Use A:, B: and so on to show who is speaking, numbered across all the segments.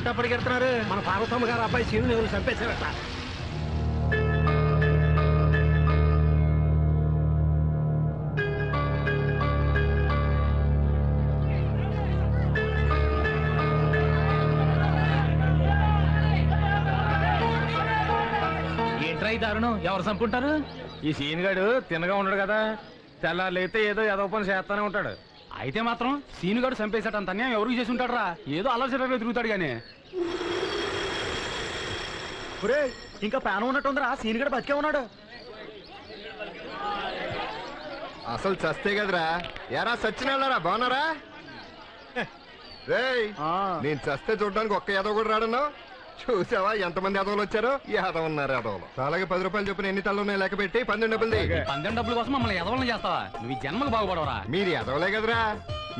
A: అట్టప్పటికెడుతున్నారు. మన పార్వతమ్మ గారు అబ్బాయి సీను ఎవరు చంపేశారట.
B: ఏంట్రా ఈ దారుణం? ఎవరు చంపుంటారు?
A: ఈ సీన్ గాడు తిన్నగా ఉన్నాడు కదా, తెల్లారైతే ఏదో ఏదో పని చేస్తానే ఉంటాడు.
B: అయితే మాత్రం సీనుగాడు చంపేశాడంత అన్యాయం ఎవరికి చేసి ఉంటాడు రా? ఏదో ఆలోచనగా తిరుగుతాడు గానీ.
A: ఇంకా ప్రాణం ఉన్నట్టుందిరా, సీన్ గడు బతికే ఉన్నాడు.
C: అసలు చస్తే కదరా. ఎరా సచ్చినారా, బాగున్నారా? రేయ్, నేను చస్తే చూడడానికి ఒక్క యాదవ్ కూడా రాడన్నావు. చూసావా ఎంతమంది యాదవులు వచ్చారో? యాదవ్ ఉన్నారు యాదవులు. అలాగే 10 రూపాయలు చొప్పున ఎన్ని తల్లు ఉన్నాయి లెక్క పెట్టి 12 డబ్బులు.
B: 12 డబ్బుల కోసం మమ్మల్ని ఎదవలను చేస్తావా? నువ్వు ఈ జన్మకు బాగుపడవరా?
C: మీరు యాదవలే కదరా.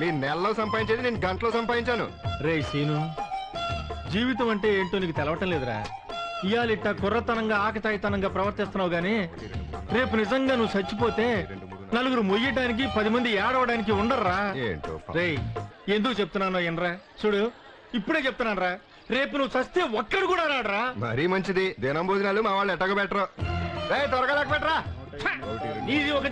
C: మీరు నెలలో సంపాదించేది నేను గంటలో సంపాదించాను.
A: రే సీను, జీవితం అంటే ఏంటో నీకు తెలవటం లేదురా. ఇయాలిట్ట కుర్రతనంగా ఆకతాయితనంగా ప్రవర్తిస్తున్నావు గానీ రేపు నిజంగా నువ్వు చచ్చిపోతే నలుగురు మొయ్యడానికి 10 మంది ఏడవడానికి ఉండర్రా.
C: ఏంటో
A: రే, ఎందుకు చెప్తున్నానో ఎనరా చూడు, ఇప్పుడే చెప్తున్నాను రా, రేపు నువ్వు చస్తే ఒక్కడు కూడా రాడరా.
C: మరీ మంచిది. దినం భోజనాలు మా వాళ్ళు ఎట్టగా బెటరు. రే త్వరగా లెక్క పెట్టరా.
A: ఇది ఒక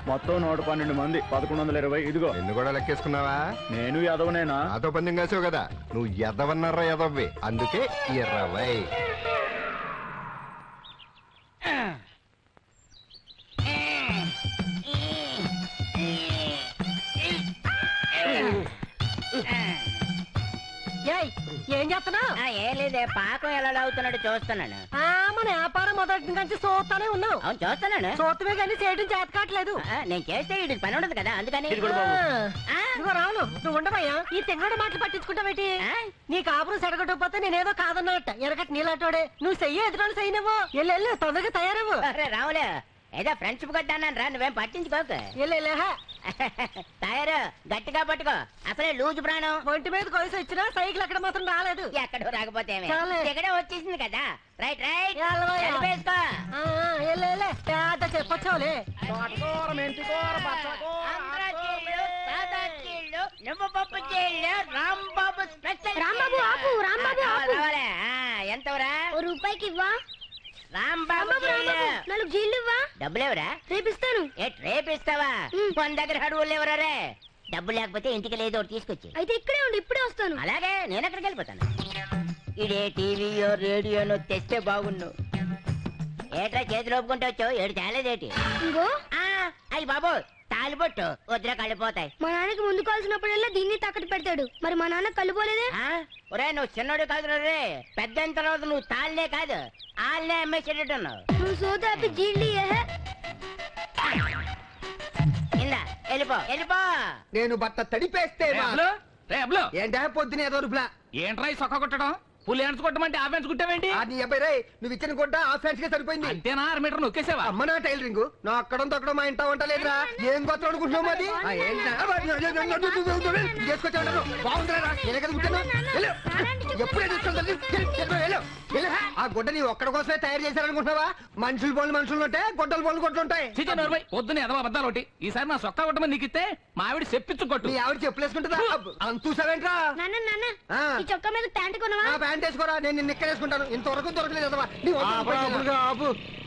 D: మొత్తం 112 మంది 1120. ఇదిగో
C: నిన్ను కూడా లెక్కేసుకున్నావా?
D: నేను యాదవనేనా?
C: నాతో పందెం కాసావు కదా. నువ్వు ఎదవన్నారా ఎదవ్వి, అందుకే 20.
E: ఏం చేస్తున్నావు?
F: ఏం లేదే, పాకం ఎలా అవుతున్నాడు చూస్తున్నాను.
E: మన వ్యాపారం మొదటి నుంచి చూస్తానే ఉన్నావు.
F: అవును చూస్తున్నాను.
E: చూస్తమే కానీ చేయడం చేత కావట్లేదు.
F: నేను చేస్తే ఇది పని ఉండదు కదా, అందుకని.
E: ఇదిగో రాను, నువ్వు ఉండవయ్యా. ఈ తెంగడు మాటలు పట్టించుకుంటావేటి? నీ కాపురం సెడగొట్టకపోతే నేనేదో కాదన్నట్ట. ఎరగట్ నీలాటోడే నువ్వు చెయ్యి, ఎదురు చెయ్యి. నువ్వు ఎల్లు తొందరగా తయారవు.
F: రావులే, ఏదో ఫ్రెండ్షిప్ కొట్టాను రా, నువ్వేం పట్టించుకోక. తయారు గట్టిగా పట్టుకో, అసలే లూజు ప్రాణం.
E: ఒంటి మీద కొలిసి వచ్చినా సైకిల్ అక్కడ మాత్రం రాలేదు.
F: ఎక్కడో రాకపోతే ఎక్కడే వచ్చేసింది కదా. రైట్ రైట్
E: చెప్పొచ్చావులే.
F: నువ్వు పప్పు చేయలే, రాంబాబు స్పెషల్.
G: రాంబాబు ఆపు, రాంబాబు ఆపు.
F: ఎంతవరా?
G: రూపాయికి ఇవ్వా?
F: రాంబాబు
G: 4 జీళ్ళు ఇవ్వా?
F: డబ్బులేవరా?
G: రేపిస్తాను.
F: రేపిస్తావా? మన దగ్గర అడుగులు లేవరే. డబ్బు లేకపోతే ఇంటికి లేదో తీసుకొచ్చి.
G: అయితే ఇక్కడే ఉండి ఇప్పుడే వస్తాను.
F: అలాగే, నేను అక్కడికి వెళ్ళిపోతాను. ఇదే టీవీయో రేడియోనో తెస్తే బాగుండు. ఏట్రా చేతులు ఒప్పుకుంటే వచ్చావు, ఏడు తేలేదేటి?
G: ఇంకో
F: అయ్యి బాబు, తాలిపొట్టు వద్దురా కళ్ళిపోతాయి.
G: మా నాన్నకి ముందు కాల్సినప్పుడల్లా దీన్ని తాకట్టు పెడతాడు. మరి మా నాన్న కళ్ళు పోలేదే?
F: ఒరే, నువ్వు చిన్నోడు కాదు రే. పెద్ద అయిన తర్వాత నువ్వు తాళ్ళే కాదు, ఆళ్ళనే అమ్మేసేటట్టున్నావు.
G: నువ్వు సోదాపి జీళ్ళు
F: ఇందా వెళ్ళిపో వెళ్ళిపో.
H: నేను బట్ట తడిపేస్తే ఏంటా పొద్దున ఏదో రూపులా.
B: ఏంట్రా ఈ సొక్క కొట్టడం? పులి హ్యాండ్స్ కొట్టమంటే ఆ ఫ్యాన్స్ కుట్టావేంటి?
H: నీ అబ్బాయి రే, నువ్వు ఇచ్చిన కొట్ట ఆ ఫ్యాన్స్ కే సరిపోయింది.
B: అంతేనా? 6 మీటర్ నొక్కేసావా?
H: అమ్మ నా టైలరింగ్ నా అక్కడ తొక్కడం మా ఇంట వంట లేదురా. ఏం కొత్త అనుకుంటున్నావు? అది చేసుకొచ్చాను బాగుందిరా. ఎప్పుడే ఆ గుడ్డ నీ ఒక్కడ కోసమే తయారు చేశారనుకుంటున్నావా? మనుషులు బోళ్ళు మనుషులు ఉంటే గొడ్డలు బోళ్ళు కొట్టుంటాయి.
B: పొద్దున ఎదవ అబద్ధాలు ఒకటి. ఈసారి నా సొక్క కొట్టమని నీకు ఇస్తే మా ఆవిడ చెప్పించు కొట్టు.
H: నీ ఆవిడ చెప్పులేసుకుంటుందా? అంత చూసావేంట్రా?
G: ఈ చొక్కా మీద ప్యాంట్ కొనవా?
H: ప్యాంట్ వేసుకోరా, నేను నిన్న ఎక్కడేసుకుంటాను. ఇంతవరకు దొరకలేదు.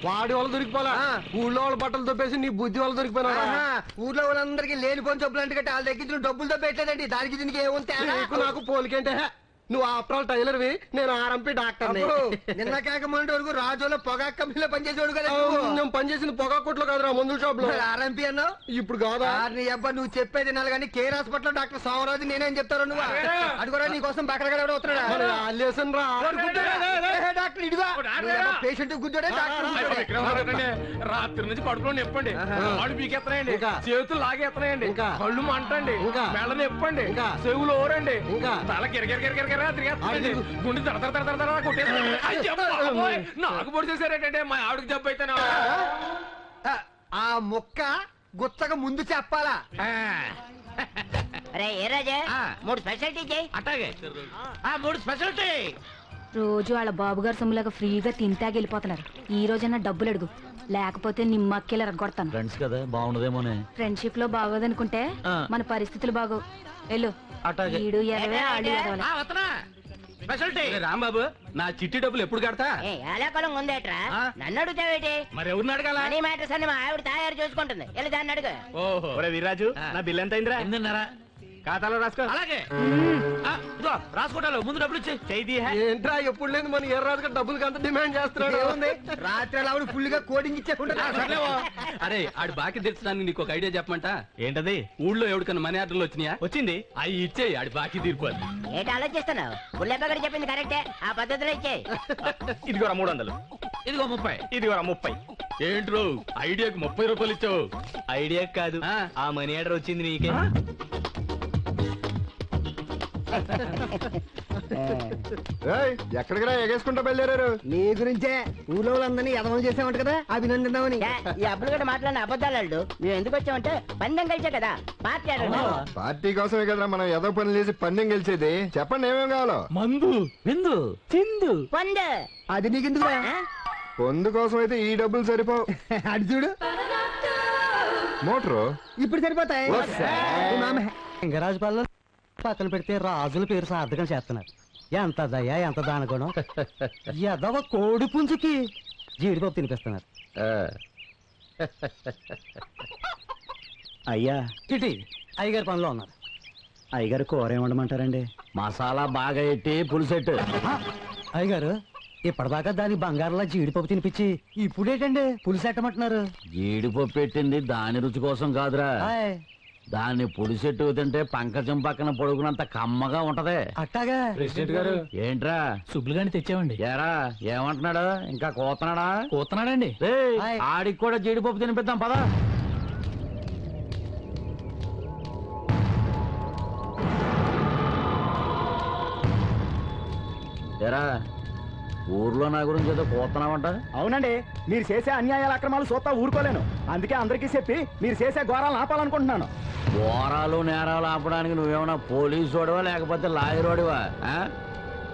A: వాడి వాళ్ళు దొరికిపోలా, ఊళ్ళో వాళ్ళ బట్టలు దొప్పేసి నీ బుద్ధి వాళ్ళు దొరికిపోయినా.
H: ఊర్లో వాళ్ళందరికీ లేనిపోని చెప్పులు అంటే వాళ్ళ దగ్గర డబ్బులు దొబ్బెట్టలేదండి. దానికి దీనికి ఏముంటే
A: నాకు పోలికంటే నువ్వు ఆఫ్టర్ టైలర్వి, నేను ఆర్ఎంపీ డాక్టర్.
H: నిన్న కాకమంటే వరకు రాజులో పొగా కంపెనీలో పనిచేసేవాడు కదా.
A: నేను పనిచేసింది పొగా కొట్లో కాదురా, మందుల షాప్ లో.
H: ఆర్ఎంపీ అన్నావు
A: ఇప్పుడు కాదా?
H: నీ అబ్బా నువ్వు చెప్పేది వినాలి కానీ కేర్ హాస్పిటల్ డాక్టర్ సోమరాజు నేనేం చెప్తారు నువ్వు అడుగురా. నీ కోసం బక్కడగా వస్తున్నాడా డాక్టర్? ఇడుగా పేషెంట్ గుద్దాడే డాక్టర్.
B: రాత్రి నుంచి పడుకుని చెప్పండి, వాడు పీకెత్తనాయండి, చేతులు లాగేస్తున్నాయండి, కళ్ళు మంటండి, మెళ్ళ నెప్పండి, చెవులు ఓరండి, తల కిరకిర గుండె నాకు పొడి చేశారేంటంటే మా ఆవిడకి జబ్బు అయితేనా?
H: ఆ మొక్క గుచ్చగా ముందు చెప్పాలా?
F: అరే ఏ రాజా, 3 స్పెషాలిటీ చేయి.
B: అట్లాగే 3 స్పెషాలిటీ.
I: రోజు వాళ్ళ బాబుగారు సొమ్ములాగా ఫ్రీగా తింటాకి వెళ్ళిపోతున్నారు. ఈ రోజన్నా డబ్బులు అడుగు, లేకపోతే నిమ్మక్కేలు రగ్గొడతాను.
D: ఫ్రెండ్స్ కదా బాగుండదేమోనే.
I: ఫ్రెండ్షిప్ లో బాగోదనుకుంటే మన పరిస్థితులు బాగో. వెళ్ళు. ఈడు ఎదవే, ఆడు ఎదవలే.
B: రాంబాబు నా చిట్టి డబ్బులు ఎప్పుడు కడతా?
F: ఏలాకాలం ఉందేట్రా, నన్ను అడుగుతావేటి?
B: మరి ఎవరిని అడగాల?
F: మనీ మ్యాటర్స్ అని మా ఆవిడ తయారు చూసుకుంటుంది, వెళ్ళి దాన్ని అడుగు.
B: ఓహో
D: వీరాజు, నా బిల్ ఎంత అయిందిరా?
B: 8:30.
D: ఖాతాలో రాసుకో.
B: అలాగే ఇదిగో రాసుకుంటాను, ముందు డబ్బులు ఇచ్చి
D: చేయి.
C: ఏంట్రా ఎప్పుడు లేదు మన ఎర్రాజుగా డబ్బులకి అంత డిమాండ్ చేస్తున్నాడు.
H: ఏముంది రాత్రి అలా ఆవిడ ఫుల్ గా కోడింగ్ ఇచ్చేకుండా
B: అరే ఆడు బాకీ తెచ్చడానికి నీకు ఒక ఐడియా చెప్పమంట.
D: ఏంటది?
B: ఊళ్ళో ఎవరికన్నా మనీ ఆర్డర్లు వచ్చినాయా?
D: వచ్చింది.
B: అవి ఇచ్చేయి, ఆడి బాకీ తీరిపోద్ది.
F: ఏంటి ఆలోచిస్తున్నావు? బుల్లెప్పగడి చెప్పింది కరెక్టే, ఆ పద్ధతిలో ఇచ్చేయి.
D: ఇదిగోరా 300.
B: ఇదిగో 30.
D: ఇదిగోరా 30.
B: ఏంట్రో ఐడియాకి 30 రూపాయలు ఇచ్చావు?
D: ఐడియా కాదు, ఆ మనీ ఆర్డర్ వచ్చింది నీకే.
C: ఎక్కడికి ఎగేసుకుంటా బయలుదేరారు?
H: నీ గురించే ఊళ్ళో వాళ్ళందరినీ ఎదవం చేసామంట కదా, అభినందిద్దామని.
F: ఈ అబ్బులు కూడా మాట్లాడిన అబద్ధాలు మేము ఎందుకు వచ్చామంటే పందెం కలిసే కదా, పార్టీ ఆడడం.
C: పార్టీ కోసమే కదరా మనం ఏదో పని చేసి పందెం గెలిచేది. చెప్పండి ఏమేం కావాలో.
B: మందు, విందు, చిందు,
F: పొందు.
H: అది నీకెందుకురా?
C: పొందు కోసం అయితే ఈ డబ్బులు సరిపోవు.
H: అడి చూడు,
C: మోటరు
H: ఇప్పుడు సరిపోతాయి.
C: వస్తా.
H: లింగరాజు పల్లె పక్కన పెడితే రాజుల పేరు సార్థకం చేస్తున్నారు. ఎంత దయ, ఎంత దానగుణం. ఎదవ కోడి పుంజుకి జీడిపప్పు తినిపిస్తున్నారు.
D: అయ్యా,
H: చిటి అయ్యగారి పనిలో ఉన్నారు.
D: అయ్యగారు కూర ఏమండమంటారండి? మసాలా బాగా ఎట్టి పులుసెట్టు.
H: అయ్యగారు ఇప్పటిదాకా దాని బంగారంలో జీడిపప్పు తినిపించి ఇప్పుడేటండి పులిసెట్టమంటున్నారు?
D: జీడిపప్పు పెట్టింది దాని రుచి కోసం కాదురా, దాన్ని పులిసెట్టు తింటే పంకజం పక్కన పొడుగునంత కమ్మగా ఉంటది.
H: అట్టాగా?
B: ప్రెసిడెంట్ గారు
D: ఏంట్రా
B: సుబ్బులు గాని తెచ్చామండి.
D: ఏరా ఏమంటున్నాడు? ఇంకా కూతున్నాడా?
B: కూతున్నాడండి.
D: ఆడికి కూడా జీడిపప్పు తినిపిద్దాం పదా. ఏరా ఊర్లో నా గురించి ఏదో కూతున్నావంట?
H: అవునండి, మీరు చేసే అన్యాయాల అక్రమాలు చూస్తా ఊరుకోలేను. అందుకే అందరికీ చెప్పి మీరు చేసే ఘోరాలను ఆపాలనుకుంటున్నాను.
D: ఘోరాలు నేరాలు ఆపడానికి నువ్వేమన్నా పోలీసు వాడివా లేకపోతే లాయర్ వాడివా?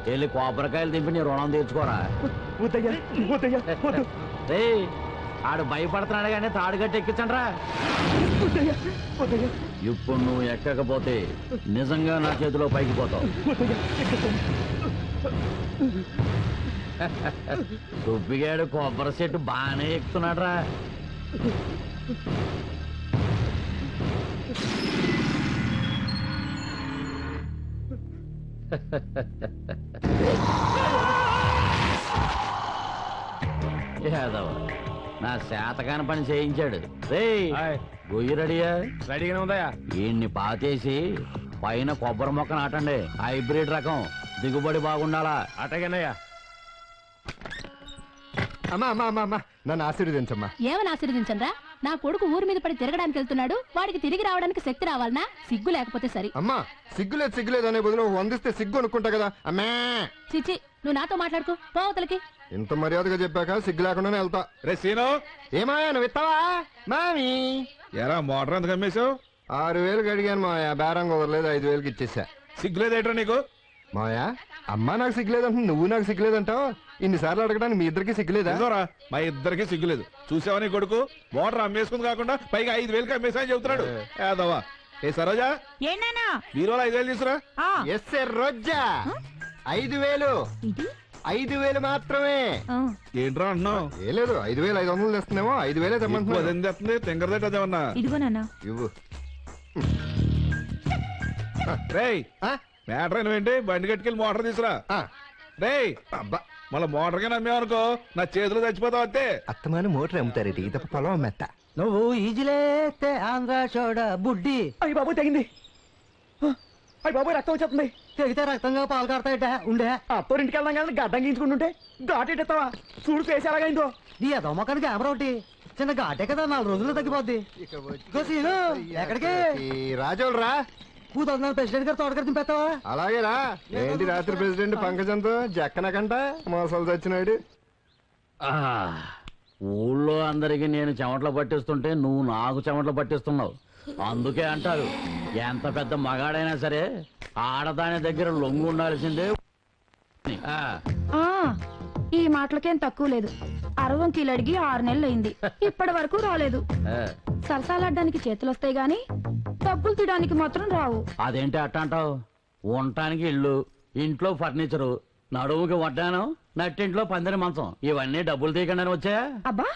D: వెళ్ళి కొబ్బరికాయలు దింపి నీ రుణం తీర్చుకోరా. ఏయ్, ఆడు భయపడుతున్నాడు కానీ తాడు గట్టి ఎక్కించండ్రా. ఇప్పుడు నువ్వు ఎక్కకపోతే నిజంగా నా చేతిలో పైకి పోతావు. సుబ్బిగాడు కొబ్బరి చెట్టు బాగానే ఎక్కుతున్నాడు రా. యాదవ నా శాతకాని పని చేయించాడు. రేయ్ గొయ్యి రెడీయా?
B: రెడీగానే ఉందయా.
D: ఈయన్ని పాతేసి పైన కొబ్బరి మొక్క నాటండి. హైబ్రిడ్ రకం, దిగుబడి బాగుండాలా.
B: అటగనయ్యా.
C: అమ్మా అమ్మా అమ్మా అమ్మా నన్ను ఆశీర్వదించమ్మా.
I: ఏమని ఆశీర్వదించండ్రా? నా కొడుకు ఊరి మీద పడి తిరగడానికి వెళ్తున్నాడు, వాడికి తిరిగి రావడానికి శక్తి రావాలనా? సిగ్గు లేకపోతే సరి.
C: అమ్మా సిగ్గులేదు అనే బదులు వందిస్తే సిగ్గు అనుకుంటా కదా. అమ్మా
I: చిచి, నువ్వు నాతో మాట్లాడుకో, పోవతలకి.
C: ఇంత మర్యాదగా చెప్పాక సిగ్గు లేకుండానే వెళ్తా.
B: రే సీను,
C: ఏమాయా నువ్వు ఇస్తావా? మామి
B: ఎరా మోటార్ ఎంత కమ్మేశావు?
C: 6,000 అడిగాను మాయా, బేరం కుదరలేదు, 5,000 ఇచ్చేసా.
B: సిగ్గులేదేట్రా నీకు?
C: మాయా అమ్మా నాకు సిగ్గులేదంట, నువ్వు నాకు సిగ్గులేదంటావు. ఇన్నిసార్లు అడగడానికి మీ ఇద్దరికి సిగ్గులేదా?
B: మా ఇద్దరికి సిగ్గులేదు. చూసావా నీ కొడుకు మోటార్ అమ్మేసుకుంది కాకుండా పైగా 5,000 అమ్మేసా అని చెబుతున్నాడు. ఏదవా ఏ సరోజా,
I: ఏనానా
B: బీరోలో 5,000 తీసురా.
C: ఎస్ రోజా 5,000 5,000 మాత్రమే.
B: ఏంట్రా అంటున్నావు?
C: ఏ లేదు 5,500 తెస్తున్నామో, 5,000 తెమ్మంటున్నా.
B: అదేం తెస్తుంది తింగరదేట అదేమన్నా?
I: ఇదిగో నాన్న.
C: ఇవ్వు.
B: రేయ్ మ్యాటర్ ఏంటి? బండి కట్టుకెళ్ళి మోటార్ తీసురా. రేయ్
C: అబ్బా
B: మళ్ళీ మోటార్ గా నమ్మేవనుకో నా చేతిలో చచ్చిపోతావు అంతే.
C: అత్తమాను మోటార్ అమ్ముతారేటి, తప్ప పొలం అమ్మేత్త.
H: నువ్వు ఈజిలేస్తే ఆంధ్ర చూడ బుడ్డి. అయ్యి బాబు తెగింది. అయ్యి బాబు రక్తం వచ్చేస్తుంది. తెగితే రక్తంగా పాలు కాడతాయట. ఉండే అత్తోరింటికి వెళ్దాం కదా, గడ్డం గీయించుకుంటుంటే ఘాటెట్టావా? చూడు ఫేస్ ఎలాగైందో. నీ అదో మొక్కడికి కెమెరా ఒకటి చిన్న ఘాటే కదా, 4 రోజుల్లో తగ్గిపోద్ది. ఎక్కడికి
C: రాజోలు రా.
H: కూతురు ప్రెసిడెంట్ గారు తోటగారు తింపేస్తావా?
C: అలాగే రా. ఏంటి రాత్రి ప్రెసిడెంట్ పంకజంతో జక్కనకంట మోసాలు చచ్చినాడు.
D: ఊళ్ళో అందరికి నేను చెమటలు పట్టిస్తుంటే నువ్వు నాకు చెమటలు పట్టిస్తున్నావు. అందుకే అంటారు, ఎంత పెద్ద మగాడైనా సరే ఆడదాని దగ్గర లొంగు ఉండాల్సిందే. ఆ,
I: ఆ ఈ మాటలకేం తక్కువ లేదు 60 కిలో అడిగి 6 నెలలు అయింది ఇప్పటి వరకు రాలేదు
D: ఆ.
I: సరసాలాడ్డానికి చేతులు వస్తాయి గాని డబ్బులు తీయడానికి మాత్రం రావు.
D: అదేంటి అట్టంటావు? ఉండటానికి ఇల్లు, ఇంట్లో ఫర్నిచరు, నడుముకి వడ్డానం, నట్టింట్లో పందిరి మంచం, ఇవన్నీ డబ్బులు తీయకుండానే వచ్చాయా?
I: అబ్బా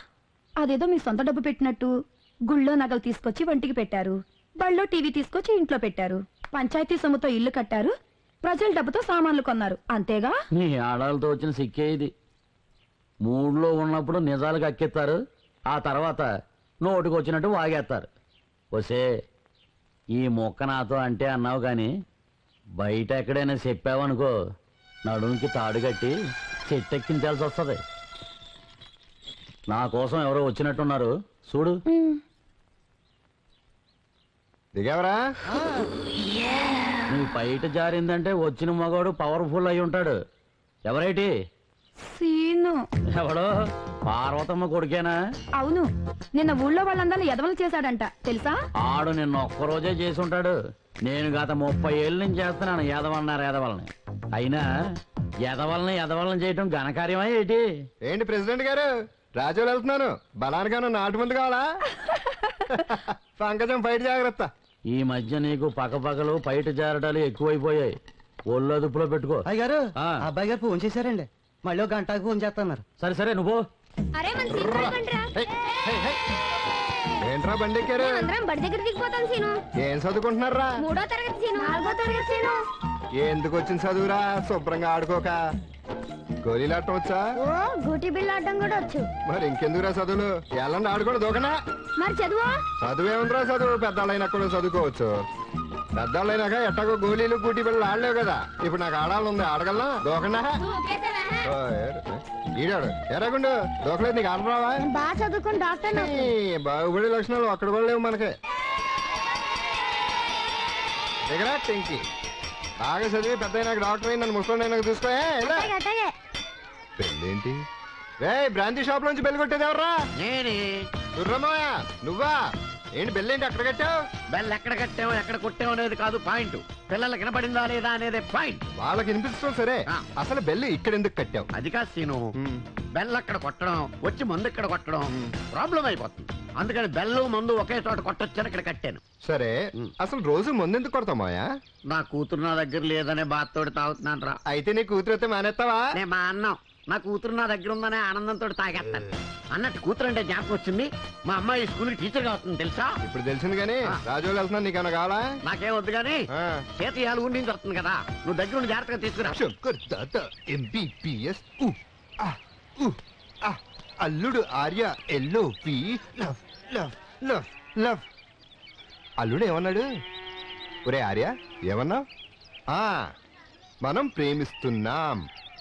I: అదేదో మీ సొంత డబ్బు పెట్టినట్టు గుళ్ళో నగలు తీసుకొచ్చి వంటికి పెట్టారు, బళ్ళో టీవీ తీసుకొచ్చి ఇంట్లో పెట్టారు, పంచాయతీ సొమ్ముతో ఇల్లు కట్టారు, ప్రజల డబ్బుతో సామాన్లు కొన్నారు, అంతేగా?
D: నీ ఆడాలతో వచ్చిన సిక్కే ఇది. మూడ్లో ఉన్నప్పుడు నిజాలు కక్కెత్తారు, ఆ తర్వాత నోటికి వచ్చినట్టు వాగేస్తారు. వసే ఈ మొక్క నాతో అంటే అన్నావు గాని బయట ఎక్కడైనా చెప్పావనుకో నడుముకి తాడు కట్టి చెట్టెక్కించాల్సి వస్తుంది. నా కోసం ఎవరో వచ్చినట్టున్నారు చూడు.
C: దిగావరా?
D: నీ బయట జారిందంటే వచ్చిన మగవాడు పవర్ఫుల్ అయి ఉంటాడు. ఎవరైటి?
I: సీను.
D: ఎవడో పార్వతమ్మ కొడుకేనా?
I: అవును, నిన్న ఊళ్ళో వాళ్ళందరినీ ఎదవలు చేశాడంట తెలుసా?
D: ఆడు నిన్న ఒక్కరోజే చేసి ఉంటాడు. నేను గత 30 ఏళ్ళ నుంచి చేస్తున్నాను ఎదవన్నారు ఎదవల్ని. అయినా ఎదవల్ని చేయటం ఘనకార్యమా ఏంటి?
C: ఏంటి ప్రెసిడెంట్ గారు, రాజులు వెళ్తున్నాను, బలానిగాను నాటు ముందు కావాలా? పంకజం బయట జాగ్రత్త.
D: ఈ మధ్య నీకు పక్కపక్కలు బయట జారటాలు ఎక్కువైపోయాయి. ఒళ్ళు అదుపులో పెట్టుకో.
H: అయ్యగారు
D: ఆ.
H: అబ్బాయి గారు ఫోన్ చేశారండి, మళ్ళీ ఒక గంటకు ఫోన్ చేస్తున్నారు.
D: సరే సరే నువ్వు
G: అరే మన సీను రాకండ్రా.
C: ఏంట్రా బండి ఎక్కారు?
G: అందరం బడి దగ్గర దిగిపోతాం సీను.
C: ఏం చదువుకుంటున్నారా?
G: 3వ తరగతి సీను. 4వ తరగతి సీను.
C: ఎందుకు వచ్చిన చదువురా? శుభ్రంగా ఆడుకోక. గోళీలాటం వచ్చా?
G: ఓ గూటి బిళ్ళ ఆడడం కూడా వచ్చు.
C: మరి ఇంకెందుకురా చదువులు? ఎల్లండి ఆడుకోండి దూకనా.
G: మరి చదువు
C: చదువేముందిరా చదువు, పెద్దవాళ్ళైనా కూడా చదువుకోవచ్చు. పెద్దవాళ్ళైనాక ఎట్టగో గోళీలు కూటి పిల్లలు ఆడలేవు కదా. ఇప్పుడు నాకు ఆడాలి, ఆడగలనా? దూకనా? ఈడాడు ఎరగుండు దూకలేదు, నీకు ఆడరావా?
G: బాగా చదువుకుని డాక్టర్
C: బాగుపడే లక్షణాలు అక్కడ కూడా లేవు మనకి. దగ్గర టెంకి బాగా చదివి పెద్ద నాకు డాక్టర్ అయి నన్ను ముసలి నాకు చూసుకో. పెళ్ళేంటి? రే బ్రాంతి షాప్ నుంచి బెల్ కొట్టేది ఎవర్రా?
D: నేనే.
C: దుర్రమ్మయ్య నువ్వా? ఏంటి బెల్లేంటి అక్కడ కట్టావు?
D: బెల్ ఎక్కడ కట్టామో ఎక్కడ కొట్టామో అనేది కాదు పాయింట్, పిల్లలకి వినపడిందా లేదా అనేది పాయింట్.
C: వాళ్ళకి వినిపిస్తావు సరే, అసలు బెల్ ఇక్కడ ఎందుకు కట్టావు?
D: అది కాదు సీను, బెల్ అక్కడ కొట్టడం వచ్చి మందు ఇక్కడ కొట్టడం ప్రాబ్లం అయిపోతుంది. అందుకని బెల్లు మందు ఒకే చోట కొట్టొచ్చని ఇక్కడ కట్టాను.
C: సరే అసలు రోజు ముందెందుకు కొడతామాయా?
D: నా కూతురు నా దగ్గర లేదనే బాధతోటి తాగుతున్నాను రా.
C: అయితే నీ కూతురు అయితే మానేస్తావా?
D: నేను మా అన్నం నా కూతురు నా దగ్గర ఉందనే ఆనందంతో తాగేస్తాను. అన్నట్టు కూతురు అంటే జ్ఞాపకం వచ్చింది, మా అమ్మాయి స్కూల్కి టీచర్ గా వస్తుంది తెలుసా?
C: ఇప్పుడు తెలిసింది కానీ రాజోలు వెళ్తున్నాను, నీకన్నా కావాలా?
D: నాకేం వద్దు కానీ చేతి ఇవాళ ఊరి నుంచి వస్తుంది కదా, నువ్వు దగ్గర ఉండి జాగ్రత్తగా తీసుకురా.
C: శంకర్ దాత MBBS అల్లుడు Arya LOV love love love love. అల్లుడు ఏమన్నాడు? ఒరే ఆర్య ఏమన్నావు? మనం ప్రేమిస్తున్నాం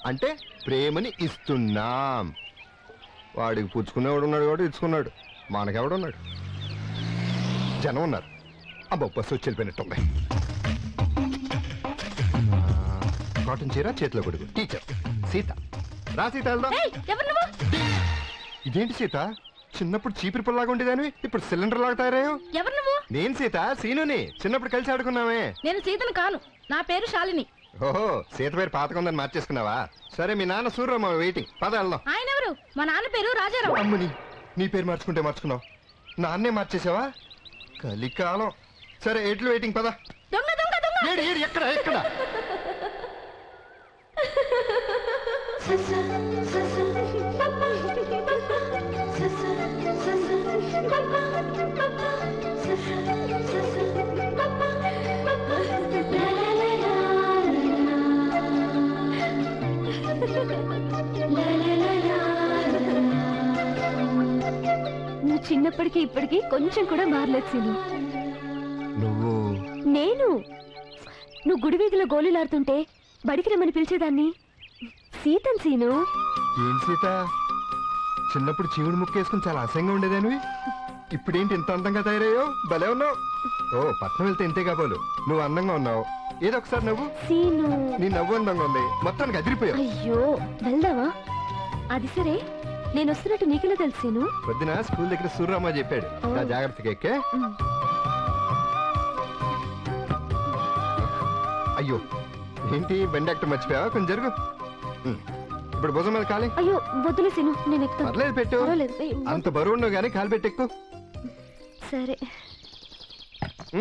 C: అంటే ప్రేమని ఇస్తున్నాం. వాడికి పుచ్చుకునేవాడు ఉన్నాడు కాబట్టి ఇచ్చుకున్నాడు, మనకెవడున్నాడు? జనం ఉన్నారు. అబ్బా బస్సు వచ్చి వెళ్ళిపోయినట్టుంది. కాటన్ చీర చేతిలో కొడుకు టీచర్ సీత. రా సీత వెళ్దాం. ఇదేంటి సీత, చిన్నప్పుడు చీపిరి పుల్లాగా ఉండేదానివి ఇప్పుడు సిలిండర్ లాగా తయారయ్యావు.
I: ఎవరు నువ్వు?
C: నేను సీత, సీనుని. చిన్నప్పుడు కలిసి ఆడుకున్నామే.
I: నేను సీతను కాను, నా పేరు శాలిని.
C: ఓహో సీత పేరు పాతకుందని మార్చేసుకున్నావా? సరే మీ నాన్న సూర్యమ్మ వెయిటింగ్, పద వెళ్దాం.
I: ఆయన ఎవరు? మా నాన్న పేరు రాజారావు.
C: అమ్మని నీ పేరు మార్చుకుంటే మార్చుకున్నావు, నాన్నే మార్చేసావా? కలికాలం. సరే ఎట్లు వెయిటింగ్, పద.
I: దొంగ దొంగ దొంగ.
C: ఏడు ఏడు ఎక్కడ ఎక్కడ?
I: నువ్వు చిన్నప్పటికి ఇప్పటికి కొంచెం కూడా మారలేదు సీను.
C: నువ్వు
I: నేను నువ్వు గుడి వీధిలో గోళీలాడుతుంటే బడికి రమ్మని పిలిచేదాన్ని సీతన్ సీను.
C: ఏం సీత, చిన్నప్పుడు చీవుడు ముక్కేసుకుని చాలా అసహ్యంగా ఉండేదానివి, ఇప్పుడేంటి ఇంత అందంగా తయారయ్యో? భలే ఉన్నావు. ఓ పట్నం వెళ్తే ఇంతే కాబోలు, నువ్వు అందంగా ఉన్నావు. ఏదో ఒకసారి నవ్వు.
I: సీను
C: నీ నవ్వు అందంగా ఉంది, మొత్తానికి అదిరిపోయావు.
I: అయ్యో వెళ్దామా? అది సరే, నేను వస్తున్నట్టు నీకెలా తెలుసు?
C: పొద్దున స్కూల్ దగ్గర సూర్యమ్మ చెప్పాడు. నా జాగ్రత్తగా ఎక్కే. అయ్యో ఏంటి బండి ఎక్కడ మర్చిపోయావా? కొంచెం జరుగు. ఇప్పుడు భుజం మీద కాలి
I: అయ్యో వద్దులే సీను నేను ఎక్కుతాను
C: పర్లేదు పెట్టు
I: పర్వాలేదు. ఏయ్,
C: అంత బరువు ఉండవు కానీ కాలు పెట్టెక్కు
I: సరే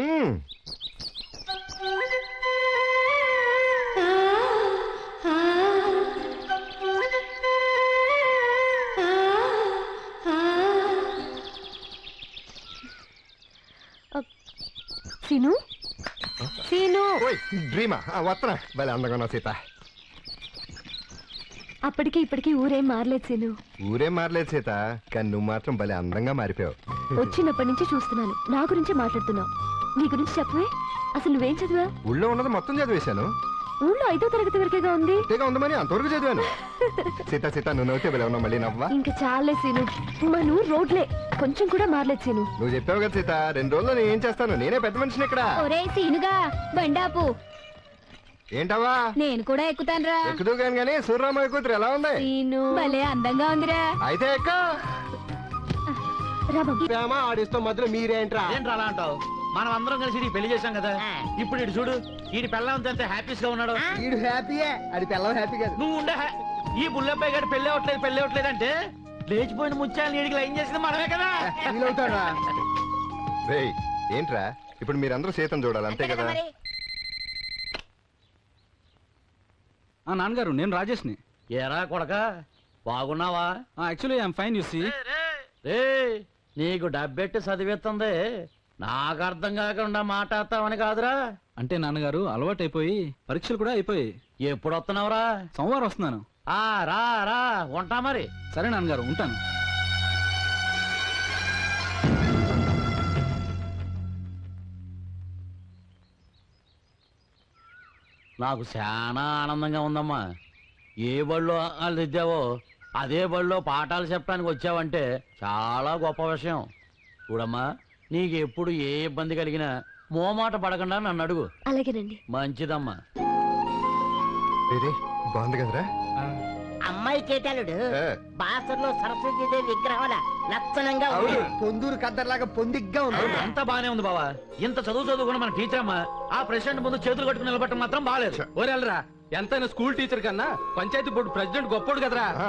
C: ఉమ్.
I: సీను సీను
C: ఓయ్ డ్రీమా వత్తనా భలే అందంగా ఉన్నావు సీత
I: అప్పటికి ఇప్పటికి ఊరేం మారలేదు సీను
C: ఊరేం మారలేదు సీత కానీ నువ్వు మాత్రం భలే అందంగా మారిపోయావు
I: వచ్చినప్పటి నుంచి చూస్తున్నాను నా గురించి మాట్లాడుతున్నావు నీ గురించి చెప్పవే అసలు నువ్వేం చదివా
C: ఊళ్ళో ఉన్నది మొత్తం చదివేశాను
I: ఊళ్ళో 5వ తరగతి వరకేగా ఉంది
C: అంతేగా ఉందమని అంతవరకు చదివాను సీత సీత నువ్వు నవ్వుతే భలే ఉన్నావు మళ్ళీ నవ్వా
I: ఇంకా చాలే సీను మన రోడ్లే కొంచెం కూడా మారలేదు సీను
C: నువ్వు చెప్పావు కదా సీత 2 రోజుల్లో నేను ఏం చేస్తాను నేనే పెద్ద మనిషిని ఇక్కడ
I: ఒరే సీనుగా బండాపు
C: ఏంటవా
I: నేను కూడా ఎక్కుతానురా
C: ఎక్కుతూ కానీ సూర్యరామయ్య కూతురు ఎలా ఉంది
I: సీను భలే అందంగా ఉందిరా
C: అయితే ఎక్క
I: రా బాబు
H: ప్రేమ ఆడిస్తాం మధ్యలో మీరేంట్రా
D: ఏంట్రా అలా అంటావు మనం అందరం కలిసి నీకు పెళ్లి చేశాం కదా ఇప్పుడు ఇటు చూడు ఈ పిల్లంతా ఎంత హ్యాపీస్ గా ఉన్నాడు
H: వీడు హ్యాపీయే అది పిల్లలు హ్యాపీ కాదు
D: నువ్వు ఉండే ఈ బుల్లబ్బాయి గారు పెళ్లి అవ్వట్లేదు అంటే లేచిపోయిన ముత్యాలు నీడికి లైన్ చేసింది మనమే కదా
H: ఫీల్ అవుతాడా
C: రేయ్ ఏంట్రా ఇప్పుడు మీరందరూ సీతను చూడాలి అంతే కదా
F: మరి
J: నాన్నగారు నేను రాజేష్ని
D: ఏరా కొడక బాగున్నావా
J: actually I am fine you see
D: రే నీకు డబ్బెట్టి చదివేస్తుంది నాకు అర్థం కాకుండా మాట్లాడతావని కాదురా
J: అంటే నాన్నగారు అలవాటు అయిపోయి పరీక్షలు కూడా అయిపోయి
D: ఎప్పుడు వస్తున్నావురా
J: సోమవారం వస్తున్నాను
D: రా రా ఉంటా మరి
J: సరే నాన్నగారు ఉంటాను
D: నాకు చాలా ఆనందంగా ఉందమ్మా ఏ బడిలో వాళ్ళు దిద్దావో అదే బడిలో పాఠాలు చెప్పడానికి వచ్చావంటే చాలా గొప్ప విషయం చూడమ్మా నీకు ఎప్పుడు ఏ ఇబ్బంది కలిగినా మోమాట పడకుండా నన్ను అడుగు
I: అలాగేనండి
D: మంచిదమ్మా
C: రేయ్, బాగుంది కదరా
F: అమ్మాయి చేతాలుడు
C: ఏ.
F: బాసర్లో సరస్వతీదేవి విగ్రహం లక్షణంగా ఉంది
H: పొందూరు కద్దర్లాగా పొందిగ్గా ఉంది
D: అంతా బానే ఉంది బావా ఇంత చదువుకున్న మన టీచర్ అమ్మా ఆ ప్రెసిడెంట్ ముందు చేతులు కట్టుకుని నిలబట్టం మాత్రం బాగాలేదు
B: ఓరెళ్ళరా ఎంతైనా స్కూల్ టీచర్ కన్నా పంచాయతీ బోర్డు ప్రెసిడెంట్ గొప్పోడు కదరా
C: ఆ,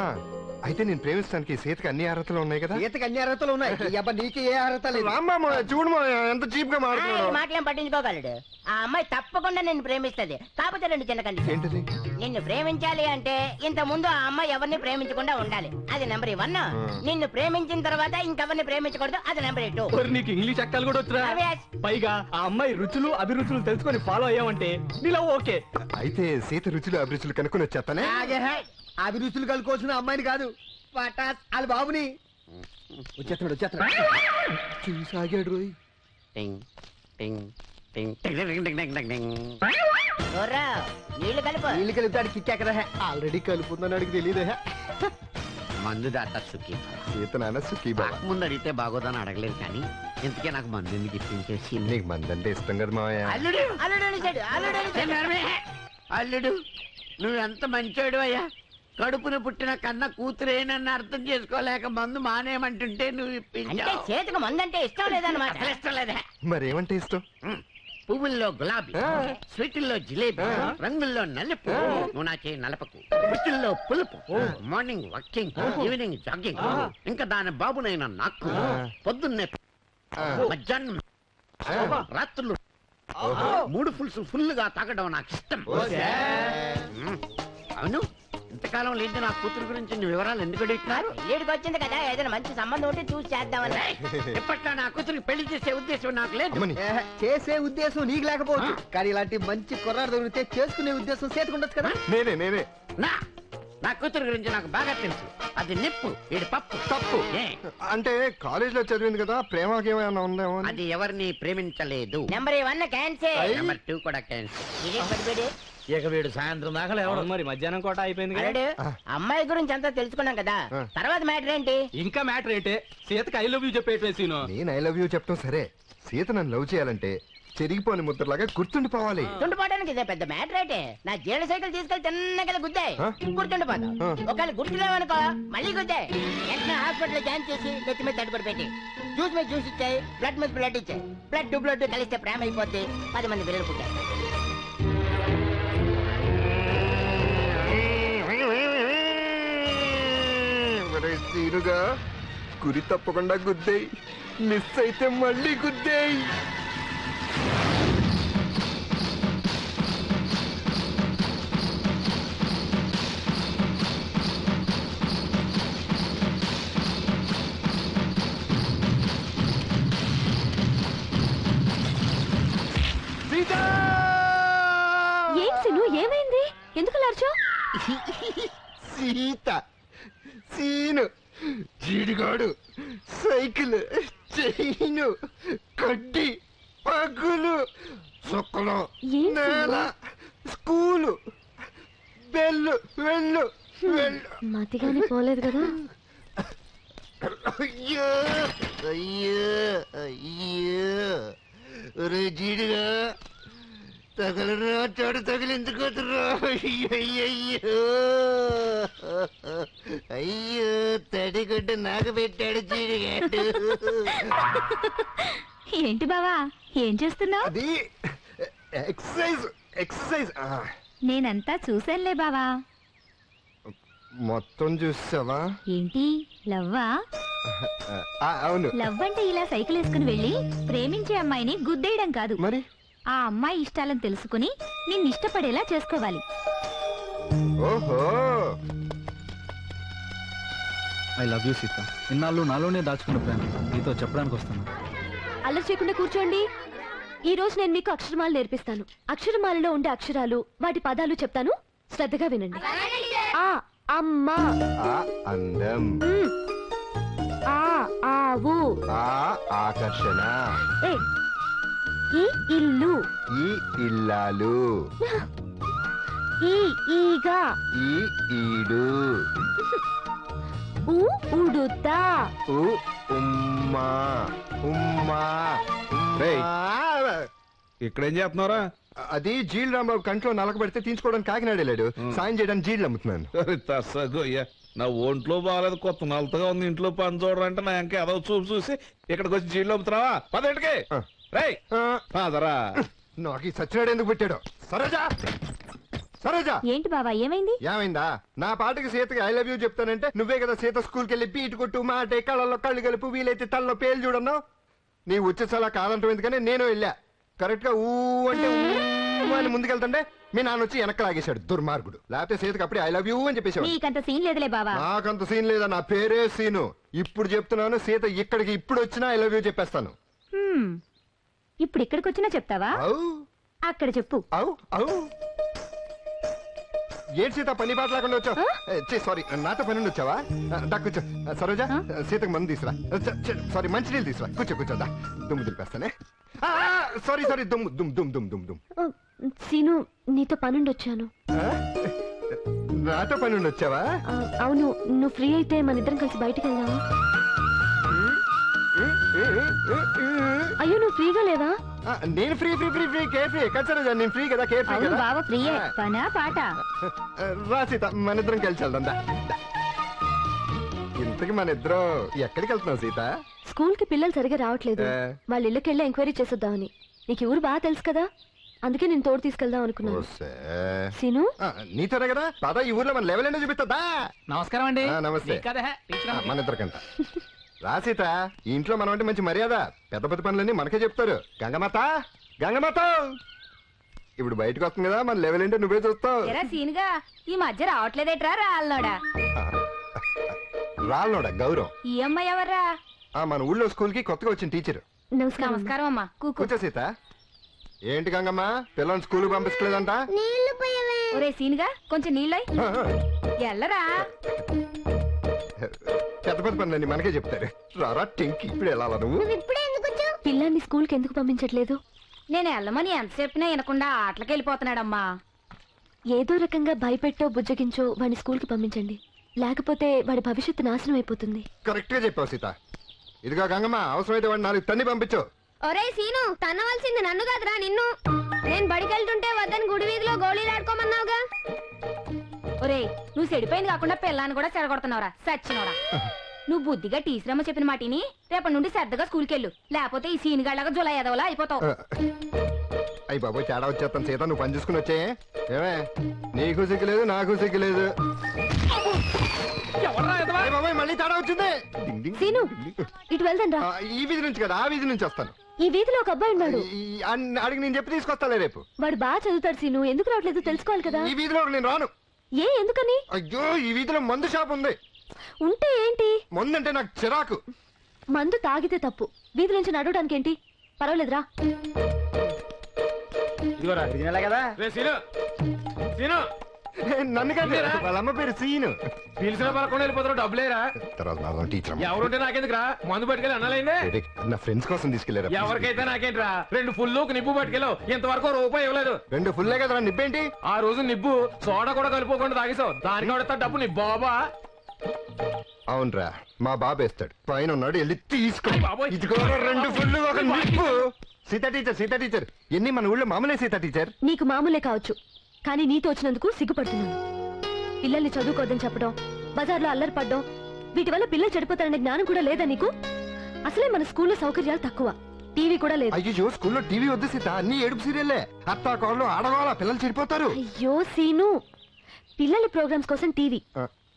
C: అయితే నేను ప్రేమిస్తానికి సీతకి అన్ని అర్హతలు ఉన్నాయి కదా
H: ఈతకి అన్ని అర్హతలు ఉన్నాయి ఈ అబ్బా నీకు ఏ అర్హత లేదు
C: రామ్మా చూడు ఎంత చీప్ గా
F: ఈ
C: మాట్లాడుతున్నావు
F: మాటలేం పట్టించుకోగలడు ఆ అమ్మాయి తప్పకుండా నిన్ను ప్రేమిస్తది కాకపోతే 2 చిన్న కండిషన్
C: ఏంటిది
F: నిన్ను ప్రేమించాలి అంటే ఇంత ముందు ఆ అమ్మాయి ఎవరిని ప్రేమించకుండా ఉండాలి అది నెంబర్ 1 నిన్ను ప్రేమించిన తర్వాత ఇంకెవరిని ప్రేమించకూడదు అది నెంబర్ 2
B: ఓరి నీకు ఇంగ్లీష్ అక్కలు కూడా వచ్చురా పైగా ఆ అమ్మాయి రుచులు అభిరుచులు తెలుసుకొని ఫాలో అయ్యామంటే నీలో ఓకే
C: అయితే సీత రుచులు అభిరుచులు కనుక్కొని వచ్చేస్తానే
H: అభిరుచులు కలుకోవాల్సిన అమ్మాయిని కాదు పటాస్ వాళ్ళ బాబుని వచ్చేస్తున్నాడు చూసాగాడు రోయ్
F: టింగ్ టింగ్ టింగ్ టింగ్ టింగ్ టింగ్ టింగ్ టింగ్ ఓరా నీళ్లు కలుపు
H: వీళ్ళు కలుపుతాడు కిక్కెక్కదా ఆల్రెడీ కలుపుందని అడిగి తెలియదే
K: మందు దాట సుఖీ
C: సీత నాన్న సుఖీ బాబా
K: ముందు అడిగితే బాగోదని అడగలేదు కానీ ఇంతకే నాకు మందు ఎందుకు ఇప్పించేసి
C: నీకు మందంటే ఇష్టం కదా మావయ్య
K: అల్లుడు
F: అల్లుడు అనేసాడు, అల్లుడు అనేసాడు.
K: అల్లుడు నువ్వెంత మంచోడు అయ్యా కడుపున పుట్టిన కన్న కూతురేనన్న అర్థం చేసుకోలేక మందు మానేయమంటుంటే నువ్వు
F: అంటే
K: ఇప్పించావు
F: చేతికి మందంటే ఇష్టం లేదన్నమాట
K: అసలు ఇష్టం లేదే
C: మరేమంటే ఇష్టం
K: పువ్వుల్లో గులాబీ స్వీటుల్లో జిలేబీ రంగుల్లో నలుపు నువ్వు నా చేయి నలపకు రుచుల్లో పులుపు మార్నింగ్ వాకింగ్ ఈవినింగ్ జాగింగ్ ఇంకా దాని బాబునైనా నాకు పొద్దున్నే మధ్యాహ్నం రాత్రులు 3 ఫుల్ గా తాగడం నాకు ఇష్టం అవును ఇంతకాలం లేదు నా కూతురు గురించి నీ వివరాలు ఎందుకు అడుగుతున్నారు
F: పెళ్ళిడికి వచ్చింది కదా ఏదైనా మంచి సంబంధం ఉంటే చూసి చేద్దామని
K: ఇప్పట్లో నా కూతురికి పెళ్లి చేసే ఉద్దేశం నాకు లేదు
C: అమ్మని
H: చేసే ఉద్దేశం నీకు లేకపోవచ్చు కానీ ఇలాంటి మంచి కుర్రాడు దొరికితే చేసుకునే ఉద్దేశం చేతుకుండొచ్చు కదా
C: నేనే
K: నా కూతురు గురించి నాకు బాగా తెలుసు అది నిప్పు ఇది పప్పు
C: తప్పు
K: ఏ,
C: అంటే కాలేజ్ లో చదివింది కదా ప్రేమకి ఏమైనా ఉందేమో అని.
K: అది ఎవరిని ప్రేమించలేదు
F: నెంబర్ 1 క్యాన్సర్
K: నెంబర్ 2 కూడా క్యాన్సర్
F: ఇదే పడిపోయి
D: ఇక వీడు సాయంత్రం దాకా లేవడం
B: మరి మధ్యాహ్నం కోట అయిపోయింది కదా
F: అల్లుడు అమ్మాయి గురించి అంతా తెలుసుకున్నాం కదా తర్వాత మ్యాటర్ ఏంటి
B: ఇంకా మ్యాటర్ ఏంటే సీతకి ఐ లవ్ యూ చెప్పేట్లేదు సీను
C: నేను ఐ లవ్ యూ చెప్తాం సరే సీత నన్ను లవ్ చేయాలంటే చెరిగిపోని ముద్రలాగా గుర్తుండిపోవాలి
F: గుర్తుండిపోవడానికి ఇదే పెద్ద మ్యాటర్ అయితే నా జీడ సైకిల్ తీసుకెళ్లి తిన్నగా గుద్దాయి గుర్తుండిపోతావు ఒకవేళ గుర్తులేవనుకో మళ్ళీ గుద్దాయి వెంటనే హాస్పిటల్ జాయిన్ చేసి నెత్తి మీద తడిపడి పెట్టి జ్యూస్ మీద జ్యూస్ ఇచ్చాయి బ్లడ్ మీద బ్లడ్ ఇచ్చాయి బ్లడ్ కలిస్తే ప్రేమ అయిపోద్ది 10 మంది పిల్లలు పుట్టారు
C: సీనుగా గురి తప్పకుండా గుద్దేయి, మిస్ అయితే మళ్ళీ గుద్దేయి.
I: ఏం సిను ఏమైంది? ఎందుకు లార్చో?
C: సీత, సీను, జీడిగాడు, సైకిల్, చైను, కడ్డి, పగ్గులు, సొక్కలు,
I: ఏం
C: నేల, స్కూలు, బెల్లు, వెళ్ళు, వెళ్ళు.
I: మతిగానే పోలేదు కదా?
C: అయ్యో అయ్యో అయ్యో, ఒరే జీడిగా తగలరా, చాడు తగిలిందుకోతురా. అయ్యో అయ్యో, తడిగుడ్డ నాకు పెట్టాడు జీడిగాడు.
I: ఏంటి బావా ఏం చేస్తున్నావు?
C: అది ఎక్సర్సైజ్ ఎక్సర్సైజ్.
I: నేనంతా చూశానులే బావా.
C: మొత్తం చూసావా?
I: ఏంటి లవ్వా?
C: అవును.
I: లవ్ అంటే ఇలా సైకిల్ వేసుకుని వెళ్ళి ప్రేమించే అమ్మాయిని గుద్దేయడం కాదు.
C: మరి
I: ఆ అమ్మాయి ఇష్టాలను తెలుసుకుని నిన్ను ఇష్టపడేలా చేసుకోవాలి.
C: ఓహో,
J: ఐ లవ్ యూ సీత. ఇన్నాళ్ళు నాలోనే దాచుకున్న ప్రేమ నీతో చెప్పడానికి వస్తాను.
I: అల్లరి చేయకుండా కూర్చోండి. ఈ రోజు నేను మీకు అక్షరమాలు నేర్పిస్తాను. అక్షరమాలలో ఉండే అక్షరాలు, వాటి పదాలు చెప్తాను, శ్రద్ధగా వినండి. ఆ అమ్మ,
C: ఆ అందం,
I: ఆ ఆవు,
C: ఆ ఆకర్షణ,
I: ఏ ఈ ఇల్లు,
C: ఈ ఇల్లాలు,
I: ఈ ఈగ,
C: ఈ ఈడు,
I: ఊ ఉడుత,
C: ఉ ఉమ్మా, ఉమ్మా,
B: ఇక్కడేం చేస్తున్నారా?
C: అది జీల్ రాంబాబు కంట్లో నలక పెడితే తీసుకోవడానికి కాకినాడ వెళ్ళాడు. సాయం చేయడానికి జీళ్ళు అమ్ముతున్నాను.
B: తస్సగోయ్యా, నా ఒంట్లో బాగాలేదు, కొత్త నలతగా ఉంది, ఇంట్లో పని చూడరంటే నా ఇంకా ఏదో చూపు చూసి ఇక్కడికి వచ్చి జీళ్ళు అమ్ముతున్నావా? పదేంటికి రేయ్ పదరా.
C: నాకు ఈ సచ్చినాడు ఎందుకు పెట్టాడు? సరోజా, సరోజా,
I: ఏంటి బావా ఏమైంది?
C: ఏమైందా? నా పాటకి సీతకి ఐ లవ్ యూ చెప్తానంటే నువ్వే కదా సీత స్కూల్కి వెళ్ళి బీట్ కొట్టు, మాటే, కళ్ళల్లో కళ్ళు కలుపు, వీలైతే తల్లో పేలు చూడన్నావు. నీ వచ్చేసలా కాదంటాం ఎందుకని నేను వెళ్ళా. కరెక్ట్ గా ఊ అంటే ఊ అని ముందుకెళ్తుంటే మీ నాన్న వచ్చి వెనక్కి లాగేశాడు, దుర్మార్గుడు. లేకపోతే సీతకి అప్పుడే ఐ లవ్ యూ అని చెప్పేశాడు.
I: నీకంత సీన్ లేదులే బావా.
C: నాకంత సీన్ లేదా, నా పేరే సీను. ఇప్పుడు చెప్తున్నాను, సీత ఇక్కడికి ఇప్పుడు వచ్చినా ఐ లవ్ యూ చెప్పేస్తాను.
I: ఇప్పుడు ఇక్కడికి వచ్చినా చెప్తావా?
C: అవు
I: అక్కడ చెప్పు.
C: అవు అవు. ఏంటి సీత పని బాట లేకుండా వచ్చావు? సారీ, నాతో పని నుండి వచ్చావా? దా కూర్చో. సరోజా, సీతకు మందు తీసురా. సారీ, మంచినీళ్ళు తీసురా. కూర్చో కూర్చోదా, దుమ్ము దులిపేస్తానే. సారీ సారీ, దుమ్ము దుమ్ దుమ్ దుమ్ దుమ్ దుమ్.
I: సీను నీతో పనుండి వచ్చాను.
C: నాతో పని నుండి వచ్చావా?
I: అవును, నువ్వు ఫ్రీ అయితే మన ఇద్దరం కలిసి బయటికి వెళ్దామా? అయ్యో నువ్వు ఫ్రీగా లేవా?
C: నేను free free free free care free. ఎక్కడ సరోజా, నేను ఫ్రీ కదా, కేర్ ఫ్రీ కదా.
I: బావా ఫ్రీయే, పనా పాట.
C: రా సీత, మన ఇద్దరం కలిసి వెళ్దాం. ఇంతకి మన ఇద్దరం ఎక్కడికి వెళ్తున్నావు సీత?
I: స్కూల్ కి పిల్లలు సరిగా రావట్లేదు, వాళ్ళ ఇళ్ళకి వెళ్ళి ఎంక్వైరీ చేసొద్దామని. నీకు ఊరు బాగా తెలుసు కదా, అందుకే నేను తోడు తీసుకెళ్దాం అనుకున్నాను. సీను
C: నీతోనే కదా పద, ఈ ఊర్లో మన లెవెల్ ఏంటో చూపిస్తుందా?
J: నమస్కారం అండి.
C: నమస్తే. మన ఇద్దరికంట. రా సీత, ఈ ఇంట్లో మనం అంటే మంచి మర్యాద. పెద్ద పెద్ద పనులన్నీ మనకే చెప్తారు. గంగమాత, గంగమాత, ఇప్పుడు బయటకు వస్తుంది కదా, మన లెవెల్ ఏంటో నువ్వే చూస్తావు.
I: సీనుగా ఈ మధ్య రావట్లేదేట్రా రాళ్ళోడా?
C: రాళ్ళోడా గౌరవం.
I: ఈ అమ్మాయి ఎవర్రా?
C: మన ఊళ్ళో స్కూల్ కి కొత్తగా వచ్చిన టీచర్.
I: నమస్కారం అమ్మా.
C: కూర్చో సీత. ఏంటి గంగమ్మ, పిల్లల్ని స్కూల్ పంపించలేదంట?
I: ఒరే సీనుగా కొంచెం నీళ్ళు ఎల్లరా.
C: పెద్ద పెద్ద పనులన్నీ మనకే చెప్తారు. రారా టెంకి, ఇప్పుడు వెళ్ళాలా నువ్వు?
I: పిల్లాన్ని స్కూల్ కి ఎందుకు పంపించట్లేదు? నేను వెళ్ళమని ఎంత చెప్పినా వినకుండా ఆటలకి వెళ్ళిపోతున్నాడమ్మా. ఏదో రకంగా భయపెట్టో బుజ్జగించో వాడిని స్కూల్ కి పంపించండి, లేకపోతే వాడి భవిష్యత్తు నాశనం అయిపోతుంది.
C: కరెక్ట్ గా చెప్పావు సీత. ఇదిగా గంగమ్మ, అవసరమైతే వాడిని 4 తన్ని పంపించు.
G: ఒరే సీను, తన్నవలసింది నన్ను కాదురా నిన్ను. నేను బడికెళ్తుంటే వద్దని గుడి వీధిలో గోళీలు ఆడుకోమన్నావుగా.
I: ఒరే నువ్వు చెడిపోయింది కాకుండా పిల్లాన్ని కూడా చెడగొడుతున్నావురా సచ్చినోరా. నువ్వు బుద్ధిగా టీచరమ్మ చెప్పిన మాటిని రేపటి నుండి శ్రద్ధగా స్కూల్కి వెళ్ళు, లేకపోతే ఈ సీన్ గాళ్ళగా జులై ఎదవలా అయిపోతావు.
C: అయ్యి బాబోయ్ తేడా వచ్చేస్తాను సీత నువ్వు పని చూసుకుని వచ్చాయే ఏమే నీకు సిగ్గులేదు నాకు సిగ్గులేదు
B: ఎవర్రా ఎదవా?
C: అయ్య బాబోయ్ మళ్ళీ తేడా వచ్చింది
I: సీను ఇటు వెళ్దాం రా.
C: ఈ వీధి నుంచి కదా ఆ వీధి నుంచి వస్తాను
I: ఈ వీధిలో ఒక అబ్బాయి ఉన్నాడు.
C: అడిగి నేను చెప్పి తీసుకొస్తాలే రేపు
I: వాడు బాగా చదువుతాడు సీను. ఎందుకు రావట్లేదు తెలుసుకోవాలి కదా.
C: ఈ వీధిలో నేను రాను.
I: ఏ ఎందుకని?
C: అయ్యో ఈ వీధిలో మందు షాప్ ఉంది.
I: ఉంటే ఏంటి?
C: మందు అంటే నాకు చిరాకు.
I: మందు తాగితే తప్పు, వీధి నుంచి నడవడానికి ఏంటి? పర్వాలేదురా.
B: ఇదిగోరా ఇది నెల కదా రే సీను సీను
C: నన్ను కంటే వాళ్ళ అమ్మ పేరు సీను.
B: పిలిచిన పలకుండా వెళ్ళిపోతారు డబ్బులేరా
C: తర్వాత నా టీచర్
B: ఎవరుంటే నాకెందుకురా మందు పట్టుకెళ్ళి అన్నాలైందే
C: నా ఫ్రెండ్స్ కోసం తీసుకెళ్లారు.
B: ఎవరికైతే నాకేంట్రా 2 ఫుల్ నిప్పు పట్టుకెళ్ళావు ఇంతవరకు రూపాయి ఇవ్వలేదు.
C: 2 ఫుల్లే కదా నిప్పేంటి?
B: ఆ రోజు నిప్పు సోడా కూడా కలుపుకోకుండా తాగేసావు. దానికి వాడతా డబ్బు నీ బాబా.
C: అవునరా మా బాబు వేస్తాడు పైన ఉన్నాడు వెళ్ళి తీసుకో.
B: బాబోయ్.
C: ఇదిగో 2 ఫుల్లు ఒక నిప్పు. సీతా టీచర్ ఎన్ని మన ఊళ్ళో మామూలే సీతా టీచర్.
I: నీకు మామూలే కావచ్చు, కానీ నీతో వచ్చినందుకు సిగ్గుపడుతున్నాను. పిల్లల్ని చదువుకోవద్దని చెప్పడం, బజార్లో అల్లరి పడ్డం, వీటి వల్ల పిల్లలు చెడిపోతారనే జ్ఞానం కూడా లేదా నీకు? అసలే మన స్కూల్లో సౌకర్యాలు తక్కువ, టీవీ కూడా లేదు.
C: అయ్యో స్కూల్లో టీవీ వద్దు సీత, అన్ని ఏడుపు సీరియల్లే. అత్తా కోళ్ళు ఆడవాళ్ళ పిల్లలు చెడిపోతారు.
I: అయ్యో సీను, పిల్లల ప్రోగ్రామ్స్ కోసం టీవీ.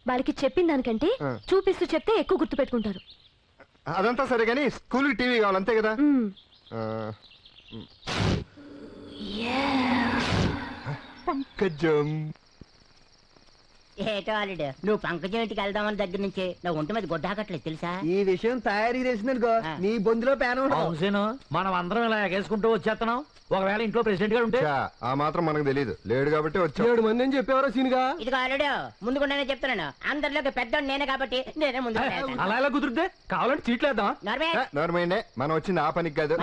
I: వాళ్ళకి చెప్పిన దానికంటే చూపిస్తూ చెప్తే ఎక్కువ గుర్తు పెట్టుకుంటారు.
C: అదంతా సరే గానీ స్కూల్కి టీవీ కావాలి అంతే కదా. పంకజం
F: ఏటో అల్లుడు నువ్వు పంకజం ఇంటికి వెళ్దామని దగ్గర నుంచి నా ఒంటి మీద గొడ్డాకట్లేదు తెలుసా.
H: ఈ విషయం తయారీ చేసిందనుకో నీ బొందులో ప్యాన్
D: అవును సీను, మనం అందరం ఇలా ఎగేసుకుంటూ వచ్చేస్తున్నాం. ఒకవేళ ఇంట్లో ప్రెసిడెంట్ గారు ఉంటే
C: ఛా, ఆ మాత్రం మనకు తెలియదు. లేడు కాబట్టి వచ్చా.
H: 7 మంది అని చెప్పేవారో సీనుగా.
F: ఇదిగో అల్లుడు ముందుకుండానే చెప్తున్నాను, అందరిలోకి పెద్దోడు నేనే కాబట్టి నేనే ముందు
B: అలా ఎలా కుదిరితే కావాలంటే చీట్లేద్దాం.
C: నోర్మైండే మనం వచ్చింది ఆ పనికి కాదు,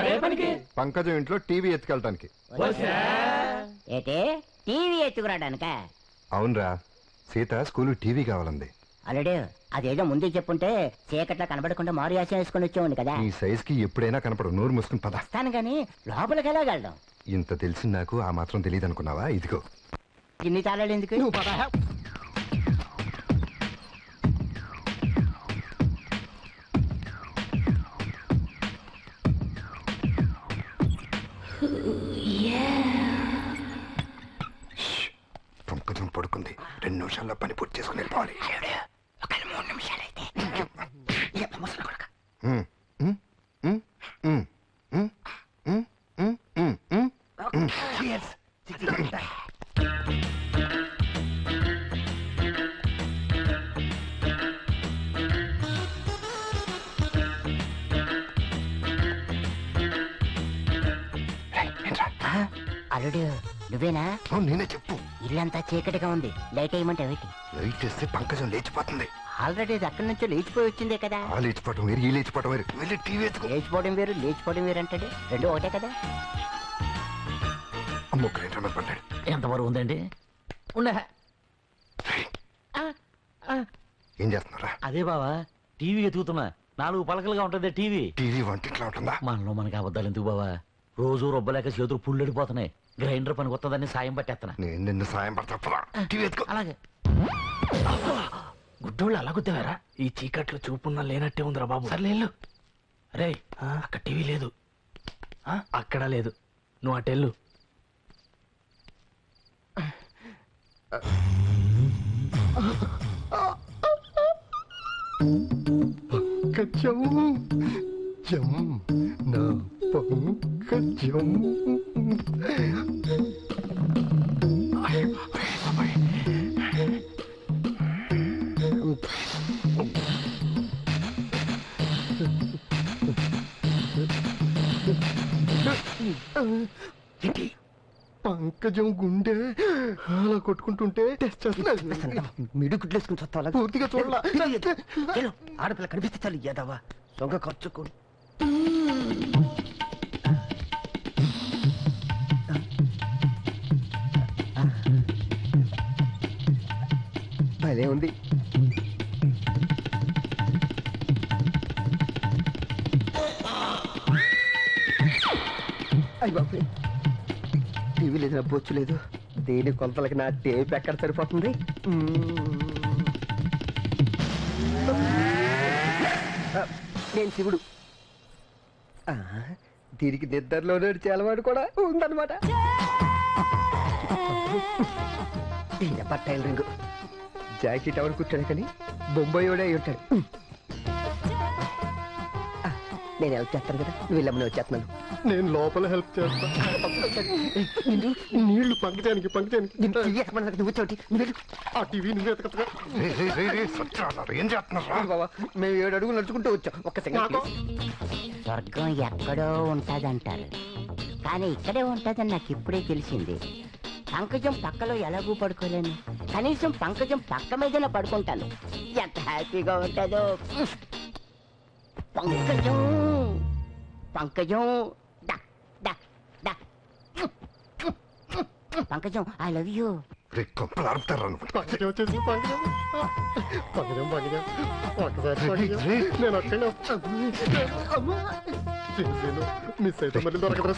C: పంకజం ఇంట్లో టీవీ ఎత్తుకెళ్ళటానికి.
F: ఏటే టీవీ ఎత్తుకురాడానిక?
C: అవునరా సీత స్కూల్ టీవీ కావాలంది.
F: అల్లుడు అదేదో ముందే చెప్పుంటే చీకట్లో కనబడకుండా మారు యాసం వేసుకొని వచ్చేవాడిని కదా.
C: ఈ సైజ్ కి ఎప్పుడైనా కనపడు. నోరు మూసుకుని పద.
F: వస్తాను గాని లోపలికి వెళ్ళగలడం.
C: ఇంత తెలిసి నాకు ఆ మాత్రం తెలియదు అనుకున్నావా? ఇదిగో
F: ఇన్ని తాళాలు ఎందుకు?
C: పంకజం పడుకుంది. 2 నిమిషాల్లో పని పూర్తి చేసుకుని వెళ్ళిపోవాలి.
F: ఒక 3 నిమిషాలైతే అల్లుడు నువ్వేనా?
C: నేనే చెప్పు.
F: ఇల్లంతా చీకటిగా ఉంది, లైట్ వేయమంటే ఏంటి?
C: లైట్ వేస్తే పంకజం లేచిపోతుంది.
F: ఆల్రెడీ ఇది అక్కడి నుంచో లేచిపోయి వచ్చిందే కదా.
C: ఆ లేచిపోవటం వేరు, ఈ లేచిపోవటం వేరు. వెళ్ళి టీవీ ఎత్తుకో.
F: లేచిపోవడం వేరు లేచిపోవడం వేరు అంటాడు, రెండు ఒకటే కదా.
C: అమ్మో గ్రైండర్ మీద పడ్డాడు.
D: ఎంత బరువు ఉందండి? ఉండే
C: ఏం చేస్తున్నారా?
D: అదే బావా టీవీ ఎతుకుతున్నా. 4 పలకలుగా ఉంటది టీవీ.
C: టీవీ వంటింట్లో ఉంటుందా?
D: మనలో మనకి అబద్ధాలు ఎందుకు బావా? రోజు రొబ్బలేక చేతులు పుల్లడిపోతున్నాయి. గ్రైండర్ పని కొత్తదాన్ని సాయం పట్టేస్తున్నా.
C: నేను నిన్ను సాయం పడతా. టీవీ ఎత్తుకో.
D: అలాగే
B: గుడ్డోళ్ళు అలా గుద్దేవారా? ఈ చీకట్లో చూపున్నా లేనట్టే ఉందిరా బాబు. సర్లేళ్ళు. అరే అక్కడ టీవీ లేదు, అక్కడ లేదు, నువ్వు అటెళ్ళు.
C: పంకజం జం నా పంకజం. పంకజం గుండె అలా కొట్టుకుంటుంటే టెస్ట్ చేస్తున్నా.
H: మిడు గుడ్లేసుకుని చత్తా
C: పూర్తిగా చూడాల.
H: ఆడపిల్ల కనిపిస్తే చాలు ఇయ్యదావా దొంగ ఖర్చుకో. భలే ఉంది. అయ్య బాబు టీవీ లేదు, నా బొచ్చు లేదు. దేని కొలతలకి నా టేప్ ఎక్కడ సరిపోతుంది? నేను శివుడు.
C: దీనికి నిద్రలో నడిచే అలవాటు కూడా ఉందన్నమాట. టైలరింగ్ జాకెట్ ఎవరు కుట్టాడు కానీ బొంబాయిడే అయి ఉంటాడు. నేను హెల్ప్ చేస్తాను కదా, నువ్వు వెళ్ళమని వచ్చేస్తున్నాను. నేను లోపల హెల్ప్ చేస్తాను. నీళ్లు పంకడానికి బాబా, మేము 7 అడుగులు నడుచుకుంటూ వచ్చాం. ఒక్క సెకండ్.
F: స్వర్గం ఎక్కడో ఉంటదంటారు, కానీ ఇక్కడే ఉంటదని నాకు ఇప్పుడే తెలిసింది. పంకజం పక్కలో ఎలాగూ పడుకోలేను, కనీసం పంకజం పక్క మీదనే పడుకుంటాను. ఎంత హ్యాపీగా ఉంటుందో. పంకజం పంకజం డా, డా, డా. పంకజం ఐ లవ్ యూ.
C: మిస్ అయితే మళ్ళీ దొరకదా?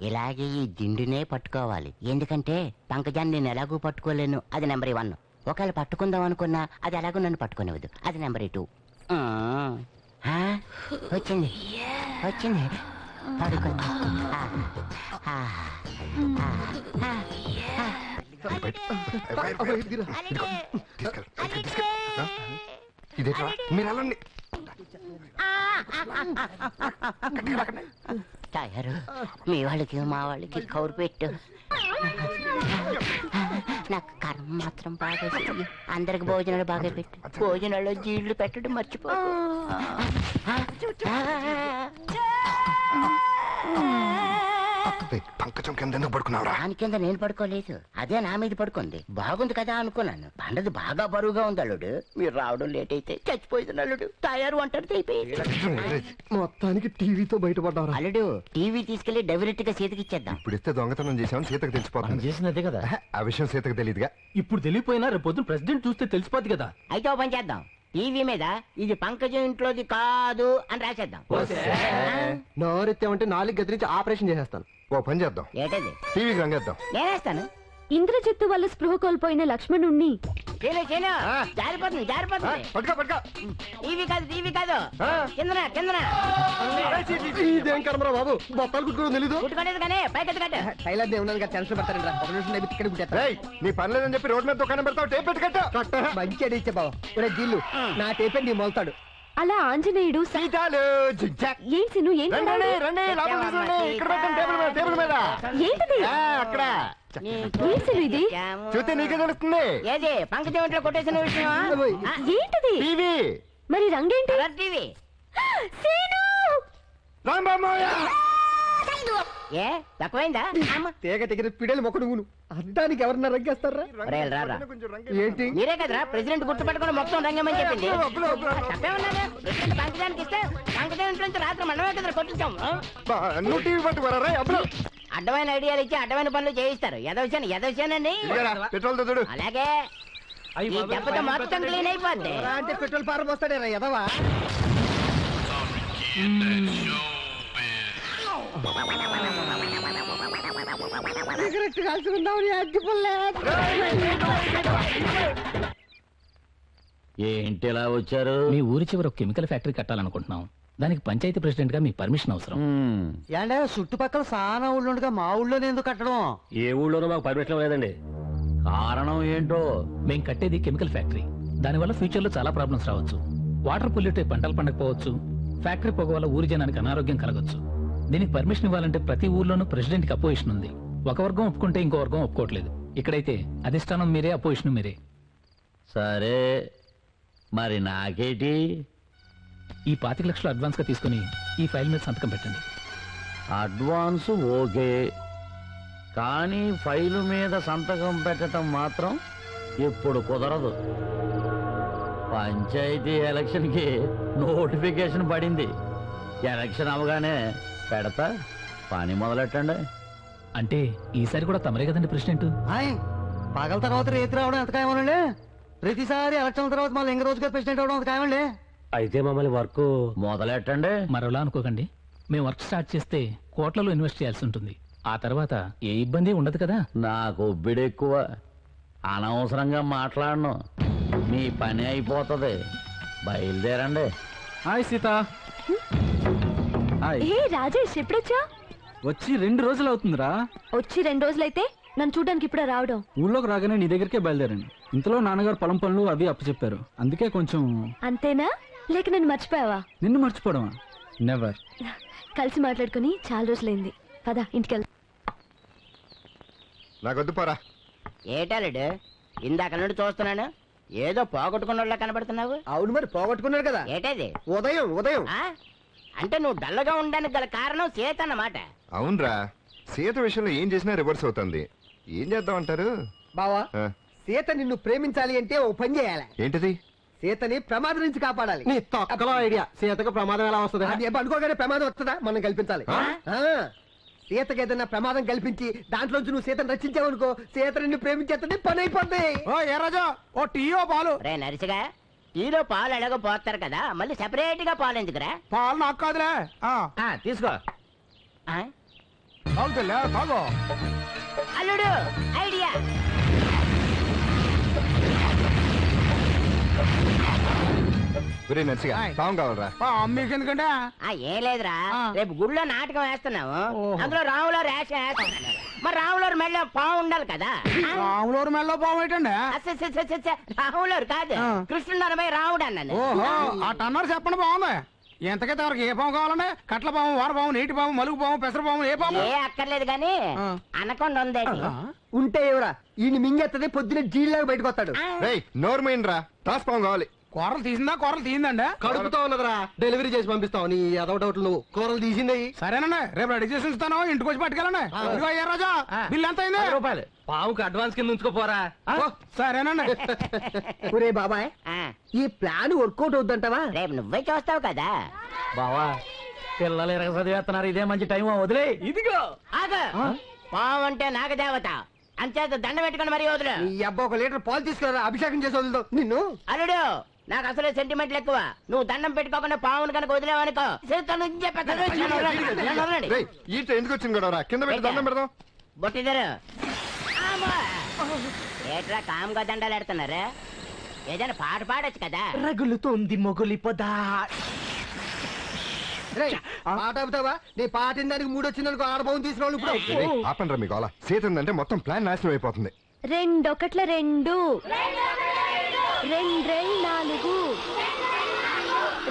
F: ఇలాగే ఈ దిండునే పట్టుకోవాలి, ఎందుకంటే పంకజాన్ని నేను ఎలాగూ పట్టుకోలేను. అది నెంబర్ 1. ఒకవేళ పట్టుకుందాం అనుకున్నా అది ఎలాగో నన్ను పట్టుకునేవద్దు. అది నెంబర్ 2. వచ్చింది వచ్చింది, పడుకుంది.
C: ఇదేట్రా మీరు వెళ్ళండి.
F: తయారు మీ వాళ్ళకి మా వాళ్ళకి కౌరు పెట్టు. నాకు కర్మ మాత్రం బాగా చెయ్యి. అందరికి భోజనాలు బాగా పెట్టు. భోజనాల్లో జీళ్ళు పెట్టడం మర్చిపో.
C: పంకజం కింద ఎందుకు పడుకున్నావురా?
F: దాని కింద నేను పడుకోలేదు, అదే నా మీద పడుకుంది. బాగుంది కదా అనుకున్నాను. పండది బాగా బరువుగా ఉంది అల్లుడు. మీరు రావడం లేట్ అయితే చచ్చిపోయింది అల్లుడు. తయారు అంటారు అయిపోయి.
C: మొత్తానికి టీవీతో బయటపడ్డావురా.
F: అల్లుడు టీవీ తీసుకెళ్లి డైరెక్ట్ గా సీతకి ఇచ్చేద్దాం.
C: ఇప్పుడు ఇస్తే దొంగతనం చేసామని సీతకు తెలిసిపోతుంది.
D: చేసినదే కదా.
C: ఆ విషయం సీతకు తెలియదుగా.
A: ఇప్పుడు తెలియపోయినా రేపు పొద్దున ప్రెసిడెంట్ చూస్తే తెలిసిపోద్ది కదా.
F: అయితే ఓ పని చేద్దాం, టీవీ మీద ఇది పంకజం ఇంట్లోది కాదు అని రాసేద్దాం.
C: నోరెత్తామంటే 4 గది నుంచి ఆపరేషన్ చేసేస్తాను. ఓ పని చేద్దాం,
F: ఏంటది?
C: టీవీకి రంగేద్దాం.
F: నేనేస్తాను.
I: ఇంద్రజిత్తు వల్ల స్పృహ కోల్పోయిన లక్ష్మణుణ్ణి
F: జారిపోతుంది జారిపోతుంది.
C: పట్టుకో పట్టుకో.
F: టీవీ కాదు కిందన కిందన.
C: ఇదేం కర్మరా బాబు, బొత్తాలు కుట్టుకోవడం తెలీదు.
F: కుట్టుకోలేదు కానీ పైకి కట్టు.
C: టైలర్ ఏమన్నా టెన్షన్ పడతారండి. ఒక నిమిషం నీ పని లేదని చెప్పి రోడ్ మీద దుకాణం పెడతావు. టేప్ పెట్టి కట్టు. మంచి అడి ఇచ్చే బాబు. జిల్లు నా టేప్ నీ మొలుతాడు.
I: అలా ఆంజనేయుడు ఏంటి
C: అక్కడ
I: ఇది
C: చూస్తే నీకే తెలుస్తుంది.
F: ఏది పంకజం ఇంట్లో కొట్టేసిన విషయం
I: ఏంటిది?
C: టీవీ.
I: మరి రంగేంటి?
F: టీవీ. ఏ తక్కువైందా?
C: తీగ తెగిన పిడలు మొక్కడు ఊను. అద్దానికి ఎవరన్నా రంగేస్తారా? ఏంటి
F: మీరే కదరా ప్రెసిడెంట్ గుర్తుపెట్టుకుని మొత్తం రంగమని చెప్పింది. తప్పేమన్నారా? ప్రెసిడెంట్ పంకజానికి ఇస్తే పంకజం ఇంట్లో నుంచి రాత్రి మండమే కదా కొట్టించాం.
C: నువ్వు టీవీ పట్టుకోరా అప్పుడు.
F: అడ్డమైన ఐడియాలు ఇచ్చి అడ్డమైన పనులు చేయిస్తారు. ఎదవశానండి.
C: పెట్రోల్ చూడు.
F: అలాగే ఈ దెబ్బతో మొత్తం క్లీన్ అయిపోద్ది.
C: అంటే పెట్రోల్ పారం వస్తాడేరా ఎదవా.
D: ఏంటి ఇలా వచ్చారు?
J: మీ ఊరి చివర ఒక కెమికల్ ఫ్యాక్టరీ కట్టాలనుకుంటున్నాం. దానికి పంచాయతీ ప్రెసిడెంట్ గా మీ పర్మిషన్ అవసరం.
H: ఏంటే చుట్టుపక్కల చాలా ఊళ్ళు ఉండగా మా ఊళ్ళోనే ఎందుకు కట్టడం?
D: ఏ ఊళ్ళోనూ మాకు పర్మిషన్ లేదండి. కారణం ఏంటో?
J: మేం కట్టేది కెమికల్ ఫ్యాక్టరీ. దానివల్ల ఫ్యూచర్ లో చాలా ప్రాబ్లమ్స్ రావచ్చు. వాటర్ పొల్యూట్ అయి పంటలు పండకపోవచ్చు. ఫ్యాక్టరీ పొగ వల్ల ఊరి జనానికి అనారోగ్యం కలగొచ్చు. దీనికి పర్మిషన్ ఇవ్వాలంటే ప్రతి ఊర్లోనూ ప్రెసిడెంట్ కి అపోజిషన్ ఉంది. ఒక వర్గం ఒప్పుకుంటే ఇంకో వర్గం ఒప్పుకోవట్లేదు. ఇక్కడైతే అధిష్టానం మీరే, అపోజిషన్ మీరే.
D: సరే మరి నాకేటి?
J: ఈ 25 లక్షలు అడ్వాన్స్ గా తీసుకుని ఈ ఫైల్ మీద సంతకం పెట్టండి.
D: అడ్వాన్స్ ఓకే, కానీ ఫైలు మీద సంతకం పెట్టడం మాత్రం ఇప్పుడు కుదరదు. పంచాయతీ ఎలక్షన్కి నోటిఫికేషన్ పడింది. ఎలక్షన్ అవగానే పెడతా, పని మొదలెట్టండి.
J: అంటే ఈసారి కూడా తమరే కదండి ప్రెసిడెంట్?
H: పగల తర్వాత రేతి రావడం ఎంత ఖాయమనండి? ప్రతిసారి ఎలక్షన్ తర్వాత మళ్ళీ ఇంక రోజుగా ప్రెసిడెంట్ అవడం ఎంత ఖాయమండి?
D: అయితే మమ్మల్ని వర్క్ మొదలెట్టండి.
J: మరోలా అనుకోకండి, మేము వర్క్ స్టార్ట్ చేస్తే కోట్లలో ఇన్వెస్ట్ చేయాల్సి ఉంటుంది. ఆ తర్వాత ఏ ఇబ్బంది ఉండదు కదా.
D: నాకు ఒబ్బిడి ఎక్కువ, అనవసరంగా మాట్లాడను. మీ పని అయిపోతుంది. బయలుదేరండి.
H: హాయ్ సీత. హాయ్.
I: ఏ రాజేష్ ఎప్పుడొచ్చా?
H: వచ్చి 2 రోజులు అవుతుందిరా.
I: వచ్చి 2 రోజులైతే నన్ను చూడడానికి ఇప్పుడే రావడం.
H: ఊళ్ళోకి రాగానే నీ దగ్గరికే బయలుదేరండి. ఇంతలో నాన్నగారు పొలం పనులు అవి అప్పచెప్పారు. అందుకే కొంచెం.
I: అంతేనా? లేక నన్ను మర్చిపోయావా?
H: నిన్ను మర్చిపోవడమా? నెవర్.
I: కలిసి మాట్లాడుకుని చాలా రోజులైంది. పద ఇంటికెళ్దాం.
C: నాకొద్దు పోరా.
F: ఏటాలుడు ఇందాక నుండి చూస్తున్నాను, ఏదో పోగొట్టుకున్న కనబడుతున్నావు.
H: అవును మరి పోగొట్టుకున్నాడు కదా.
F: ఏటది?
H: ఉదయం
F: ఆ? అంటే నువ్వు డల్లగా ఉండడానికి గల కారణం సీత అన్నమాట.
C: అవునరా, సీత విషయంలో ఏం చేసినా రివర్స్ అవుతుంది. ఏం చేద్దాం అంటారు?
H: బావా,
C: ఆ,
H: సీత నిన్ను ప్రేమించాలి అంటే ఓ పని చేయాలి.
C: ఏంటిది?
H: సీతని ప్రమాదం నుంచి కాపాడాలి. నీ తొక్కలో ఐడియా. సీతకు ప్రమాదం ఎలా వస్తుంది? అది అనుకోగానే ప్రమాదం వస్తుందా? మనం కల్పించాలి. సీతకి ఏదైనా ప్రమాదం కల్పించి దాంట్లోంచి నువ్వు సీతను రక్షించావనుకో, సీత నిన్ను ప్రేమించేస్తుంది, పని అయిపోద్ది. ఓ ఏ రాజా, ఓ టీయో పాలు.
F: రే నరిసిగా, ఈలో పాలు ఎలాగో పోస్తారు కదా, మళ్ళీ సెపరేట్ గా పాలు ఎందుకురా?
H: పాలు నాకు కాదులే.
D: తీసుకో.
F: ఆ?
H: తాగు.
F: అల్లుడు ఐడియా.
C: ఒరే నర్సిగా, పాము కావాలరా?
H: మీకెందుకంటే
F: ఏం లేదురా, రేపు గుళ్ళో నాటకం వేస్తున్నాము, అందులో రాములో రేషన్ వేస్తున్నాను. మరి రాములూరు మెళ్ళ పాము ఉండాలి కదా.
H: రాములూరు మెళ్ళలో పాము ఏంటండి?
F: రాములూరు కాదు, కృష్ణుడు అనబై రాముడు అన్నాను.
H: ఓహో, అన్నారు చెప్పండి. బాగుంది. ఎంతకైతే వరకు ఏ పాము కావాలండి? కట్ల పాము, వార పాము, నీటి పాము, మలుగు పాము, పెసర పాము, ఏ పాము?
F: ఏ అక్కర్లేదు గాని అనకొండ ఉంది.
H: ఉంటే ఎవరా ఈ మింగెత్తది, పొద్దున జీళ్ళగా బయటకు వస్తాడు.
C: నోరు మైండ్రా, టాస్ పాము కావాలి.
H: కూరలు తీసిందా? కూరలు తీసిందండి. కడుపుతా ఉన్నదిరా, డెలివరీ చేసి పంపిస్తావు. నీ అదొక డౌట్లు. నువ్వు కూరలు తీసింది. సరేనండి, రేపు రెడీ చేసి ఉంచుతాను. ఇంటికి వచ్చి పట్టుకెళ్ళండి. ఇదిగో ఏ రాజా, బిల్ ఎంత అయింది?
A: రూపాయలు. పావుకి అడ్వాన్స్ కింద ఉంచుకోపోరా.
H: సరేనండి. ఒరే బాబాయ్, ఈ ప్లాన్ వర్కౌట్ అవుద్దంటావా?
F: రేపు నువ్వే చూస్తావు కదా.
D: బావా, పిల్లలు ఎరగ చదివేస్తున్నారు. ఇదే మంచి టైం. వదిలే.
F: ఇదిగో ఆగ, పావు అంటే నాగదేవత, అంచేత దండ పెట్టుకుని మరీ వదిలే.
H: ఈ అబ్బా 1 లీటర్ పాలు తీసుకురా, అభిషేకం చేసి వదులుతావు నిన్ను.
F: అల్లుడు, నాకు అసలే సెంటిమెంట్లు ఎక్కువ. నువ్వు దండం పెట్టుకోకుండా పావును కనుక వదిలేవనుకో,
C: ఈట ఎందుకు వచ్చింది కూడా? కింద పెట్టి దండం పెడదాం.
F: బొట్టిదారు ఏట్రా కామ్గా దండాలు ఎడుతున్నారు? ఏదైనా పాట పాడొచ్చు కదా.
H: రగులుతోంది మొగులి పొద. పాట అవుతావా? నీ పాట దానికి 3 వచ్చిందనుకో, ఆడబోని తీసుకురావు. ఇప్పుడు
C: ఆపండ్రా మీకు అలా. సీత ఉందంటే మొత్తం ప్లాన్ నాశనం అయిపోతుంది.
I: 2 ఒకట్ల 2, 2 2 4,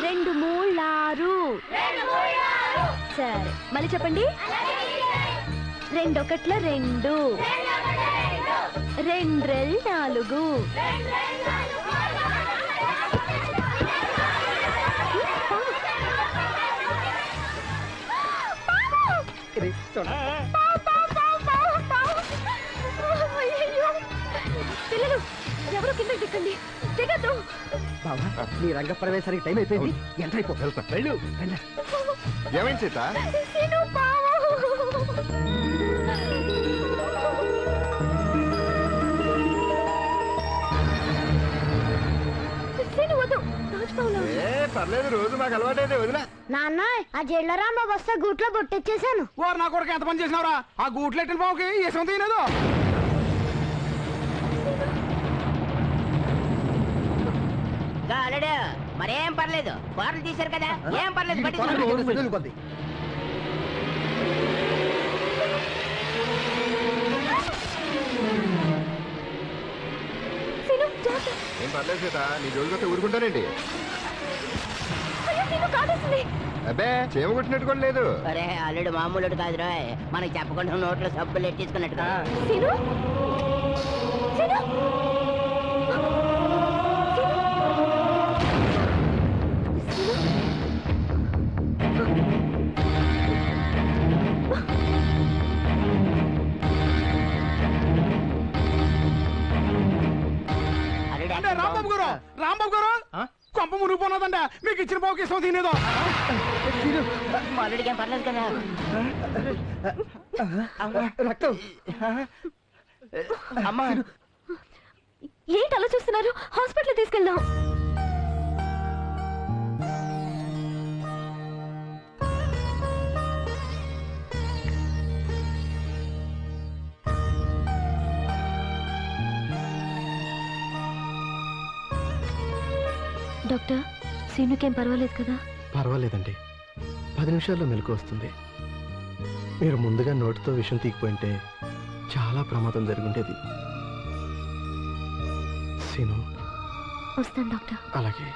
I: 2 3 6. సరే మళ్ళీ చెప్పండి. 2 ఒకట్ల 2, 2 4. పిల్లలు ఎవరో కింద దిక్కండి. దిగద్దు.
H: బావా, నీ రంగ ప్రవేశానికి టైం అయిపోయింది. ఎంత అయిపో. వెళ్ళు.
C: ఏమైంది సీత? పర్లేదు, రోజు మాకు అలవాటైతే వదిలే.
G: నాన్న, ఆ జైల్లో రాంబాబు వస్తే గూట్లో బొట్టెచ్చేసాను.
H: వారు నా కొడుకు ఎంత పని చేసినావురా? ఆ గూట్లో ఎట్టిన బావుకి ఏసం తీయలేదు.
F: అల్లుడు, మరేం పర్లేదు, కూరలు తీశారు కదా, ఏం పర్లేదు. పట్టించుకోండి.
C: ఏం పర్లేదు సీత, నీ జోలికొస్తే ఊరుకుంటానండి. అబ్బే, చేమ కొట్టినట్టు కూడా లేదు.
F: అరే అల్లుడు మామూలుడు కాదురా, మనకి చెప్పకుండా నోట్లో సబ్బులు ఎట్టించుకున్నట్టు.
H: రాంబాబు గారు, కొంప మునిగిపోన్నదంట. మీకు ఇచ్చిన బావుకి ఇష్టం తినేదో.
F: మా అల్లుడికి ఏం పర్లేదు కదా.
H: రక్తం.
F: అమ్మా,
I: ఏంటి అలా చూస్తున్నారు? హాస్పిటల్ తీసుకెళ్దాం. డాక్టర్ సీనుకేం పర్వాలేదు కదా?
B: పర్వాలేదండి, 10 నిమిషాల్లో మెలకు వస్తుంది. మీరు ముందుగా నోటితో విషం తీగిపోయింటే చాలా ప్రమాదం జరుగుండేది. సీను.
I: వస్తాను డాక్టర్.
B: అలాగే.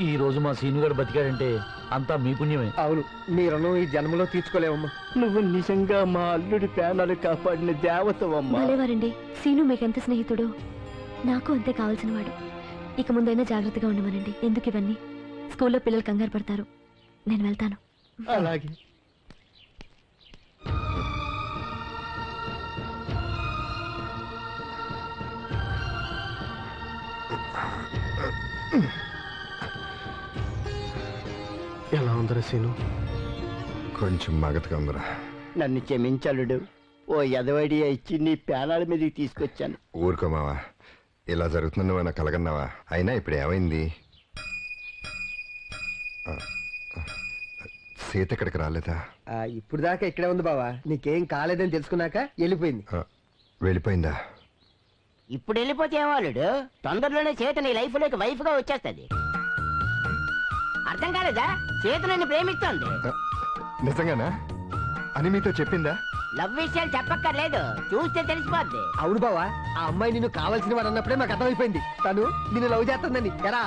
D: ఈ రోజు మా సీనుగాడు బతికాడంటే అంతా మీ పుణ్యమే.
B: అవును, నీ రుణం ఈ జన్మలో తీర్చుకోలేవమ్మా. నువ్వు నిజంగా మా అల్లుడి ప్రాణాలు కాపాడిన దేవతవమ్మా.
I: భలేవారండి. సీను మీకెంత స్నేహితుడో నాకు అంతే కావాల్సిన వాడు. ఇక ముందైనా జాగ్రత్తగా ఉండమనండి. ఎందుకు ఇవన్నీ? స్కూల్లో పిల్లలు కంగారు పడతారు. నేను వెళ్తాను.
B: అలాగే. ఎలా ఉందరా సీను?
C: కొంచెం మగతగా ఉందిరా.
H: నన్ను క్షమించలుడు. ఓ ఎదవడియా ఇచ్చి నీ పేనాల మీదకి తీసుకొచ్చాను.
C: ఊరుకో మావా, ఇలా జరుగుతుందని నువ్వు నాకు కలగన్నావా? అయినా ఇప్పుడు ఏమైంది? సీత ఇక్కడికి రాలేదా?
H: ఇప్పుడు దాకా ఇక్కడే ఉంది బావా. నీకేం కాలేదని తెలుసుకున్నాక వెళ్ళిపోయింది.
C: వెళ్ళిపోయిందా?
F: ఇప్పుడు వెళ్ళిపోతే ఏవాళ్ళుడు తొందరలోనే చేత నీ లైఫ్ లోకి వైఫ్ గా వచ్చేస్తది. అర్థం కాలేదా? చేత నన్ను ప్రేమిస్తోంది.
C: నిజంగానా అని మీతో చెప్పిందా?
F: లవ్ విషయాలు చెప్పక్కర్లేదు, చూస్తే తెలిసిపోద్ది.
H: అవును బావా, ఆ అమ్మాయి నిన్ను కావాల్సిన వాడు అన్నప్పుడే మాకు అర్థమైపోయింది. తను నిన్ను లవ్ చేస్తుందని. ఎరా?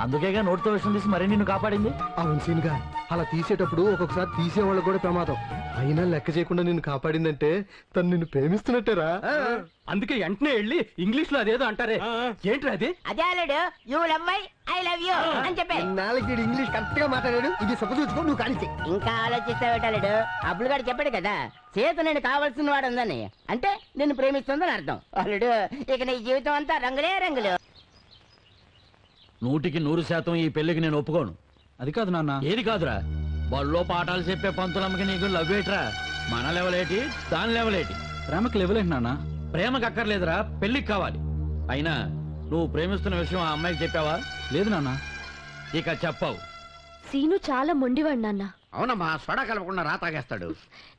D: అందుకేగా నోటితో విషయం తీసి మరీ నిన్ను కాపాడింది.
B: అవును సీనుగా, అలా తీసేటప్పుడు ఒక్కొక్కసారి తీసేవాళ్ళకు కూడా ప్రమాదం. అయినా లెక్క చేయకుండా నిన్ను కాపాడిందంటే తను నిన్ను ప్రేమిస్తున్నట్టేరా.
A: అందుకే వెంటనే వెళ్ళి ఇంగ్లీష్ లో అదేదో అంటారే, ఏంటి అది?
F: అదే అల్లుడు, you love I love you అని చెప్పే.
H: నాలుగు ఇంగ్లీష్ కరెక్ట్ గా మాట్లాడాడు. ఇది సొప్ప నువ్వు కానిచ్చే.
F: ఇంకా ఆలోచిస్తావేటాడు? అప్పుడు గారు చెప్పాడు కదా, చేత నేను కావాల్సిన వాడు ఉందని, అంటే నిన్ను ప్రేమిస్తుందని అర్థం. అల్లుడు, ఇక నీ జీవితం అంతా రంగులే రంగులు.
D: 100% ఈ పెళ్లికి నేను ఒప్పుకోను.
J: అది కాదు నాన్న.
D: ఏది కాదురా? బళ్ళో పాఠాలు చెప్పే పంతులమ్మకి నీకు లవ్ ఏట్రా? మన లెవలేటి, దాని లెవలేటి?
J: ప్రేమకి లెవెలేంటి నాన్న?
D: ప్రేమకు అక్కర్లేదురా, పెళ్లికి కావాలి. అయినా నువ్వు ప్రేమిస్తున్న విషయం ఆ అమ్మాయికి చెప్పావా?
J: లేదు నాన్న.
D: ఇక చెప్పావు.
I: సీను చాలా మొండివాడు నాన్న.
K: అవునమ్మా, సోడా కలపకుండా రా తాగేస్తాడు.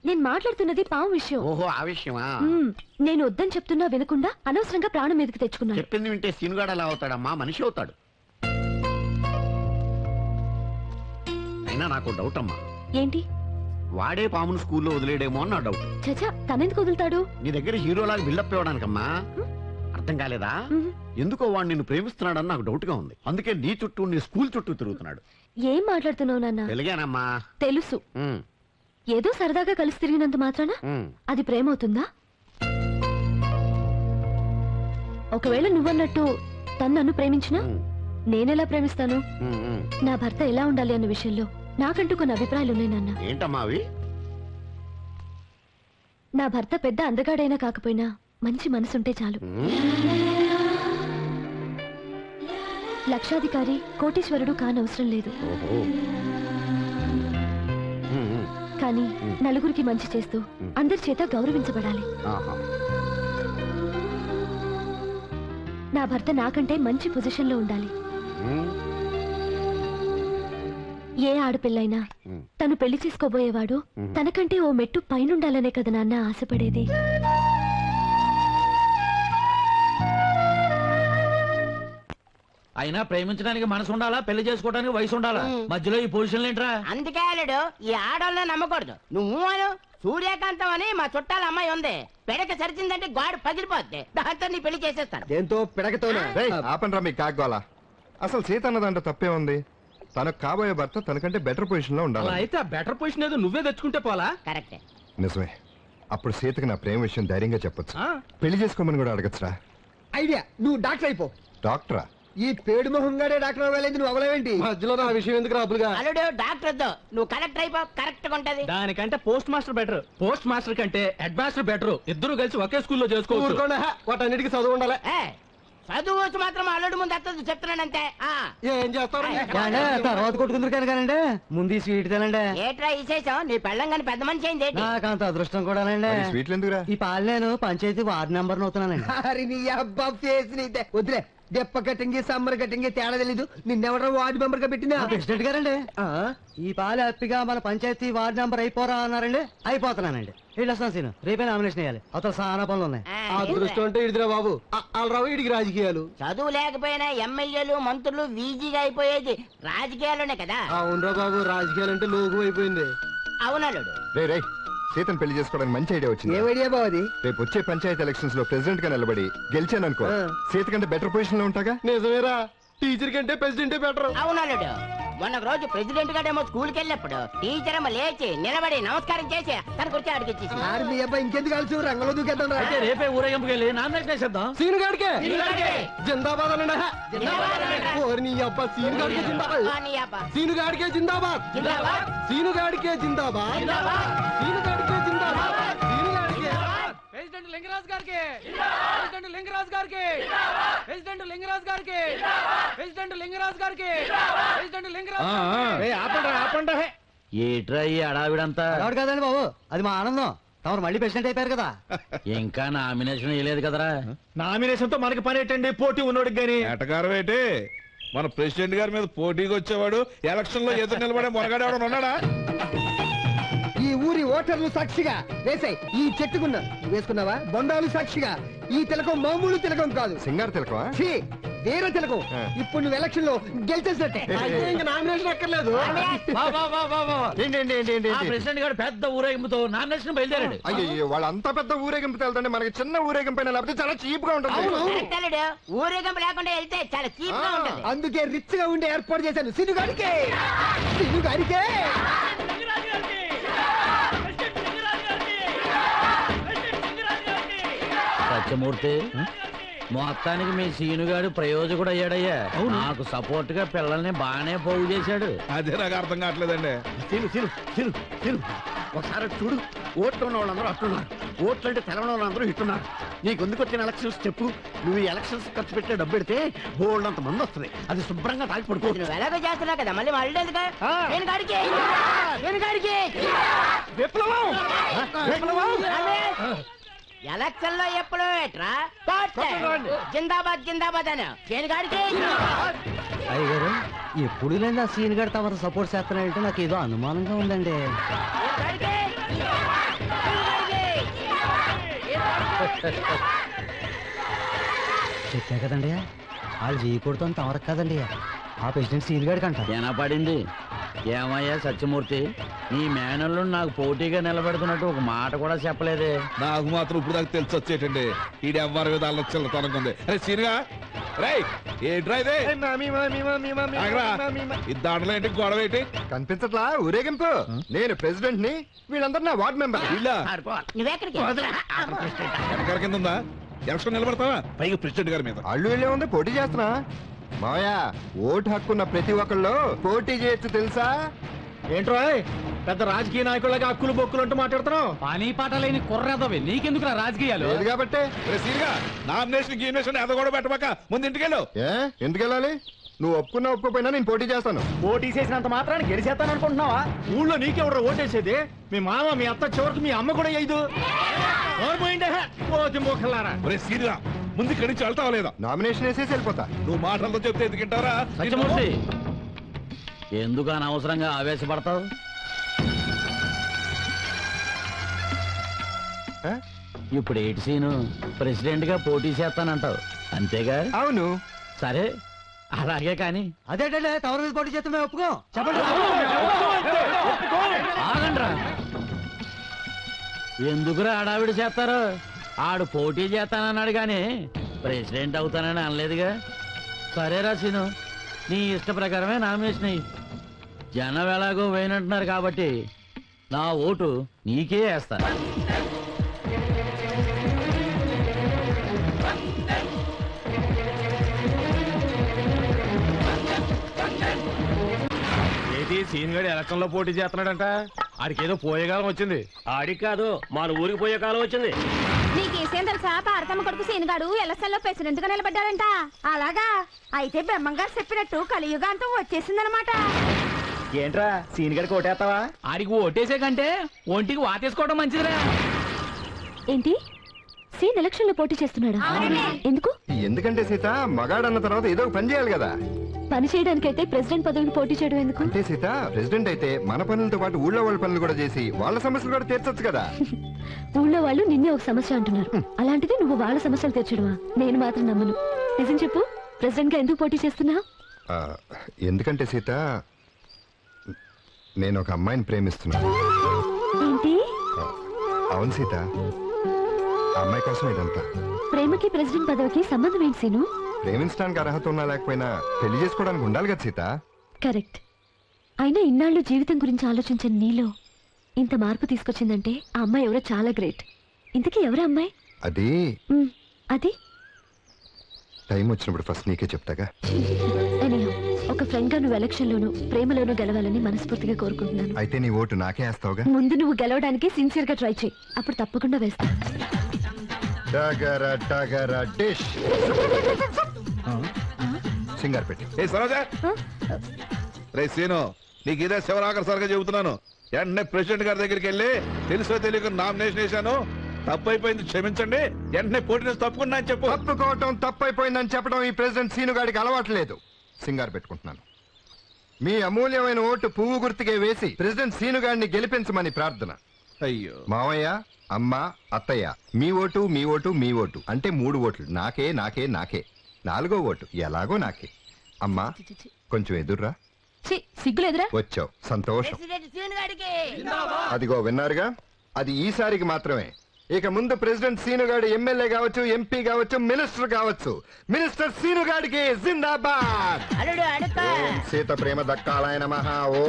I: నేను మాట్లాడుతున్నది పాము విషయం.
K: ఓహో, ఆ విషయమా?
I: నేను వద్దని చెప్తున్నా వినకుండా అనవసరంగా ప్రాణం మీదకి తెచ్చుకున్నాను.
K: చెప్పింది వింటే సీనుగాడు అలా అవుతాడమ్మా, మనిషి అవుతాడు. అయినా నాకు డౌట్ అమ్మా.
I: ఏంటి?
K: వాడే పామును స్కూల్లో వదిలేడేమో అని నా డౌట్.
I: చచా, తనెందుకు వదులుతాడు?
K: నీ దగ్గర హీరోలాగా బిల్డప్ ఇవ్వడానికమ్మా. అర్థం కాలేదా? ఎందుకో వాడు నిన్ను ప్రేమిస్తున్నాడని నాకు డౌట్ గా ఉంది. అందుకే నీ చుట్టూ, నీ స్కూల్ చుట్టూ తిరుగుతున్నాడు.
I: ఏం మాట్లాడుతున్నావు నాన్న?
K: తెలిగానమ్మా.
I: తెలుసు.
K: ఉమ్,
I: ఏదో సరదాగా కలిసి తిరిగినంత మాత్రాన
K: ఉమ్.
I: అది ప్రేమ అవుతుందా? ఒకవేళ నువ్వన్నట్టు తను నన్ను ప్రేమించినా నేనెలా ప్రేమిస్తాను? నా భర్త ఎలా ఉండాలి అన్న విషయంలో నాకంటూ కొన్ని అభిప్రాయాలు ఉన్నాయి నాన్న.
K: ఏంటమ్మా అవి?
I: నా భర్త పెద్ద అందగాడైనా కాకపోయినా మంచి మనసుంటే చాలు. లక్షాధికారి, కోటీశ్వరుడు కానవసరం లేదు. కానీ నలుగురికి మంచి చేస్తూ అందరి చేత గౌరవించబడాలి. నా భర్త నాకంటే మంచి పొజిషన్ లో ఉండాలి. ఏ ఆడపిల్లైనా తను పెళ్లి చేసుకోబోయేవాడు తనకంటే ఓ మెట్టు పైనుండాలనే కదా నాన్న ఆశపడేది.
D: అయినా ప్రేమించడానికి మనసు ఉండాలా, పెళ్లి చేసుకోవడానికి వయసు ఉండాలా? మధ్యలో ఈ పొజిషన్ ఏంట్రా?
F: అందుకే అల్లుడు, ఈ ఆడవాళ్ళని నమ్మకూడదు. నువ్వు అను, సూర్యకాంతం అని మా చుట్టాల అమ్మాయి ఉంది. పెడక సరిచిందంటే గాడు పగిలిపోద్ది. దాంతో నీ పెళ్లి చేసేస్తాను.
H: దేంతో? పిడకతోనా?
C: ఆపండ్రా మీ కాగ్వాలా. అసలు సీత అన్నదంటే తప్పే ఉంది. తనకు కాబోయే భర్త తనకంటే బెటర్ పొజిషన్ లో ఉండాలి.
A: అయితే ఆ బెటర్ పొజిషన్ ఏదో నువ్వే తెచ్చుకుంటే పోలా?
F: కరెక్టే.
C: నిజమే. అప్పుడు సీతకి నా ప్రేమ విషయం ధైర్యంగా చెప్పొచ్చు. పెళ్లి చేసుకోమని కూడా అడగచ్చురా.
H: ఐడియా. నువ్వు డాక్టర్ అయిపో.
C: డాక్టరా?
H: ఈ పేడు మొహంగాడే డాక్టర్ అవ్వాలేదు. నువ్వు అవ్వలేవేంటి?
B: మధ్యలో నా విషయం ఎందుకు రాబులుగా?
F: అల్లుడు, డాక్టర్ వద్దు, నువ్వు కలెక్టర్ అయిపో. కరెక్ట్ గా ఉంటది.
A: దానికంటే post master better. Post master కంటే హెడ్ మాస్టర్ బెటర్. ఇద్దరు కలిసి ఒకే స్కూల్లో చేసుకోవచ్చు.
B: వాటన్నిటికీ చదువు ఉండాలి.
F: చదువు వచ్చి మాత్రం అల్లుడు ముందు అత్తది చెప్తున్నానంతే.
B: ఏం చేస్తారు?
H: తర్వాత కొట్టుకుందరు కానండి. ముందు ఈ స్వీట్ తినండి.
F: ఏట్రా విశేషం? నీ పెళ్ళం కానీ పెద్ద మనిషి అయింది ఏంటి?
H: నాకంత అదృష్టం కూడానండి.
C: స్వీట్లు ఎందుకురా?
H: ఈ పాలు నేను పంచాయతీ వార్డు నెంబర్ అవుతున్నానండి. నీ అబ్బా చేసి వదిలే. దెప్ప కటింగ్ సమ్మర్ కటింగ్ తేడా తెలీదు నిన్నెవడో వార్డు మెంబర్ గా పెట్టిందా ప్రెసిడెంట్ గారండి ఈ పాలు హ్యాపీగా మన పంచాయతీ వార్డు మెంబర్ అయిపోరా అన్నారండి అయిపోతున్నానండి వెళ్ళొస్తాను సీను రేపే నామినేషన్ వేయాలి అవతల చాలా పనులు ఉన్నాయి అదృష్టం అంటే ఇడిదిరా బాబు రావు ఇడికి రాజకీయాలు
F: చదువు లేకపోయినా ఎమ్మెల్యేలు మంత్రులు వీజీగా అయిపోయేది రాజకీయాల్లోనే కదా.
H: అవునరా బాబు రాజకీయాలు అంటే లోకు అయిపోయింది.
F: అవునల్లుడు.
C: రే సీతను పెళ్లి చేసుకోవడానికి మంచి ఐడియా వచ్చింది.
H: ఏం ఐడియా బాబు అది?
C: రేపు వచ్చే పంచాయతీ ఎలక్షన్స్ లో ప్రెసిడెంట్ గా నిలబడి గెలిచాను అనుకో, సీత కంటే బెటర్ పొజిషన్ లో ఉంటాగా.
H: నిజమేరా, టీచర్ కంటే ప్రెసిడెంటే బెటర్.
F: అవునల్లుడు. మొన్న ఒక రోజు ప్రెసిడెంట్ గారేమో స్కూల్కి వెళ్ళినప్పుడు టీచర్ ఏమో లేచి నిలబడి నమస్కారం చేసి తన కుర్చీ అడిగిచ్చేసి
H: మీ అబ్బాయి ఇంకెందుకు కలిసి రంగంలో దూకేద్దాం రా.
D: అయితే రేపే ఊరేగింపుకి వెళ్ళి నామినేషన్ వేసేద్దాం.
H: సీను గాడికే జిందాబాద్ అనండి. ఓరి నీ అబ్బా సీను గాడికే జిందాబాద్. సీను గాడికే జిందాబాద్. సీను గాడికే జిందాబాద్. సీను గాడికే జిందాబాద్. సీను గాడికే.
B: ప్రెసిడెంట్ లింగరాజ్ గారికి, ప్రెసిడెంట్ లింగరాజ్ గారికి, ప్రెసిడెంట్ లింగరాజ్ గారికి, ప్రెసిడెంట్ లింగరాజ్ గారికి, ప్రెసిడెంట్ లింగరాజ్.
A: ఆపండి.
D: ఏట్రా ఈ అడావిడంతా?
H: ఎవడు కదండి బాబు, అది మా ఆనందం. తమరు మళ్ళీ ప్రెసిడెంట్ అయిపోయారు కదా.
D: ఇంకా నామినేషన్ వేయలేదు కదరా.
A: నామినేషన్ తో మనకి పని ఏంటండి? పోటీ ఉన్నోడికి గాని.
L: ఏటగారం ఏంటి? మన ప్రెసిడెంట్ గారి మీద పోటీకి వచ్చేవాడు ఎలక్షన్ లో ఎదురు నిలబడే మొరగాడు ఉన్నాడా?
H: ఈ ఊరి ఓటర్లు సాక్షిగా వేసాయి ఈ చెట్టుకున్నా వేసుకున్నావా? బొండాలు సాక్షిగా ఈ తిలకం మామూలు తిలకం కాదు,
C: సింగారు తిలకమా?
H: ఛీ, వేరే తిలకం. ఇప్పుడు నువ్వు ఎలక్షన్ లో గెలిచేసినట్టే. ఇంకా నామినేషన్ అక్కర్లేదు.
D: ప్రెసిడెంట్ గారు పెద్ద ఊరేగింపుతో నామినేషన్ బయలుదేరాడు.
C: అయ్యో, వాళ్ళంతా పెద్ద ఊరేగింపు వెళ్తుంటే మనకి చిన్న ఊరేగింపు అయినా లేకపోతే చాలా చీప్ గా ఉంటుంది.
F: ఊరేగింపు లేకుండా వెళ్తే చాలా చీప్ గా ఉంటుంది.
H: అందుకే రిచ్ గా ఉండే ఏర్పాటు చేశాను. సిను గారికే, సిను గారికే.
D: సత్యమూర్తి, మొత్తానికి మీ సీనుగాడు ప్రయోజకుడు అయ్యాడయ్యా. నాకు సపోర్ట్ గా పిల్లల్ని బాగానే పోగు చేశాడు.
L: అదే నాకు అర్థం కావట్లేదండి.
K: ఒకసారి చూడు, ఓట్లు ఉన్న వాళ్ళందరూ అట్టున్నారు, ఓట్లు అంటే తెలవని వాళ్ళందరూ ఇట్టున్నారు. నీకు ఎందుకు వచ్చిన ఎలక్షన్స్ చెప్పు? నువ్వు ఈ ఎలక్షన్స్ ఖర్చు పెట్టే డబ్బు పెడితే బోల్డంత మంది వస్తుంది. అది శుభ్రంగా తాగి పడుకో.
F: నువ్వు ఎలాగో చేస్తున్నావు కదా, మళ్ళీ మళ్ళీ ఎలక్షన్ లో ఎప్పుడు జిందాబాద్ జిందాబాద్ అని దేనికాడికి.
H: అయ్యారు ఎప్పుడు లేదా సీన్ గారు తమరు సపోర్ట్ చేస్తున్నారంటే నాకు ఏదో అనుమానంగా ఉందండి. చెప్పా కదండి, వాళ్ళు చేయకూడదు తమరకు కదండి. ఆ ప్రెసిడెంట్ సీన్ గారికి అంట.
D: పడింది. ఏమయ్యా సత్యమూర్తి, నీ మేనల్లు నాకు పోటీగా నిలబెడుతున్నట్టు ఒక మాట కూడా చెప్పలేదే.
L: నాకు మాత్రం ఇప్పుడు దాకా తెలిసి వచ్చేటండి. ఈడు ఎవ్వరి మీద అల్లొచ్చి తనకుంది. అరే సీనుగా, రై ఏంట్రా ఇదే? ఈ దాంట్లో ఏంటి, గొడవ ఏంటి?
C: కనిపించట్లా ఊరేగింపు? నేను ప్రెసిడెంట్ ని, వీళ్ళందరూ నా వార్డు మెంబర్.
L: వీళ్ళ
F: నువ్వెక్కడికి?
L: వెనకాల కింద ఉందా? ఎలక్షన్ నిలబడతావా? పైగా ప్రెసిడెంట్ గారి మీద
C: అల్లు వెళ్ళే ఉంది, పోటీ చేస్తున్నా. మాయా, ఓటు హక్కున్న ప్రతి ఒక్కళ్ళు పోటీ చేయొచ్చు తెలుసా?
A: ఏంట్రో పెద్ద రాజకీయ నాయకులకి హక్కులు బొక్కులు అంటూ మాట్లాడుతున్నావు.
J: పని పాట లేని కుర్రదవి నీకెందుకు రాజకీయాలు?
C: లేదు కాబట్టి.
L: నామినేషన్ గీమినేషన్ ఏదో కూడా పెట్టబాక, ముందు ఇంటికెళ్ళు.
C: ఎందుకు వెళ్ళాలి? నువ్వు ఒప్పుకున్నా ఒప్పుకోపోయినా నేను పోటీ చేస్తాను.
A: పోటీ చేసినంత మాత్రాన్ని గెలిచేస్తాను అనుకుంటున్నావా? ఊళ్ళో నీకెవరు ఓటేసేది? మీ మామ, మీ అత్త, చివరికి మీ అమ్మ కూడా అయ్యదు.
L: ముందు ఇక్కడి నుంచి వెళ్తావా లేదా?
C: నామినేషన్ వేసేసి వెళ్ళిపోతా.
L: నువ్వు మాటలతో చెప్తే ఎందుకంటారా?
D: సత్యమూర్తి, ఎందుకు అనవసరంగా ఆవేశపడతావు? ఇప్పుడు ఏటి సీను, ప్రెసిడెంట్ గా పోటీ చేస్తానంటావు అంతేగా?
C: అవును.
D: సరే, అలాగే కాని.
H: అదేంటే తమరు మీద పోటీ చేస్తే మేము ఒప్పుకో. చెప్పండి.
D: ఆగండ్రా, ఎందుకురా హడావిడి చేస్తారు? ఆడు పోటీ చేస్తానన్నాడు గాని ప్రెసిడెంట్ అవుతానని అనలేదుగా. సరేరా సీను, నీ ఇష్ట ప్రకారమే నామినేషన్ అయ్యి. జనం ఎలాగో వేయనంటున్నారు కాబట్టి నా ఓటు నీకే వేస్తాను.
A: సీన్ గడి ఎలక్షన్ లో పోటీ చేస్తున్నాడంట. ఆడికి ఏదో పోయే కాలం వచ్చింది.
D: ఆడికి కాదు, మన ఊరికి పోయే కాలం వచ్చింది.
I: నీకు విషయం తెలుసా? పార్తమ్మ కొడుకు సీనుగాడు ఎలక్షన్ లో ప్రెసిడెంట్ గా నిలబడ్డాడంట. అలాగా? అయితే బ్రహ్మంగారు చెప్పినట్టు కలియుగాంతం వచ్చేసిందనమాట.
A: ఏంట్రా సీన్ గడికి ఓటేస్తావా?
J: ఆడికి ఓటేసే కంటే ఒంటికి వాతేసుకోవడం మంచిదిరా.
I: ఏంటి? సీన్ ఎలక్షన్ లో పోటీ చేస్తున్నాడా? ఎందుకు?
C: ఎందుకంటే సీత మగాడన్న తర్వాత ఏదో ఒక పని చేయాలి కదా.
I: పని చేయడానికైతే ప్రెసిడెంట్ పదవికి పోటీ చేయడం ఎందుకు?
C: అంటే సీత ప్రెసిడెంట్ అయితే మన పనులతో పాటు ఊళ్ళో వాళ్ళ పనులు కూడా చేసి వాళ్ళ సమస్యలు కూడా తీర్చొచ్చు కదా.
I: ఊళ్ళో వాళ్ళు నిన్నే ఒక సమస్య అంటున్నారు, అలాంటిది నువ్వు వాళ్ళ సమస్యలు తీర్చడమా? నేను మాత్రం నమ్మను. నిజం చెప్పు, ప్రెసిడెంట్ గా ఎందుకు పోటీ చేస్తున్నావు?
C: ఎందుకంటే సీత నేను ఒక అమ్మాయిని ప్రేమిస్తున్నాను.
I: ఏంటి?
C: అవును సీత, ఆ అమ్మాయి కోసం ఇదంతా.
I: ప్రేమకి ప్రెసిడెంట్ పదవికి సంబంధం ఏంటి సీను?
C: ప్రేమించడానికి అర్హత ఉన్నా లేకపోయినా పెళ్లి చేసుకోవడానికి ఉండాలి కదా సీత.
I: కరెక్ట్. అయినా ఇన్నాళ్ళు జీవితం గురించి ఆలోచించిన నీలో ఇంత మార్పు తీసుకొచ్చిందంటే ఆ అమ్మాయి ఎవరో చాలా గ్రేట్. ఇంతకీ ఎవరా అమ్మాయి?
C: అది
I: అది
C: టైం వచ్చినప్పుడు ఫస్ట్ నీకే చెప్తాగా.
I: ఎనీహౌ, ఒక ఫ్రెండ్ గా నువ్వు ఎలక్షన్ లోను ప్రేమలోను గెలవాలని మనస్ఫూర్తిగా కోరుకుంటున్నాను.
C: అయితే నీ ఓటు నాకే వేస్తావుగా.
I: ముందు నువ్వు గెలవడానికి సిన్సియర్ గా ట్రై చేయి, అప్పుడు తప్పకుండా వేస్తా.
C: టగర టగర డిష్ సింగార్ పెట్టి.
L: ఏ సరోజా, రే సీను, నీకు ఇదే శివరాకర్ చెబుతున్నాను. వెంటనే ప్రెసిడెంట్ గారి దగ్గరికి వెళ్ళి తెలుసో తెలియక నామినేషన్ వేశాను, తప్పు అయిపోయింది, క్షమించండి, వెంటనే పోటీ నుంచి తప్పుకున్నా అని చెప్పు.
C: తప్పుకోవటం తప్పైపోయిందని చెప్పడం ఈ ప్రెసిడెంట్ సీను గారికి అలవాట్లేదు. సింగార్ పెట్టుకుంటున్నాను. మీ అమూల్యమైన ఓటు పువ్వు గుర్తుకే వేసి ప్రెసిడెంట్ సీను గారిని గెలిపించమని ప్రార్థన.
L: అయ్యో
C: మావయ్య, అమ్మ, అత్తయ్య, మీ ఓటు మీ ఓటు మీ ఓటు అంటే 3 ఓట్లు. నాకే నాకే నాకే. 4వ ఓటు ఎలాగో నాకే. అమ్మా కొంచెం ఎదుర్రా.
I: సిగ్గులేదురా?
C: వచ్చావు, సంతోషం.
F: ప్రెసిడెంట్ సీన్ గారికి
C: అదిగో విన్నారుగా, అది ఈసారికి మాత్రమే. ఇక ముందు ప్రెసిడెంట్ సీనుగాడు ఎమ్మెల్యే కావచ్చు, ఎంపీ కావచ్చు, మినిస్టర్ కావచ్చు. మినిస్టర్ సీనుగాడికి జిందాబాద్.
F: అల్లుడు అడుక్క
C: ఓం సీత ప్రేమ దక్కాలాయ నమః. ఓ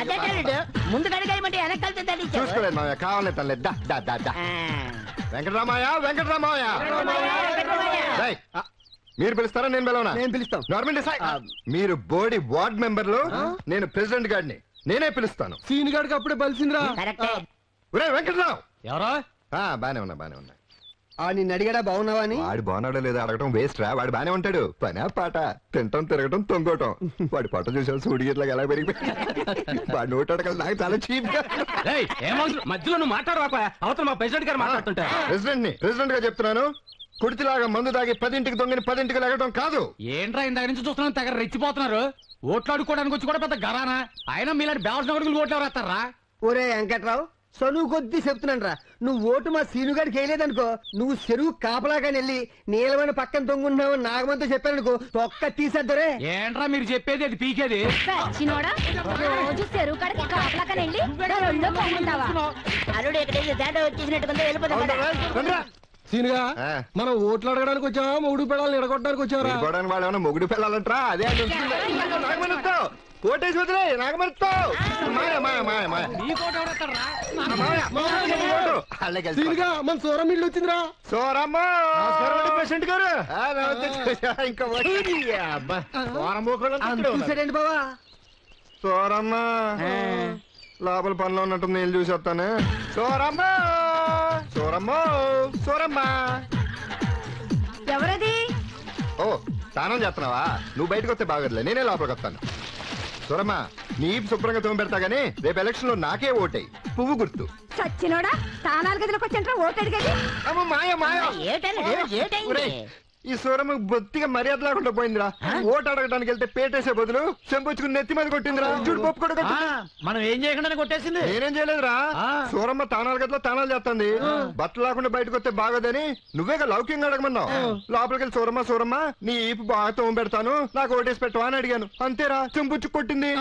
F: అదే అల్లుడు ముందు కడిగేయమంటే వెనకాలతో తడిచావు.
C: చూసుకోలేదు మామయ్య, కావాలని తనలేదు. దా దా దా దా. వెంకటరామయ్య, వెంకటరామయ్య. రేయ్, మీరు పిలుస్తారా నేను పిలవనా?
H: నేను పిలుస్తాం.
C: గవర్నమెంట్ మీరు బోర్డు వార్డ్ మెంబర్లు, నేను ప్రెసిడెంట్ గారిని, నేనే పిలుస్తాను.
H: సీన్ గారికి అప్పుడే బలిసిందిరా.
F: కరెక్టే.
C: ఒరే వెంకటరావు.
J: ఎవరో
C: బానే ఉన్నా బానే ఉన్నా.
H: నిన్ను అడిగాడా బాగున్నావా అని?
C: వాడు బాగున్నాడో లేదో అడగటం వేస్ట్ రా. వాడు బానే ఉంటాడు. పనా పాట, తింటం తిరగటం తొంగటం. వాడి పాట చూసావు సూడిగిట్లా ఎలా పెరిగిపోయి. వాడు నోటి అడగలు నాకు చాలా చీప్ గా.
B: మధ్యలో నువ్వు మాట్లాడరా, అవతల మా ప్రెసిడెంట్ గారు మాట్లాడుతుంటా.
C: ప్రెసిడెంట్ గా చెప్తున్నాను, కుడితిలాగా మందు దాగి 10ంటికి దొంగని 10ంటికి లెగటం కాదు.
J: ఏంట్రా ఇందాక నుంచి చూస్తున్నాను, తెగ రెచ్చిపోతున్నారు. ఓట్లాడుకోవడానికి వచ్చి కూడా పెద్ద గరానా? అయినా మీలాంటి బేవసిన కొడుకులు ఓట్లు ఎవరు వేస్తారా?
H: ఒరే వెంకట్రావు, సనువు కొద్దీ చెప్తున్నాను రా, నువ్వు ఓటు మా సీనుగాడికి వేయలేదనుకో, నువ్వు చెరువు కాపలాగాని వెళ్ళి నీలమైన పక్కన తొంగుంటున్నావు నాగమంతో చెప్పాననుకో, తొక్క తీసేద్దరే.
J: ఏంట్రా మీరు చెప్పేది, అది పీకేది?
I: రోజు చెరువు కడకి కాపలాకనండి
F: అల్లుడు ఎక్కడైతే తేడా వచ్చేసినట్టుగా వెళ్ళిపోతాం.
H: సీనుగా మనం ఓట్లు అడగడానికి వచ్చావా, మొగుడు పెడాలని ఎడగొట్టడానికి వచ్చావరా?
C: ఎడగొట్టడానికి వాళ్ళు ఏమన్నా మొగుడు పిల్లలంటరా? అదే నాగమనిస్తావు కోటేసి వదిలే. నాగమనిస్తావు
H: సీనుగా మన సూరం ఇల్లు వచ్చిందిరా.
C: సోరమ్మ ప్రెసిడెంట్ గారు ఇంకా
H: చూసాడండి బావా.
C: సోరమ్మ లోపల పనిలో ఉన్నట్టుంది, నేను చూసి వస్తాను. సోరమ్మ సోరమ్మ సోరమ్మ.
E: ఎవరది?
C: ఓ స్నానం చేస్తున్నావా? నువ్వు బయటకు వస్తే బాగోదులే, నేనే లోపలికి వస్తాను. సూరమ్మ, నీ శుభ్రంగా తోమి పెడతా గానీ రేపు ఎలక్షన్ లో నాకే ఓటై పువ్వు గుర్తు.
E: సచ్చినోడా, తానాలు గదిలోకి వచ్చి ఓటు అడిగేది?
C: అమ్మ మాయ మాయ. ఈ సూరమ్మ బొత్తిగా మర్యాద లేకుండా పోయిందిరా. ఓటు అడగడానికి వెళ్తే పేటేసే బదులు చెంపొచ్చుకుని నెత్తి మీద కొట్టిందిరా. చూడు పప్పు కూడా కొట్టింది.
J: మనం ఏం చేయకుండా కొట్టేసింది.
C: నేనేం చేయలేదురా. సూరమ్మ తానాల గదిలో తానాలు చేస్తుంది. బట్టలు లేకుండా బయటకు వస్తే బాగోదని నువ్వేగా లౌక్యంగా అడగమన్నావు. లోపలికి వెళ్ళి సూరమ్మ సూరమ్మ నీ ఈపు బాగా తోమ పెడతాను, నాకు ఓటేసి పెట్టవా అని అడిగాను. అంతేరా, చెంపుచ్చు కొట్టింది.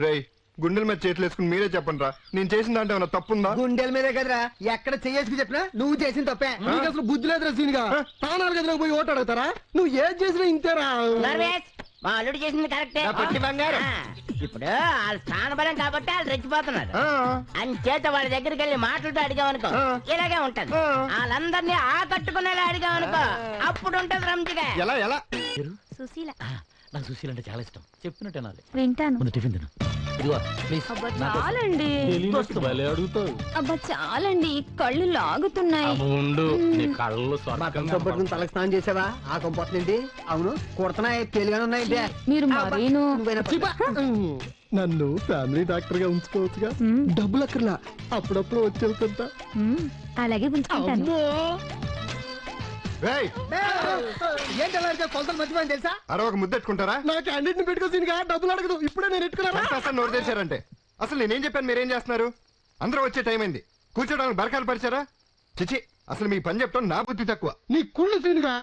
C: రేయ్, గుండెల మీద చేతులు వేసుకుని మీరే చెప్పండి రా, నేను చేసిన దాంట్లో ఏమన్నా తప్పుందా?
H: గుండెల మీదే కదరా, ఎక్కడ చెయ్యేసుకు చెప్పినా నువ్వు చేసిన తప్పే. నీకు అసలు బుద్ధి లేదురా సీనుగా. తానాలు గదిలోకి పోయి ఓటు అడుగుతారా? నువ్వు ఏం చేసినా ఇంతేరా.
F: మా అల్లుడు చేసింది కరెక్టే. ఇప్పుడు వాళ్ళ స్థానబలం కాబట్టి వాళ్ళు రెచ్చిపోతున్నారు. అని చేత వాళ్ళ దగ్గరికి వెళ్ళి మాటలతో అడిగామనుకో ఇలాగే ఉంటది. వాళ్ళందరినీ ఆకట్టుకునేలా అడిగామనుకో అప్పుడు ఉంటది రంజిగా.
C: ఎలా ఎలా
I: సుశీల
D: నాకు సుశీల్ అంటే చాలా ఇష్టం. చెప్పినట్టే నాది.
I: వింటాను.
D: ముందు టిఫిన్ తిను. ఇదిగో ప్లీజ్.
I: అబ్బా చాలండి.
D: అడుగుతావు.
I: అబ్బా చాలండి, కళ్ళు లాగుతున్నాయి.
J: ఉండు, నీ కళ్ళు
H: పట్టుకుని తలకు స్నానం చేసావా? ఆ కొంపొస్తుందండి. అవును, కుడుతున్నాయి, తేలిగానే ఉన్నాయండి.
I: మీరు మరీను.
C: నన్ను ఫ్యామిలీ డాక్టర్ గా ఉంచుకోవచ్చుగా. డబ్బులు అక్కర్లా, అప్పుడప్పుడు వచ్చి వెళ్తుంటా.
I: అలాగే ఉంచుకుంటాను.
H: ఏంటి కొలతలు మర్చిపోయింది తెలుసా?
C: అరొక ముద్దెట్టుకుంటారా?
H: నా క్యాండిడేట్ ని పెట్టుకోవచ్చు, డబ్బులు అడగదు. ఇప్పుడే నేను పెట్టుకున్నా.
C: నోరు తెచ్చారంటే అసలు నేనేం చెప్పాను, మీరేం చేస్తున్నారు? అందరూ వచ్చే టైం అయింది, కూర్చోడానికి బరకాలు పరిచారా? చిచి, అసలు మీ పని చెప్తాను, నా బుద్ధి తక్కువ.
H: నీ కుళ్ళు సీనుగా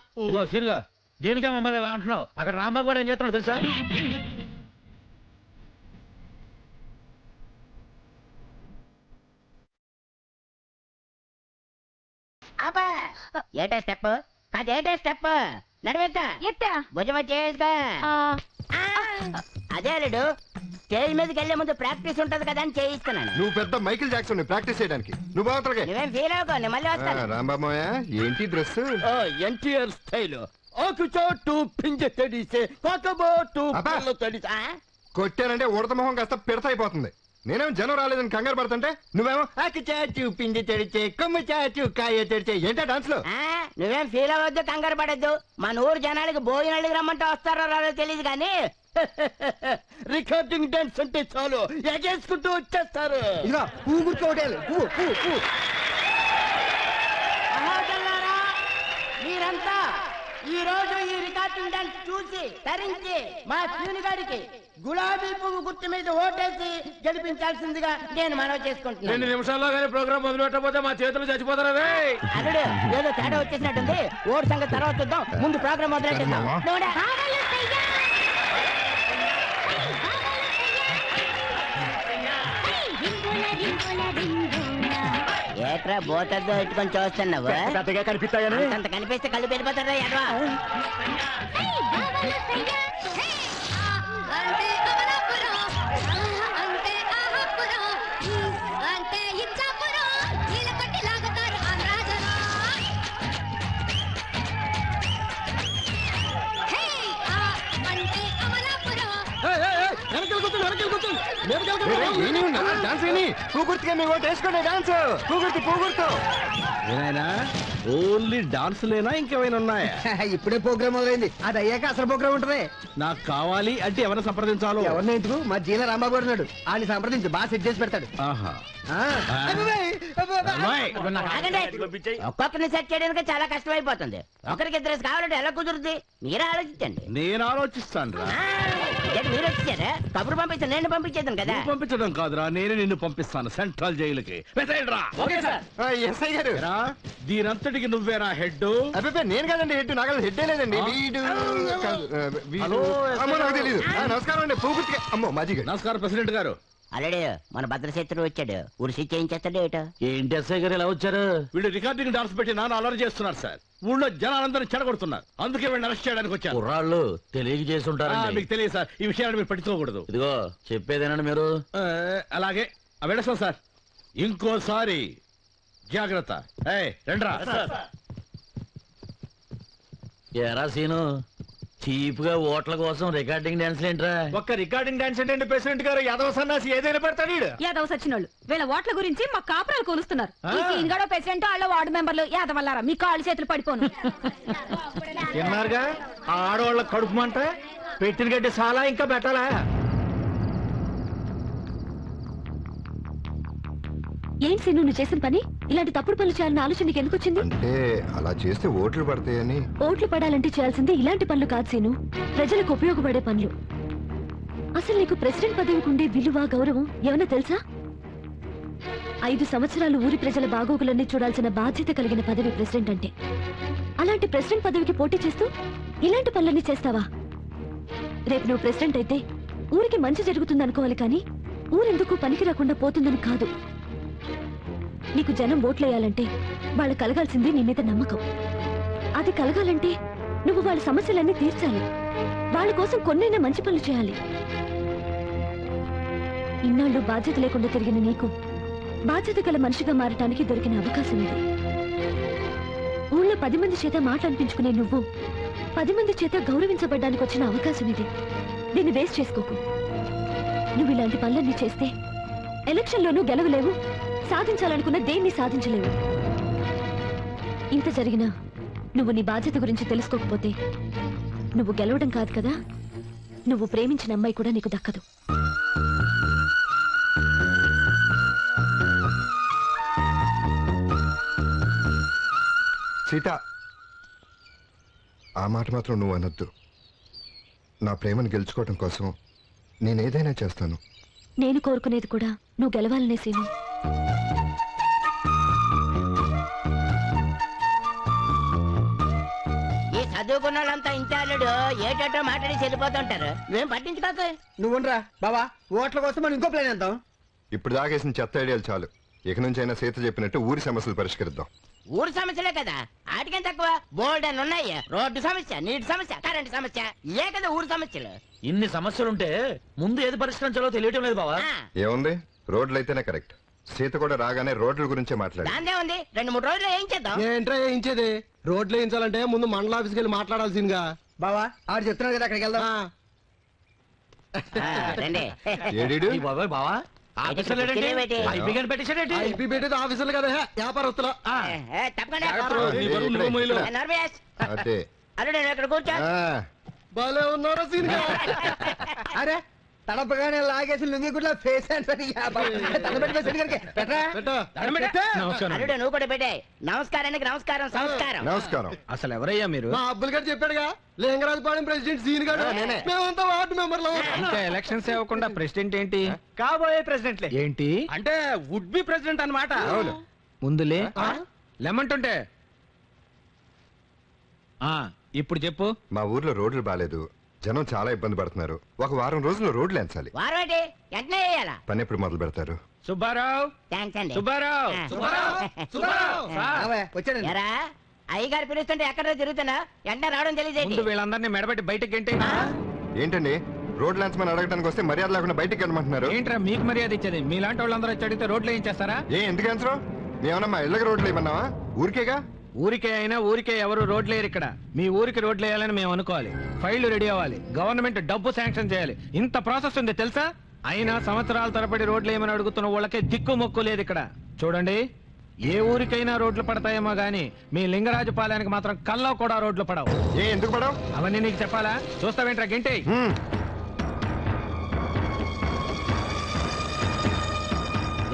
D: సీనుగా దేనికా మమ్మల్ని అంటున్నావు? అక్కడ రాంబాబు కూడా ఏం చేస్తున్నాడు తెలుసా?
F: అబ్బా ఏటా స్టెప్? అదేటా స్టెప్? నడవేస్తా
I: ఎట్టా?
F: భుజమ చేసుకో. అదే అల్లుడు, స్టేజ్ మీదకి వెళ్లే ముందు ప్రాక్టీస్ ఉంటది కదా అని చేయిస్తున్నాను.
C: నువ్వు పెద్ద మైకిల్ జాక్సన్ ప్రాక్టీస్ చేయడానికి. నువ్వు బాగుతాగే.
F: నువ్వేం ఫీల్ అవ్వకో, నేను మళ్ళీ వస్తాను.
C: రాంబాబోయ, ఏంటి డ్రెస్?
H: ఎన్టీఆర్ స్టైల్. ఆకు చోటు పింజ తడిసే, కాకబోటు పిల్ల తడిసే.
C: కొట్టానంటే ఉడత మొహం కాస్త పిడత అయిపోతుంది. నేనేమో జనం రాలేదని కంగారు పడుతుంటే నువ్వేమో ఆకు చాచు పిండి తెడిచే, కొమ్మ చాచు కాయ తెడిచే. ఏంటా డాన్స్ లో?
F: నువ్వేం ఫీల్ అవ్వద్దు, కంగారు పడద్దు. మన ఊరు జనానికి భోజనాలకి రమ్మంటే వస్తారో రాదో తెలియదు కానీ
H: రికార్డింగ్ డాన్స్ అంటే చాలు ఎగేసుకుంటూ వచ్చేస్తారు. ఇక ఊగురికి హోటల్
F: మహాజనులారా, మీరంతా ఈ రోజు ఈ రికార్డింగ్ డాన్స్ చూసి తరించి మా శివుని గారికి గులాబీ పువ్వు గుర్తు మీద ఓటేసి గెలిపించాల్సిందిగా నేను మనవి
B: 2
F: చేసుకుంటున్నాను.
B: నిమిషాల్లో కానీ ప్రోగ్రామ్ మొదలు పెట్టకపోతే మా చేతులు చచ్చిపోతారా?
F: అల్లుడు, ఏదో తేడా వచ్చేసినట్టుంది. ఓటు సంగతి తర్వాత చూద్దాం, ముందు ప్రోగ్రామ్ మొదలెట్టేద్దాం. ఏట్రా బోతద్దో ఇట్టుకొని చూస్తున్నావు?
H: పెద్దగా కనిపిస్తాయని.
F: అంత కనిపిస్తే కళ్ళు పెరిపోతారా ఎడవా?
C: డాన్స్ విని పూగుర్తిగా మీ ఓటు వేసుకోండి. డాన్స్ పూగుర్తి పూగుర్తు.
L: ఏమైనా ఓన్లీ డాన్స్ లేనా ఇంకేమైనా ఉన్నాయా?
H: ఇప్పుడే ప్రోగ్రామ్ మొదలైంది, అది అయ్యాక అసలు ప్రోగ్రామ్ ఉంటది.
L: నాకు కావాలి అంటే ఎవరిని సంప్రదించాలో?
H: ఎవరిని ఎందుకు, మా జీల రాంబాబు ఉన్నాడు, ఆయన సంప్రదించి బాగా సెట్ చేసి పెడతాడు.
L: ఆహా.
F: ఒక్కొక్కరిని సెట్ చేయడానికి చాలా కష్టం అయిపోతుంది. ఒకరికి 2 కావాలంటే ఎలా కుదురుద్ది? మీరే ఆలోచించండి.
L: నేను ఆలోచిస్తాను రా.
F: మీరు వచ్చారా? కబురు పంపిస్తే నేను పంపించేద్దాం కదా.
L: పంపించడం కాదురా, నేనే నిన్ను పంపిస్తాను సెంట్రల్ జైలుకి.
C: ఎస్ఐ గారు,
L: దీనంతటికి నువ్వేరా హెడ్?
C: అబ్బాయి నేను కదండి హెడ్, నాకు హెడ్ లేదండి. అమ్మో నాకు తెలీదు. నమస్కారం అండి పూగుర్తిగా. అమ్మో మాజీ గారు.
L: నమస్కారం ప్రెసిడెంట్ గారు.
F: అలడే మన భద్రశత్రువు వచ్చాడు, ఉరిసి చేయించేస్తాడు. ఏటో
D: ఏంటి ఎస్ఐ గారు ఇలా వచ్చారు?
L: వీళ్ళు రికార్డింగ్ డాన్స్ పెట్టి నాన్న అలర్ట్ చేస్తున్నారు సార్. ఊళ్ళో జనాలందరినీ చెడగొడుతున్నారు, అందుకే వీళ్ళని అరెస్ట్ చేయడానికి వచ్చారు.
D: కుర్రాళ్ళు తెలియక చేసి ఉంటారు.
L: మీకు తెలియదు సార్, ఈ విషయాన్ని మీరు పట్టించుకోకూడదు.
D: ఇదిగో చెప్పేదేనండి మీరు.
L: అలాగే వెళ్ళేస్తాం సార్. ఇంకోసారి జాగ్రత్త. రండ్రా.
D: ఎరా సీను, చీప్ గా ఓట్ల కోసం రికార్డింగ్ డాన్స్ ఏంట్రా?
A: ఒక్క రికార్డింగ్ డాన్స్ ఏంటంటే ప్రెసిడెంట్ గారు యాదవ సన్నాసి ఏదైనా పెడతాడు.
I: యాదవ సచ్చినోళ్ళు వీళ్ళ ఓట్ల గురించి మా కాపురాలు కొలుస్తున్నారు. ఈ సీన్గాడో ప్రెసిడెంట్, వాళ్ళ వార్డు మెంబర్లు యాదవల్లారా మీ కాళ్ళు చేతులు పడిపోను.
A: విన్నారుగా, ఆ ఆడవాళ్ళ కడుపు మంట. పెట్టిన గడ్డి చాలా ఇంకా పెట్టాలా?
I: ఏం సీను నువ్వు చేసిన పని? ఇలాంటి తప్పుడు పనులు చేయాలని ఆలోచన నీకు ఎందుకు వచ్చింది?
C: అంటే అలా చేస్తే ఓట్లు పడతాయని.
I: ఓట్లు పడాలంటే చేయాల్సింది ఇలాంటి పనులు కాదు సీను, ప్రజలకు ఉపయోగపడే పనులు. అసలు నీకు ప్రెసిడెంట్ పదవికి ఉండే విలువ, గౌరవం ఏమైనా తెలుసా? 5 సంవత్సరాలు ఊరి ప్రజల బాగోగులన్నీ చూడాల్సిన బాధ్యత కలిగిన పదవి ప్రెసిడెంట్ అంటే. అలాంటి ప్రెసిడెంట్ పదవికి పోటీ చేస్తూ ఇలాంటి పనులన్నీ చేస్తావా? రేపు నువ్వు ప్రెసిడెంట్ అయితే ఊరికి మంచి జరుగుతుందనుకోవాలి కానీ ఊరెందుకు పనికి రాకుండా పోతుందని కాదు. నీకు జనం ఓట్లేయాలంటే వాళ్ళు కలగాల్సింది నీ మీద నమ్మకం. అది కలగాలంటే నువ్వు వాళ్ళ సమస్యలన్నీ తీర్చాలి, వాళ్ళ కోసం కొన్నైనా మంచి పనులు చేయాలి. ఇన్నాళ్ళు బాధ్యత లేకుండా తిరిగిన నీకు బాధ్యత గల మనిషిగా మారటానికి దొరికిన అవకాశం ఇది. ఊళ్ళో 10 మంది చేత మాట అనిపించుకునే నువ్వు 10 మంది చేత గౌరవించబడ్డానికి వచ్చిన అవకాశం ఇది. దీన్ని వేస్ట్ చేసుకోకు. నువ్వు ఇలాంటి పనులన్నీ చేస్తే ఎలక్షన్లోనూ గెలవలేవు, సాధించాలనుకున్న దేన్ని సాధించలేవు. ఇంత జరిగినా నువ్వు నీ బాధ్యత గురించి తెలుసుకోకపోతే నువ్వు గెలవడం కాదు కదా, నువ్వు ప్రేమించిన అమ్మాయి కూడా నీకు దక్కదు.
C: సీత, ఆ మాట మాత్రం నువ్వు అనొద్దు. నా ప్రేమను గెలుచుకోవటం కోసం నేనేదైనా చేస్తాను.
I: నేను కోరుకునేది కూడా నువ్వు గెలవాలనే సీను.
F: ఈ చదువుకున్న వాళ్ళంతా ఇంతే అల్లుడు, ఏటో మాట్లాడి చెల్లిపోతుంటారు. నువ్వేం పట్టించుకోకు.
H: నువ్వుండ్రా బావా, ఓట్ల కోసం మనం ఇంకో ప్లాన్ వేద్దాం.
C: ఇప్పుడు దాగేసిన చెత్త ఐడియాలు చాలు. ఇక నుంచైనా సీత చెప్పినట్టు ఊరి సమస్యలు పరిష్కరిద్దాం.
F: ఊరు సమస్యలే కదా, ఆటికేం తక్కువ. బోల్డ్ అని ఉన్నాయి. రోడ్డు సమస్య, నీటి సమస్య, కరెంటు సమస్య, ఏ కదా ఊరు సమస్యలు.
D: ఇన్ని సమస్యలుంటే ముందు ఏది పరిష్కరించాలో తెలియటం లేదు బావా.
F: ఆ,
C: ఏముంది, రోడ్లు అయితేనే కరెక్ట్. సీత కూడా రాగానే రోడ్ల గురించే మాట్లాడు.
F: దాందే ఉంది. 2-3 రోజులు ఏం చేద్దాం.
H: ఏంట్రా వేయించేది? రోడ్లు వేయించాలంటే ముందు మండల ఆఫీస్కి వెళ్ళి మాట్లాడాల్సిందిగా. బావా ఆడు చెప్తున్నాడు కదా, అక్కడికి వెళ్దాం.
F: ఆ, రండి.
C: ఏడీడు?
D: ఈ బాబాయ్ బావా ఆఫీసర్ లేడంటే?
F: తెలియబెట్టి.
D: ఐపీ గాని పెట్టేశాడేంటి?
H: ఐపీ పెట్టేది ఆఫీసులు కదా, వ్యాపారస్తులు.
F: తప్పకుండా
A: నీ బరువు నువ్వు మొయ్యలు.
F: నర్మేష్,
C: అదే.
F: అల్లుడు నువ్వు ఇక్కడ కూర్చో.
C: ఆ,
H: భలే ఉన్నారా సీన్ అరే తడపగానే లాగేసి లుంగి కూడా ఫేస్
A: నమస్కారం.
F: అల్లుడు నువ్వు కూడా పెట్టే. నమస్కారానికి నమస్కారం, సంస్కారం.
C: నమస్కారం.
A: అసలు ఎవరయ్యా మీరు?
H: మా అబ్బుల్ గారు చెప్పాడుగా, లింగరాజపాలెం ప్రెసిడెంట్ సీన్ గారు. మేమంతా వార్డు మెంబర్లు.
A: ఇంకా ఎలక్షన్స్ ఇవ్వకుండా ప్రెసిడెంట్ ఏంటి?
H: కాబోయే ప్రెసిడెంట్లే.
A: ఏంటి
B: అంటే వుడ్ బి ప్రెసిడెంట్ అన్నమాట.
C: అవును.
A: ముందులే లెమంటుంటే. ఇప్పుడు చెప్పు.
C: మా ఊర్లో రోడ్లు బాలేదు, జనం చాలా ఇబ్బంది పడుతున్నారు. ఒక వారం రోజుల్లో రోడ్లు ఎంచాలి.
F: వారవాటి వెంటనే వేయాలా?
C: పని ఎప్పుడు మొదలు పెడతారు?
A: సుబ్బారావు,
F: థ్యాంక్స్ అండి.
A: సుబ్బారావు,
H: వచ్చాడండి.
F: ఎరా అయ్యగారు పిలుస్తుంటే ఎక్కడ తిరుగుతున్నా? వెంటనే రావడం
A: ముందు
F: తెలియదు.
A: వీళ్ళందరినీ మెడబెట్టి బయటకి ఏంటి?
C: ఏంటండి, రోడ్లు ఎంచమని అడగడానికి వస్తే మర్యాద లేకుండా బయటికి వెళ్ళమంటున్నారు?
A: ఏంట్రా మీకు మర్యాద ఇచ్చేది? మీలాంటి వాళ్ళందరూ వచ్చి అడిగితే రోడ్లు ఏం చేస్తారా?
C: ఎందుకు ఎంచరు? మేమన్నా మా ఇళ్ళకి రోడ్లు ఇవ్వన్నావా? ఊరికేగా.
A: ఊరికే అయినా ఊరికే ఎవరు రోడ్లు వేయరు ఇక్కడ. మీ ఊరికి రోడ్లు వేయాలని మేము అనుకోవాలి, ఫైళ్లు రెడీ అవ్వాలి, గవర్నమెంట్ డబ్బు శాంక్షన్ చేయాలి. ఇంత ప్రాసెస్ ఉంది తెలుసా? అయినా సంవత్సరాల తరబడి రోడ్లు ఏమని అడుగుతున్న వాళ్ళకే దిక్కు మొక్కు లేదు ఇక్కడ. చూడండి, ఏ ఊరికైనా రోడ్లు పడతాయేమో గానీ మీ లింగరాజపాలెనికి మాత్రం కల్లో కూడా రోడ్లు పడవు.
C: ఎందుకు పడవు?
A: అవన్నీ నీకు చెప్పాలా? చూస్తావేంట్రా గంటే?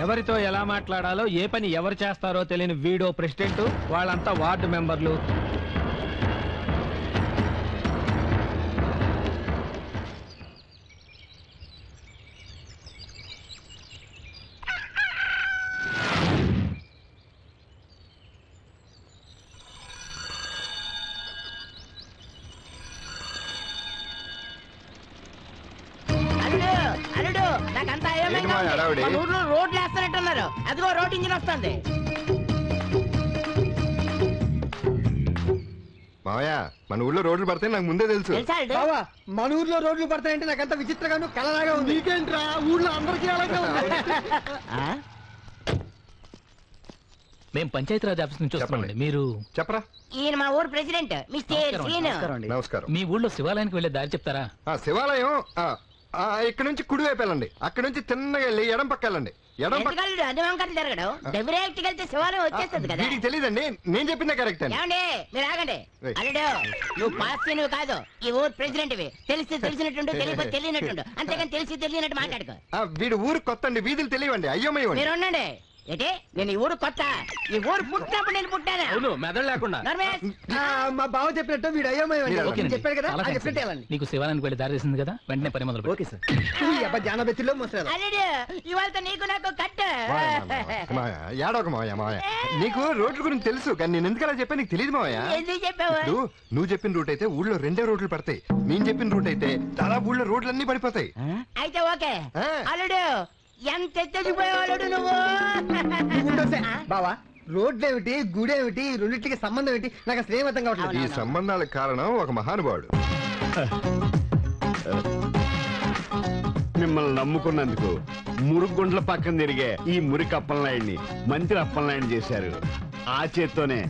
A: ఎవరితో ఎలా మాట్లాడాలో, ఏ పని ఎవరు చేస్తారో తెలియని వీడో ప్రెసిడెంట్, వాళ్ళంతా వార్డు మెంబర్లు.
F: అల్లుడు, అల్లుడు, నాకంతా
C: ఏంటి
F: అయోమయంగా
C: మా
F: ఉంది.
C: హడావుడి?
F: మన ఊర్లో రోడ్లు వేస్తున్నట్టున్నారు. అదిగో రోడ్ ఇంజిన్ వస్తుంది.
C: మావయ్య, మన ఊళ్ళో రోడ్లు పడితే నాకు ముందే తెలుసు.
F: తెలుసా అల్లుడు?
H: బావా మన ఊర్లో రోడ్లు పడతాయంటే నాకంత విచిత్రంగాను కలలాగా ఉంది. నీకేంట్రా, ఊళ్ళో అందరికీ అలాగే ఉంది.
F: ఆ?
J: మేము పంచాయతీరాజ్ ఆఫీస్ నుంచి వస్తున్నామండి. మీరు
C: చెప్పరా.
F: ఈయన మా ఊరు ప్రెసిడెంట్ మిస్టర్ శ్రీను.
C: నమస్కారం.
J: మీ ఊళ్ళో శివాలయానికి వెళ్ళే దారి చెప్తారా?
C: శివాలయం ఇక్కడ నుంచి కుడి వైపు వెళ్ళండి. అక్కడ నుంచి తిన్నగా వెళ్ళి ఎడం పక్క వెళ్ళండి. ఎడం పక్క.
F: ఎందుకల్లుడు అన్ని వంకరలు తిరగడం? డైరెక్ట్ వెళ్తే శివాలయం వచ్చేస్తుంది కదా.
C: వీడికి తెలియదండి, నేను చెప్పిందే కరెక్ట్ అండి.
F: ఏమండి మీరు ఆగండి.
C: ఏయ్.
F: అల్లుడు, నువ్వు పాస్ నువ్వు కాదు, ఈ ఊరు ప్రెసిడెంట్ తెలిసి తెలిసినట్టుండు, తెలియకపోతే తెలియనట్టుండు. అంతేగాని తెలిసి తెలియనట్టు మాట్లాడుకో.
C: వీడు ఊరు కొత్త అండి, వీధులు తెలియవండి, అయ్యోమయ్యండి.
F: మీరు ఉండండి. ఏంటి, నేను ఈ ఊరు కొత్త. ఈ ఊరు పుట్టినప్పుడు నేను పుట్టాను.
A: అవును, మెదడు లేకుండా.
F: నర్మేష్,
H: మా బావ చెప్పినట్టు వీడు అయ్యమయ్య
J: ఓకేనండి.
H: చెప్పాడు కదా,
J: చాలా
H: ఆయన
J: థాంక్స్
H: చెప్పినట్టు
J: అండి.
H: వెళ్ళండి.
J: నీకు శివాలయానికి వెళ్ళి దారి వేసింది కదా, వెంటనే పని మొదలు పెట్టు.
H: Okay sir. జానబెత్తిలో మోసరాదు.
F: అల్లుడు, ఇవాళ నీకు నాకు కట్టు.
C: ఏడోక మావయ్య. మావయ్య, నీకు రోడ్ల గురించి తెలుసు, కానీ నేను ఎందుకు అలా చెప్పా నీకు తెలియదు మావయ్య.
F: ఎందుకు చెప్పావు?
C: నువ్వు చెప్పిన రూట్ అయితే ఊళ్ళో 2 రోడ్లు పడతాయి. నేను చెప్పిన రూట్ అయితే దాదాపు ఊళ్ళో రోడ్లన్నీ పడిపోతాయి.
F: అయితే ఓకే.
C: ఆ.
F: అల్లుడు, ఎంత ఎత్తడిపోయాడు నువ్వు.
H: బావా రోడ్లు ఏమిటి, గుడి ఏమిటి, రెండింటికి సంబంధం ఏంటి, నాకు అసలు ఏమర్థం కావట్లేదు.
C: ఈ సంబంధాలకు కారణం ఒక మహానుభావుడు.
M: మిమ్మల్ని నమ్ముకున్నందుకు మురుగుండ్ల పక్కన తిరిగే ఈ మురికి అప్పలనాయుడిని మంత్రి అప్పలనాయుడు చేశారు. ఆ చేత్తోనే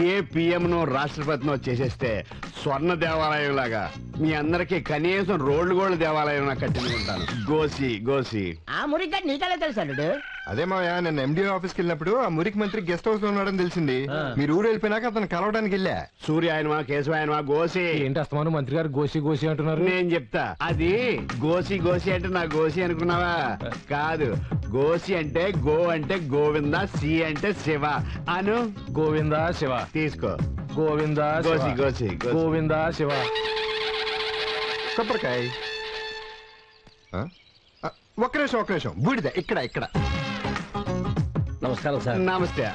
M: ఏ పిఎంనో రాష్ట్రపతినో చేసేస్తే స్వర్ణ దేవాలయం లాగా మీ అందరికి కనీసం రోడ్లు దేవాలయం కట్టించుకుంటాను. గోసి గోసి.
F: ఆ మురిగ్గా నీకెలా తెలుసు అల్లుడు?
C: అదే మావయ్య, నేను ఎండిఓ ఆఫీస్కి వెళ్ళినప్పుడు ఆ మురికి మంత్రి గెస్ట్ హౌస్ లో ఉన్నాడని తెలిసింది. మీరు ఊరు వెళ్ళిపోయినాక అతను కలవడానికి వెళ్ళా.
M: సూర్య ఆయనమా కేశవ ఆయనమా గోసి.
B: ఏంటి అస్తమాను మంత్రి గారు గోసి గోసి అంటున్నారు?
M: నేను చెప్తా. అది గోసి గోసి అంటే నా గోసి అనుకున్నావా? కాదు, గోసి అంటే గో అంటే గోవింద, సి అంటే శివ అను.
B: గోవిందా శివ.
M: తీసుకో.
B: గోవిందా
M: గోసి గోసి గోసి.
B: గోవిందా శివ.
C: కొబ్బరికాయ. ఒక్క నిమిషం బూడిద ఇక్కడ ఇక్కడ.
D: నమస్కారం సార్.
M: నమస్తే.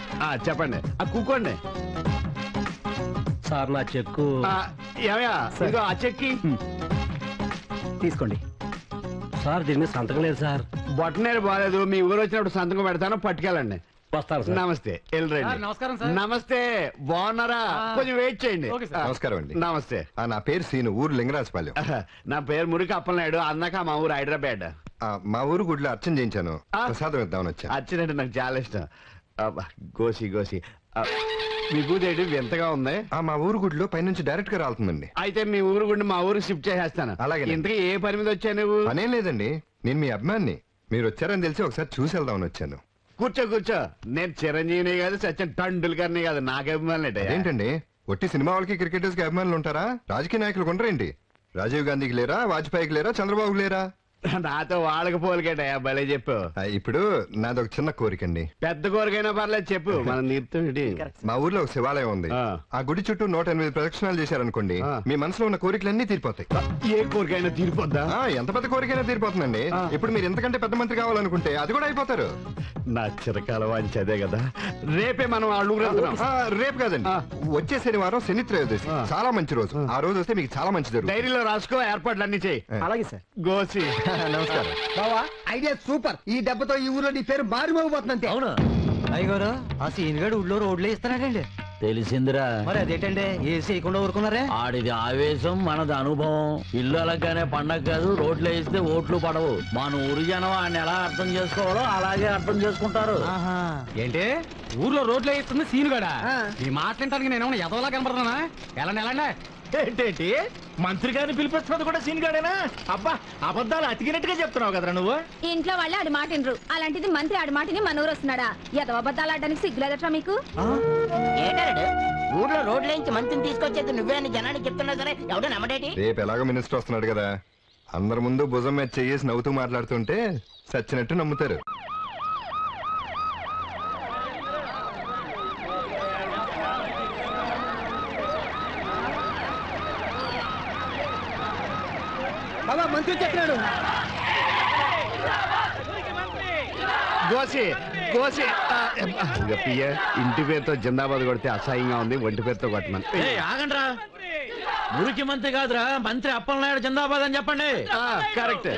M: చెప్పండి. కూకోండి
J: సార్ నా చెక్కు
M: ఏమయ్యా, ఇదిగో ఆ చెక్కి
J: తీసుకోండి సార్. దీని మీద సంతకం లేదు సార్.
M: బొట్టనేరు బాగాలేదు. మీ ఊరు వచ్చినప్పుడు సంతకం పెడతాను, పట్టుకెళ్ళండి.
J: వస్తాను సార్.
M: నమస్తే. వెళ్ళరండి.
B: నమస్కారం సార్.
M: నమస్తే. బాగున్నారా? కొంచెం వెయిట్ చేయండి.
C: నమస్కారం అండి.
M: నమస్తే.
C: నా పేరు సీను, ఊరు లింగరాజపాలెం.
M: నా పేరు మురికి అప్పలనాయుడు. అన్నాక మా ఊరు హైదరాబాద్.
C: మా ఊరు గుడిలో అర్చన చేయించాను, ప్రసాదం ఇద్దామని వచ్చా.
M: అచ్చినట్టు నాకు చాలా ఇష్టం. గోసి గోసి. విభూదేడు వింతగా ఉంది.
C: మా ఊరు గుడిలో పైనుంచి డైరెక్ట్ గా రాలుతుందండి.
M: అయితే మీ ఊరు గుడి మా ఊరికి షిఫ్ట్ చేసేస్తాను.
C: అలాగే.
M: ఇంతకీ ఏ పని మీద వచ్చా నువ్వు?
C: పనేం లేదండి, నేను మీ అభిమాన్ని. మీరు వచ్చారని తెలిసి ఒకసారి చూసి వెళ్దామని వచ్చాను.
M: కూర్చో కూర్చో. నేను చిరంజీవిని కాదు, సచిన్ టండూల్కర్ని కాదు. నాకు అభిమానులు
C: ఏంటండి, ఒట్టి సినిమా వాళ్ళకి క్రికెటర్స్ కి అభిమానులు ఉంటారా? రాజకీయ నాయకులు ఉండరేంటి? రాజీవ్ గాంధీకి లేరా, వాజ్పేయికి లేరా, చంద్రబాబుకి లేరా?
M: నాతో వాళ్ళకి పోలికేటయా, భలే చెప్పు.
C: ఇప్పుడు నాదొక చిన్న కోరికండి.
M: పెద్ద కోరికైనా పర్లేదు, చెప్పు. మనం తీర్థం.
C: మా ఊర్లో ఒక శివాలయం ఉంది. ఆ గుడి చుట్టూ 108 ప్రదక్షిణాలు చేశారనుకోండి, మీ మనసులో ఉన్న కోరికలన్నీ తీరిపోతాయి.
M: ఏ కోరికైనా తీరిపోద్దా?
C: ఎంత పెద్ద కోరికైనా తీరిపోతుందండి. ఇప్పుడు మీరు ఎంతకంటే పెద్ద మంత్రి కావాలనుకుంటే అది కూడా అయిపోతారు.
M: నా చిరకాల వాంచి అదే కదా. రేపే మనం వాళ్ళు
C: రేపు కాదండి, వచ్చే శనివారం శని త్రయోదశి, చాలా మంచి రోజు. ఆ రోజు వస్తే మీకు చాలా మంచి జరుగుతుంది.
M: డైరీలో రాసుకో, ఏర్పాట్లు అన్ని చేయి.
H: అలాగే సార్.
M: గోసి.
C: నమస్కారం.
H: బావా, ఐడియా సూపర్. ఈ దెబ్బతో ఈ ఊర్లో నీ పేరు మారిమోగిపోతుంది. అవును అయ్యగారు, ఆ సీన్ గడు ఊళ్ళో రోడ్లు ఇస్తున్నాడండి.
D: తెలిసిందిరా.
H: మరి అదేంటండి, ఏసీ వేయకుండా ఊరుకున్నారే?
D: ఆడిది ఆవేశం, మనది అనుభవం. ఇల్లు అలాగానే పండగ కాదు, రోడ్లు వేస్తే ఓట్లు పడవు. మన ఊరి జనం ఆయన ఎలా అర్థం చేసుకోవాలో అలాగే అర్థం చేసుకుంటారు.
B: ఏంటి ఊర్లో రోడ్లు వేస్తుంది సీనుగాడా? ఈ మాట్లాడటానికి నేను ఎదవలా కనపడుతున్నా? ఎలాండి ఏంటేంటి మంత్రి గారిని పిలిపిస్తున్నది కూడా సీన్ గాడేనా? అబ్బా, అబద్ధాలు అతికినట్టుగా చెప్తున్నావు కదరా నువ్వు.
I: ఇంట్లో వాళ్ళు ఆడి మాట వినరు, అలాంటిది మంత్రి ఆడి మాటని మన ఊరు వస్తున్నాడా? ఎదవ అబద్ధాలు ఆడడానికి సిగ్గులేదట్రా మీకు?
F: ఏంటాడు ఊర్లో రోడ్ల నుంచి మంత్రిని తీసుకొచ్చేది నువ్వే అని జనానికి చెప్తున్నా సరే ఎవడో నమ్మడేటి?
C: రేపు ఎలాగో మినిస్టర్ వస్తున్నాడు కదా, అందరి ముందు భుజం మీద చెయ్యేసి నవ్వుతూ మాట్లాడుతుంటే సచ్చినట్టు నమ్ముతారు.
H: బాబా, మంత్రి చెప్పినాడు.
M: గోసి గోసి. ఇంటి పేరుతో జిందాబాద్ కొడితే అసహ్యంగా ఉంది, ఒంటి పేరుతో కొట్టమని.
D: ఆగండ్రా, మురికి మంత్రి కాదురా, మంత్రి అప్పలనాయుడు జిందాబాద్ అని చెప్పండి.
M: కరెక్ట్.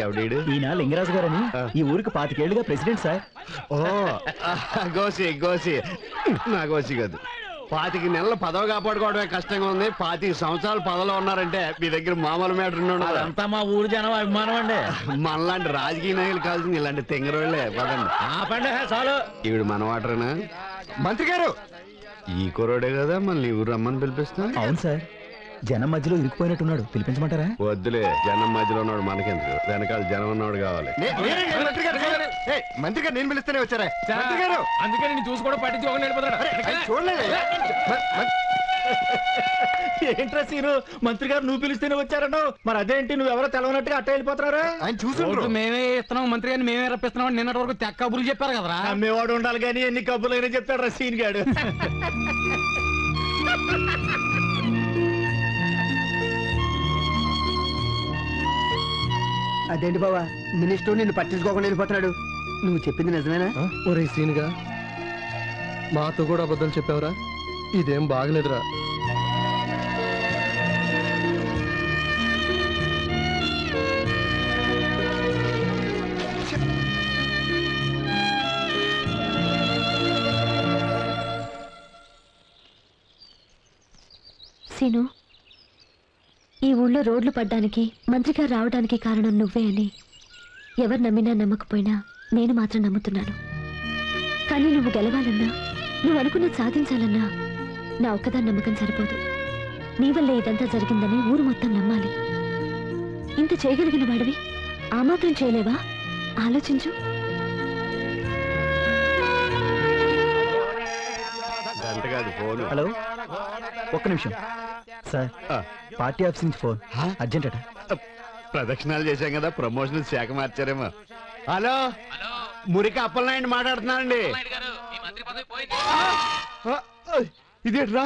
M: ఎవడీడు?
H: ఈయన లింగరాజు గారని ఈ ఊరికి 25 ఏళ్లుగా ప్రెసిడెంట్ సార్.
M: ఓ గోసి గోసి. నా గోసి కాదు. 25 నెలలు పదవి కాపాడుకోవడమే కష్టంగా ఉంది. 25 సంవత్సరాలు పదవిలో ఉన్నారంటే మీ దగ్గర మామూలు మ్యాటర్ ఉన్నాడు.
D: అంతా మా ఊరు జనం అభిమానం అండి.
M: మనలాంటి రాజకీయ నాయకులు కావాల్సింది ఇలాంటి తెంగరోళ్లే. పదండి.
D: ఆపండి చాలు.
M: ఈవిడ మన వాటరేనా?
C: మంత్రి గారు,
M: ఈ కుర్రోడే కదా మళ్ళీ ఊరు రమ్మని పిలిపిస్తా.
H: అవును సార్, జనం మధ్యలో ఇరుక్కుపోయినట్టున్నాడు, పిలిపించమంటారా?
M: వద్దులే, జనం మధ్యలో ఉన్నాడు మనకెందుకు, వెనకాల జనం ఉన్నాడు కావాలి.
C: మంత్రి గారు నేను పిలుస్తూనే వచ్చారా? మంత్రి గారు,
B: అందుకే నేను చూసి కూడా పట్టించి ఒక
C: చూడలేదు.
A: ఏంట్రా సీను, మంత్రి గారు నువ్వు పిలిస్తేనే వచ్చారను, మరి అదేంటి నువ్వెవరో తెలవనట్టుగా అట్ట వెళ్ళిపోతున్నారా?
C: ఆయన చూసి
B: మేమే ఇస్తున్నాం, మంత్రి గారిని మేమే రప్పిస్తున్నాం. నిన్నటి వరకు తెక్క కబుర్లు చెప్పారు కదరా.
A: అమ్మేవాడు ఉండాలి కానీ ఎన్ని కబుర్లైనా చెప్తాడు రా సీన్ గాడు.
H: అదేంటి బావా, మినిస్టర్ నిన్ను పట్టించుకోకుండా వెళ్ళిపోతున్నాడు? నువ్వు చెప్పింది నిజమేనా?
N: ఒరే సీనుగా, మాతో కూడా అబద్ధం చెప్పావురా, ఇదేం బాగలేదురా.
I: సీను, ఈ ఊళ్ళో రోడ్లు పడ్డానికి మంత్రిగా రావడానికి కారణం నువ్వే అని ఎవరు నమ్మినా నమ్మకపోయినా నేను మాత్రం నమ్ముతున్నాను. కానీ నువ్వు గెలవాలన్నా, నువ్వు అనుకున్నది సాధించాలన్నా నా ఒక్కదాని నమ్మకం సరిపోదు. నీ వల్లే ఇదంతా జరిగిందని ఊరు మొత్తం నమ్మాలి. ఇంత చేయగలిగిన వాడివి ఆ మాత్రం చేయలేవా? ఆలోచించు.
H: హలో, ఒక్క నిమిషం సార్. పార్టీ ఆఫీస్ నుంచి ఫోన్, అర్జెంట్ అట.
M: ప్రదక్షిణాలు చేశాం కదా, ప్రమోషన్ శాఖ మార్చారేమో. హలో, మురికి అప్పలనాయుడు మాట్లాడుతున్నానండి. ఇదేట్రా?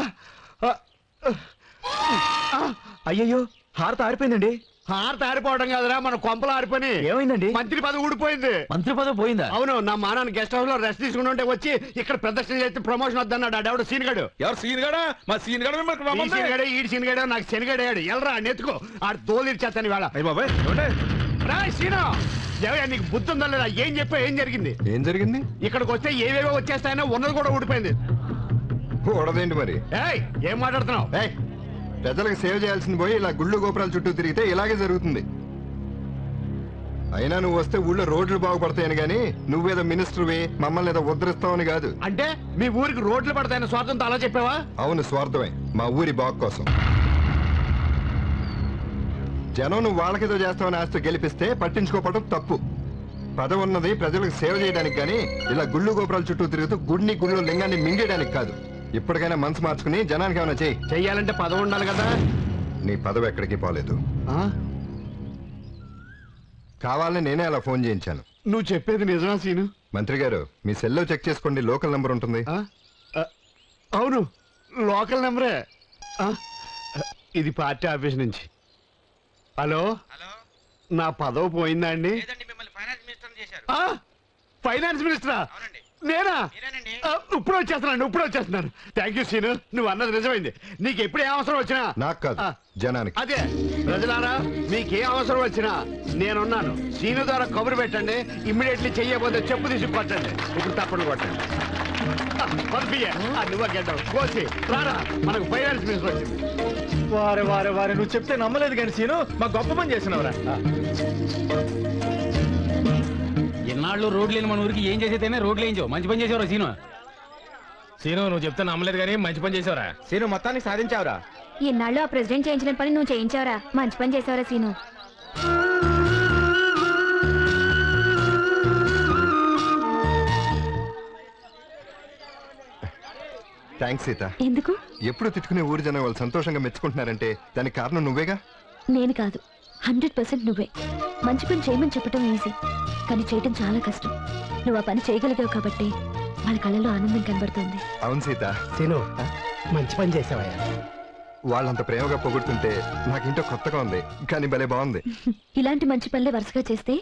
H: అయ్యయ్యో, హారత ఆరిపోయిందండి.
M: హారత ఆరిపోవడం కాదురా, మన కొంపలు ఆరిపోయి.
H: ఏమైందండి?
M: మంత్రి పదవి ఊడిపోయింది.
J: మంత్రి పదవి పోయిందా?
M: అవును, నా మానాన్ని గెస్ట్ హౌస్ లో రెస్ట్ తీసుకుంటుంటే వచ్చి ఇక్కడ ప్రదర్శన చేస్తే ప్రమోషన్ వద్దన్నాడు. ఆడెవడు సీన్గాడు.
L: ఎవరు సీన్ గడా? మా సీన్ గడ
M: ఈ సీన్గాడే, ఈడి సీన్గాడే, నాకు శనిగాడాడు. ఎల్రా నెత్తుకో, ఆడు తోలిచ్చేస్తాను ఇవాళ.
L: అయ్య బాబాయ్ ఏమంటే?
M: రా సీను, ఎవయ్యా నీకు బుద్ధి ఉందా లేదా? ఏం చెప్పా, ఏం జరిగింది?
C: ఏం జరిగింది?
M: ఇక్కడికి వస్తే ఏవేవో వచ్చేస్తాయనో ఉన్నది కూడా ఊడిపోయింది.
C: కూడదేంటి మరి?
M: ఏయ్, ఏం మాట్లాడుతున్నావు?
C: ఏయ్, ప్రజలకు సేవ చేయాల్సింది పోయి ఇలా గుళ్ళు గోపురాల చుట్టూ తిరిగితే ఇలాగే జరుగుతుంది. అయినా నువ్వు వస్తే ఊళ్ళో రోడ్లు బాగుపడతాయని గాని నువ్వేదో మినిస్టర్వి మమ్మల్ని ఏదో ఉద్ధరిస్తావని కాదు.
M: అంటే మీ ఊరికి రోడ్లు పడతాయన్న స్వార్థంతో అలా చెప్పావా?
C: అవును, స్వార్థమే. మా ఊరి బాగు కోసం. జనం నువ్వు వాళ్ళకేదో చేస్తావని ఆస్తి గెలిపిస్తే పట్టించుకోవడం తప్పు. పదవి ఉన్నది ప్రజలకు సేవ చేయడానికి కానీ ఇలా గుళ్ళు గోపురాల చుట్టూ తిరుగుతూ గుడిని గుళ్ళు లింగాన్ని మింగేయడానికి కాదు. ఇప్పటికైనా మనసు మార్చుకుని జనానికి ఏమైనా
M: చెయ్యాలంటే పదవి ఉండాలి కదా.
C: నీ పదవి ఎక్కడికి పోలేదు. కావాలని నేనే అలా ఫోన్ చేయించాను.
M: నువ్వు చెప్పేది నిజమా సీను?
C: మంత్రి గారు, మీ సెల్లో చెక్ చేసుకోండి, లోకల్ నంబర్ ఉంటుంది.
M: అవును, లోకల్ నెంబరే. ఇది పార్టీ ఆఫీస్ నుంచి. హలో, నా పదవి పోయిందా అండి? ఫైనాన్స్ మినిస్టరా? నేనా? ఇప్పుడు వచ్చేస్తున్నాను. థ్యాంక్ యూ సీను, నువ్వు అన్నది నిజమైంది. నీకు ఎప్పుడు ఏ అవసరం వచ్చినా.
C: నాకు కాదు, జనానికి.
M: అదే ప్రజలారా, మీకే అవసరం వచ్చినా నేనున్నాను. సీను ద్వారా కబురు పెట్టండి. ఇమ్మీడియట్లీ చెయ్యబోతే చెప్పు తీసి కొట్టండి. ఇప్పుడు తప్పని కొట్టండి. పంపియ్యే, నువ్వు గెడ్డం కోసి రారా, మనకు ఫైనాన్స్ మినిస్టర్ వచ్చింది.
A: వారే వారే వారే, నువ్వు చెప్తే నమ్మలేదు కానీ సీను, మా గొప్ప పని చేసినవరా.
B: ఎన్నాళ్ళు రోడ్లు లేని మన ఊరికి ఏం చేసేదైనా రోడ్లు వేయించావు. మంచి పని చేసేవరా సీను.
A: సీను, నువ్వు చెప్తే నమ్మలేదు కానీ మంచి పని చేసావురా.
H: సీను, మొత్తానికి సాధించావురా.
I: ఎన్నాళ్ళు ఆ ప్రెసిడెంట్ చేయించిన పని నువ్వు చేయించావురా. మంచి పని చేసావురా సీను.
C: థ్యాంక్స్ సీత.
I: ఎందుకు?
C: ఎప్పుడు తిట్టుకునే ఊరి జనం వాళ్ళు సంతోషంగా మెచ్చుకుంటున్నారంటే దానికి కారణం నువ్వేగా.
I: నేను కాదు, 100% నువ్వే. మంచి పని చేయమని చెప్పడం ఈజీ, కానీ చేయటం చాలా కష్టం. నువ్వు ఆ పని చేయగలిగావు కాబట్టి వాళ్ళ కళ్ళలో ఆనందం కనబడుతుంది.
C: అవును సీత.
H: సీను, మంచి పని చేసావయ్యా.
C: వాళ్ళంత ప్రేమగా పొగుడుతుంటే నాకింటో కొత్తగా ఉంది, కానీ భలే బాగుంది.
I: ఇలాంటి మంచి పనులే వరుసగా చేస్తే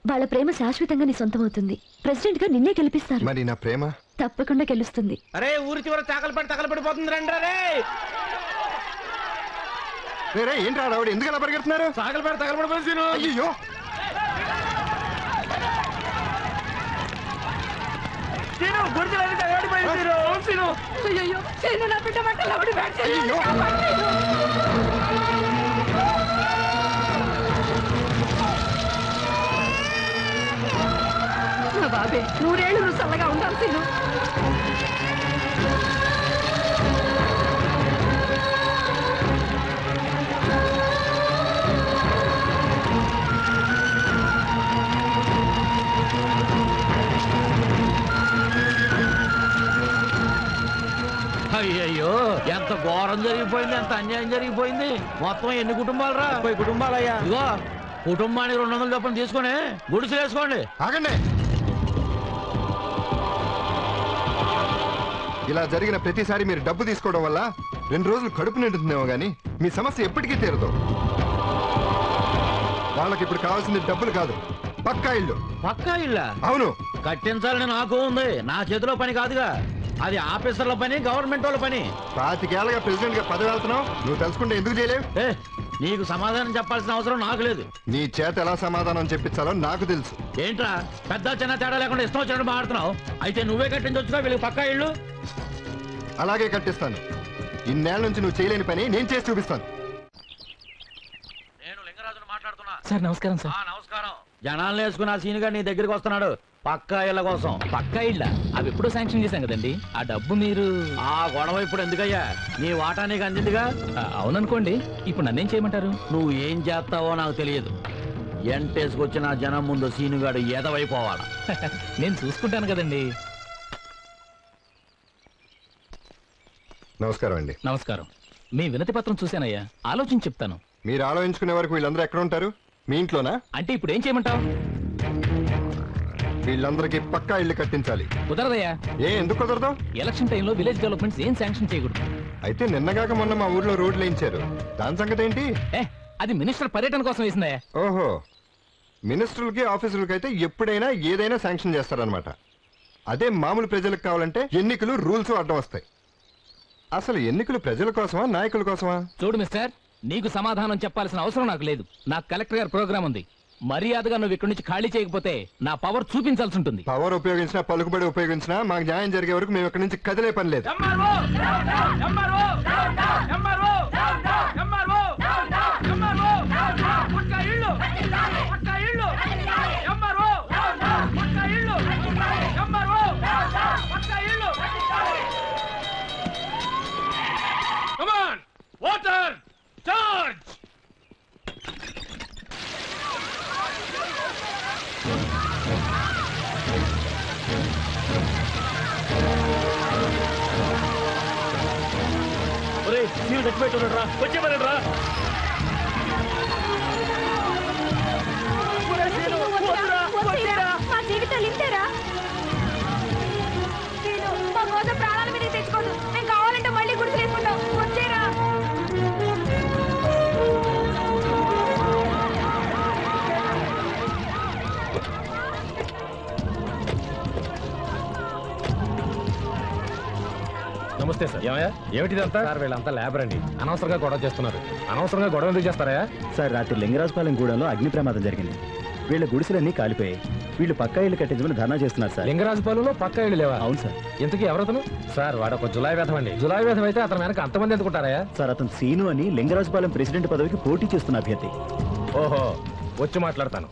I: వాళ్ళ ప్రేమ శాశ్వతంగా నీ సొంతమవుతుంది. ప్రెసిడెంట్ గా నిన్నే గెలిపిస్తారు.
C: మరి నా ప్రేమ
I: తప్పకుండా గెలుస్తుంది.
B: అరే, ఊరి చివర తగలబడిపోతుంది రండి.
C: రే ఏంటి రావడం, ఎందుకు అలా పరిగెడుతున్నారు?
B: తగలబడిపోయింది సీను.
C: అయ్యో,
E: బాబే, 100 ఏళ్ళు నువ్వు చల్లగా ఉండాలి సీను.
D: అయ్యయ్యో, ఎంత ఘోరం జరిగిపోయింది, ఎంత అన్యాయం జరిగిపోయింది. మొత్తం ఎన్ని కుటుంబాలు రా?
H: 30 కుటుంబాలయ్యా.
D: ఇదిగో, కుటుంబానికి 200 చొప్పున తీసుకొని గుడిసెలు వేసుకోండి.
C: ఆగండి. ఇలా జరిగిన ప్రతిసారి మీరు డబ్బు తీసుకోవడం వల్ల 2 రోజులు కడుపు నిండుతుందేమో గానీ మీ సమస్య ఎప్పటికీ తీరదు. వాళ్ళకి ఇప్పుడు కావాల్సింది డబ్బులు కాదు, పక్కా ఇల్లు.
D: పక్కా ఇల్లా?
C: అవును.
D: కట్టించాలని నాకు ఉంది, నా చేతిలో పని కాదుగా. అది ఆఫీసర్ల పని, గవర్నమెంట్ వాళ్ళ పని.
C: 25 ఏళ్ళగా ప్రెసిడెంట్ గా పదవి వెళ్తున్నావు, నువ్వు తెలుసుకుంటే ఎందుకు చేయలేవు?
D: నీకు సమాధానం చెప్పాల్సిన అవసరం నాకు లేదు.
C: నీ చేత ఎలా సమాధానం చెప్పించాలో నాకు తెలుసు.
D: ఏంట్రా, పెద్ద చిన్న తేడా లేకుండా ఇష్టం వచ్చినట్టు మాట్లాడుతున్నావు? అయితే నువ్వే కట్టించొచ్చుగా వీళ్ళకి పక్కా ఇల్లు.
C: అలాగే కట్టిస్తాను. ఇన్నేళ్ల నుంచి నువ్వు చేయలేని పని నేను చేసి చూపిస్తాను.
D: నేను
J: సార్ నమస్కారం సార్.
D: నమస్కారం. జనాలను వేసుకుని ఆ సీనుగా నీ దగ్గరికి వస్తున్నాడు పక్కా ఇళ్ళ కోసం.
J: పక్కా ఇళ్ళ అవి ఎప్పుడో శాంక్షన్ చేశాం కదండి. ఆ డబ్బు మీరు
D: ఆ గొడవ ఇప్పుడు ఎందుకయ్యా? నీ వాటా నీకు అందిందిగా.
J: అవుననుకోండి. ఇప్పుడు నన్నేం చేయమంటారు?
D: నువ్వు ఏం చేస్తావో నాకు తెలియదు. ఎంటేసుకొచ్చిన జనం ముందు సీనుగాడు ఎదవైపోవాలా.
J: నేను చూసుకుంటాను కదండి.
C: నమస్కారం అండి.
J: నమస్కారం. మీ వినతి పత్రం చూశానయ్యా, ఆలోచించి చెప్తాను.
C: మీరు ఆలోచించుకునే వరకు వీళ్ళందరూ ఎక్కడ ఉంటారు? మీ ఇంట్లోనా?
J: అంటే ఇప్పుడు ఏం చేయమంటావు?
C: వీళ్ళందరికీ పక్కా ఇల్లు కట్టించాలి.
J: కుదరదయ్యా.
C: ఎందుకు కుదరదు?
J: ఎలక్షన్ టైంలో విలేజ్ డెవలప్మెంట్స్ ఏం శాంక్షన్ చేయకూడదు.
C: అయితే నిన్నగాక మొన్న మా ఊర్లో రోడ్లు వేయించారు, దాని సంగతి ఏంటి?
J: అది మినిస్టర్ పర్యటన కోసం వేసిందయ్యా.
C: ఓహో, మినిస్టర్లకి ఆఫీసర్లకి అయితే ఎప్పుడైనా ఏదైనా శాంక్షన్ చేస్తారనమాట. అదే మామూలు ప్రజలకు కావాలంటే ఎన్నికలు రూల్స్ అడ్డం వస్తాయి. అసలు ఎన్నికలు ప్రజల కోసమా నాయకుల కోసమా?
J: చూడు మిస్టర్, నీకు సమాధానం చెప్పాల్సిన అవసరం నాకు లేదు. నాకు కలెక్టర్ గారి ప్రోగ్రామ్ ఉంది. మర్యాదగా నువ్వు ఇక్కడి నుంచి ఖాళీ చేయకపోతే నా పవర్ చూపించాల్సి ఉంటుంది.
C: పవర్ ఉపయోగించినా పలుకుబడి ఉపయోగించినా మాకు న్యాయం జరిగే వరకు మేము ఇక్కడి నుంచి కదిలే పని లేదు.
B: Water charge.
A: నీవు చచ్చిపెట్టున్నాడు రా, వచ్చేమని రా.
I: మా జీవితాలు ఇంతేరా? మా కోసం ప్రాణాల మీద తెచ్చుకోదు. నేను కావాలంటే మళ్ళీ గుర్తు లేకుండా వచ్చేరా.
B: నమస్తే సార్. ఏమిటిదంతా? సార్ వీళ్ళంతా లేబర్ అండి. అనవసరంగా గొడవ చేస్తున్నారు. అనవసరంగా గొడవ ఎందుకు చేస్తారా?
H: సార్ రాత్రి లింగరాజపాలెం గూడెంలో అగ్ని ప్రమాదం జరిగింది. వీళ్ళ గుడిసెలన్నీ కాలిపోయాయి. వీళ్ళు పక్కా ఇల్లు కట్టించమని ధర్నా చేస్తున్నారు సార్.
B: లింగరాజపాలెంలో పక్కా ఇల్లు లేవా?
H: అవును సార్.
B: ఇంతకీ ఎవరతను? సార్ వాడు ఒక జులాయి వేధం అండి. జులాయి వేధం అయితే అతను వెనక అంతమంది ఎందుకుంటారా?
H: సార్ అతను సీను అని లింగరాజపాలెం ప్రెసిడెంట్ పదవికి పోటీ చేస్తున్న అభ్యర్థి.
B: ఓహో, వచ్చి మాట్లాడతాను.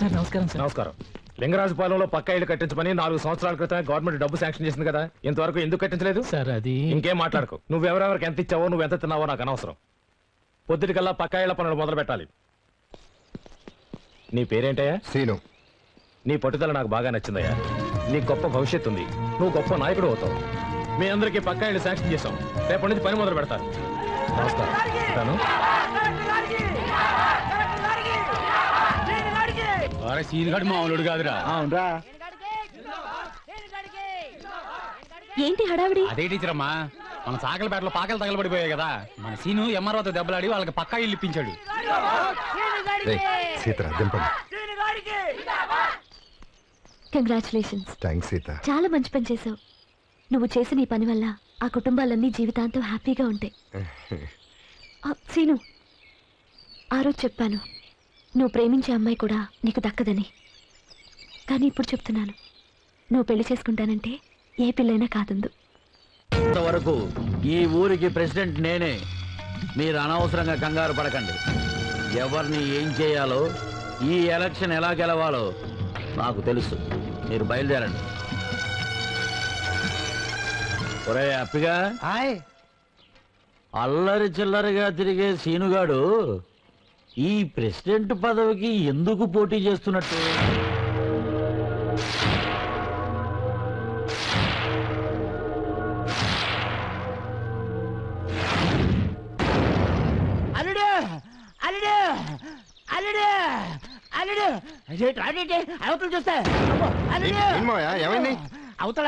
J: సార్ నమస్కారం సార్.
B: నమస్కారం. లింగరాజపాలెంలో పక్కా ఇల్లు కట్టించమని 4 సంవత్సరాల క్రితమే గవర్నమెంట్ డబ్బు శాంక్షన్ చేసింది కదా, ఇంతవరకు ఎందుకు కట్టించలేదు?
J: సార్ అది
B: ఇంకేం మాట్లాడుకో. నువ్వెవరెవరికి ఎంత ఇచ్చావో, నువ్వు ఎంత తిన్నావో నాకు అనవసరం. పొద్దుటికల్లా పక్కా ఇళ్ల పనులు మొదలు పెట్టాలి. నీ పేరేంటయ్యా?
C: సీను.
B: నీ పట్టుదల నాకు బాగా నచ్చిందయ్యా. నీ గొప్ప భవిష్యత్తు ఉంది. నువ్వు గొప్ప నాయకుడు అవుతావు. మీ అందరికీ పక్కా ఇళ్ళు శాంక్షన్ చేశాం. రేపటి నుంచి పని మొదలు పెడతారు. నమస్కారం.
M: సీనుగాడు మామూలుడు కాదురా.
H: అవునరా.
I: ఏంటి హడావిడి?
B: అదే టీచర్ అమ్మా, మన సాకలపేటలో పాకలు తగలబడిపోయాయి కదా, మన సీను ఎంఆర్ఓతో దెబ్బలాడి వాళ్ళకి పక్కా ఇల్లు ఇప్పించాడు.
I: కంగ్రాచులేషన్స్.
C: థాంక్స్ సీత.
I: చాలా మంచి పని చేశావు. నువ్వు చేసిన ఈ పని వల్ల ఆ కుటుంబాలన్నీ జీవితాంతం హ్యాపీగా ఉంటాయి. సీను, ఆ రోజు చెప్పాను నువ్వు ప్రేమించే అమ్మాయి కూడా నీకు దక్కదని. కానీ ఇప్పుడు చెప్తున్నాను, నువ్వు పెళ్లి చేసుకుంటానంటే ఏ పిల్లైనా కాదుందు.
D: ఇంతవరకు ఈ ఊరికి ప్రెసిడెంట్ నేనే. మీరు అనవసరంగా కంగారు పడకండి. ఎవరిని ఏం చేయాలో, ఈ ఎలక్షన్ ఎలా గెలవాలో నాకు తెలుసు. మీరు బయలుదేరండి. ఒరే అప్పిగా, అల్లరి చిల్లరిగా తిరిగే సీనుగాడు ఈ ప్రెసిడెంట్ పదవికి ఎందుకు పోటీ చేస్తున్నట్టు?
F: అల్లుడు అల్లుడు అల్లుడు అల్లుడు అవతలు చూస్తా.
C: ఏమైంది?
F: అవతల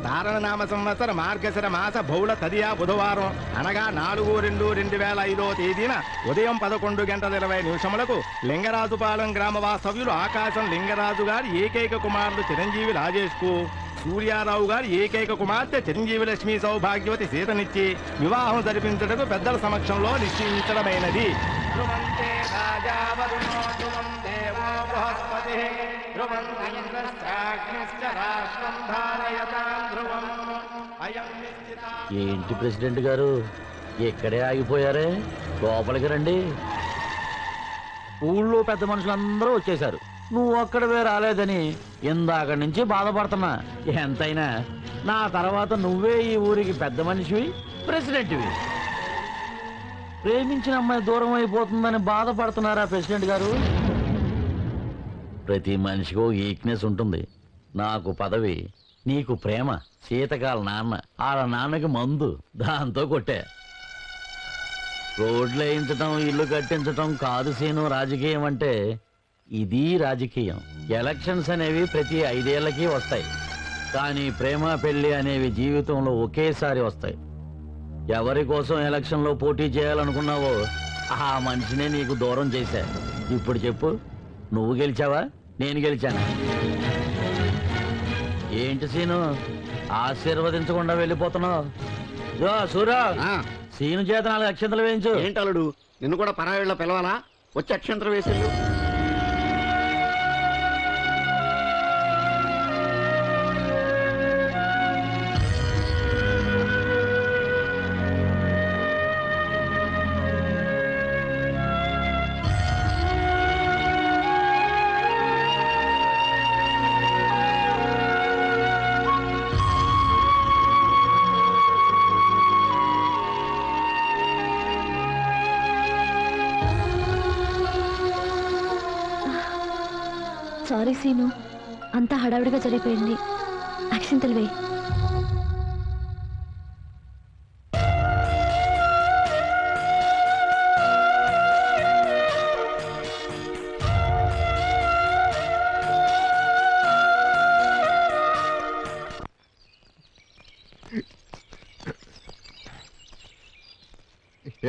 M: తారణనామ సంవత్సర మార్గశిర మాస బహుళ తదియా బుధవారం అనగా 4/2/2005 తేదీన ఉదయం 11:20 లింగరాజుపాలెం గ్రామ వాస్తవ్యులు ఆకాశం లింగరాజు గారి ఏకైక కుమారుడు చిరంజీవి రాజేష్ కు సూర్యారావు గారి ఏకైక కుమార్తె చిరంజీవి లక్ష్మీ సౌభాగ్యవతి సీతనిచ్చి వివాహం జరిపించటకు పెద్దల సమక్షంలో నిశ్చయించడమైనది. ధ్రువం
D: ఏంటి ప్రెసిడెంట్ గారు ఎక్కడే ఆగిపోయారే? లోపలికి రండి. ఊళ్ళో పెద్ద మనుషులందరూ వచ్చేశారు, నువ్వు ఒక్కడవే రాలేదని ఇందాక నుంచి బాధపడుతున్నా. ఎంతైనా నా తర్వాత నువ్వే ఈ ఊరికి పెద్ద మనిషివి, ప్రెసిడెంట్వి. ప్రేమించిన అమ్మాయి దూరం అయిపోతుందని బాధపడుతున్నారా ప్రెసిడెంట్ గారు? ప్రతి మనిషికి ఓ వీక్నెస్ ఉంటుంది. నాకు పదవి, నీకు ప్రేమ. శీతకాల నాన్న, వాళ్ళ నాన్నకి మందు, దాంతో కొట్టే. రోడ్లు వేయించటం, ఇల్లు కట్టించటం కాదు సీను రాజకీయం అంటే. ఇది రాజకీయం. ఎలక్షన్స్ అనేవి ప్రతి 5 ఏళ్లకి వస్తాయి, కానీ ప్రేమ పెళ్లి అనేవి జీవితంలో ఒకేసారి వస్తాయి. ఎవరి కోసం ఎలక్షన్లో పోటీ చేయాలనుకున్నావో ఆ మనిషినే నీకు దూరం చేశా. ఇప్పుడు చెప్పు, నువ్వు గెలిచావా నేను గెలిచాను? ఏంటి సీను ఆశీర్వదించకుండా వెళ్ళిపోతున్నావు? సూరా, సీను చేత 4 అక్షంతలు వేయించు.
K: ఏంటలుడు, నిన్ను కూడా పరాయిళ్ళ పిలవాలా? వచ్చి అక్షంతరం వేసేళ్ళు.
I: సారీ సీను, అంతా హడావిడిగా జరిగిపోయింది. అక్షింతలు వేయి.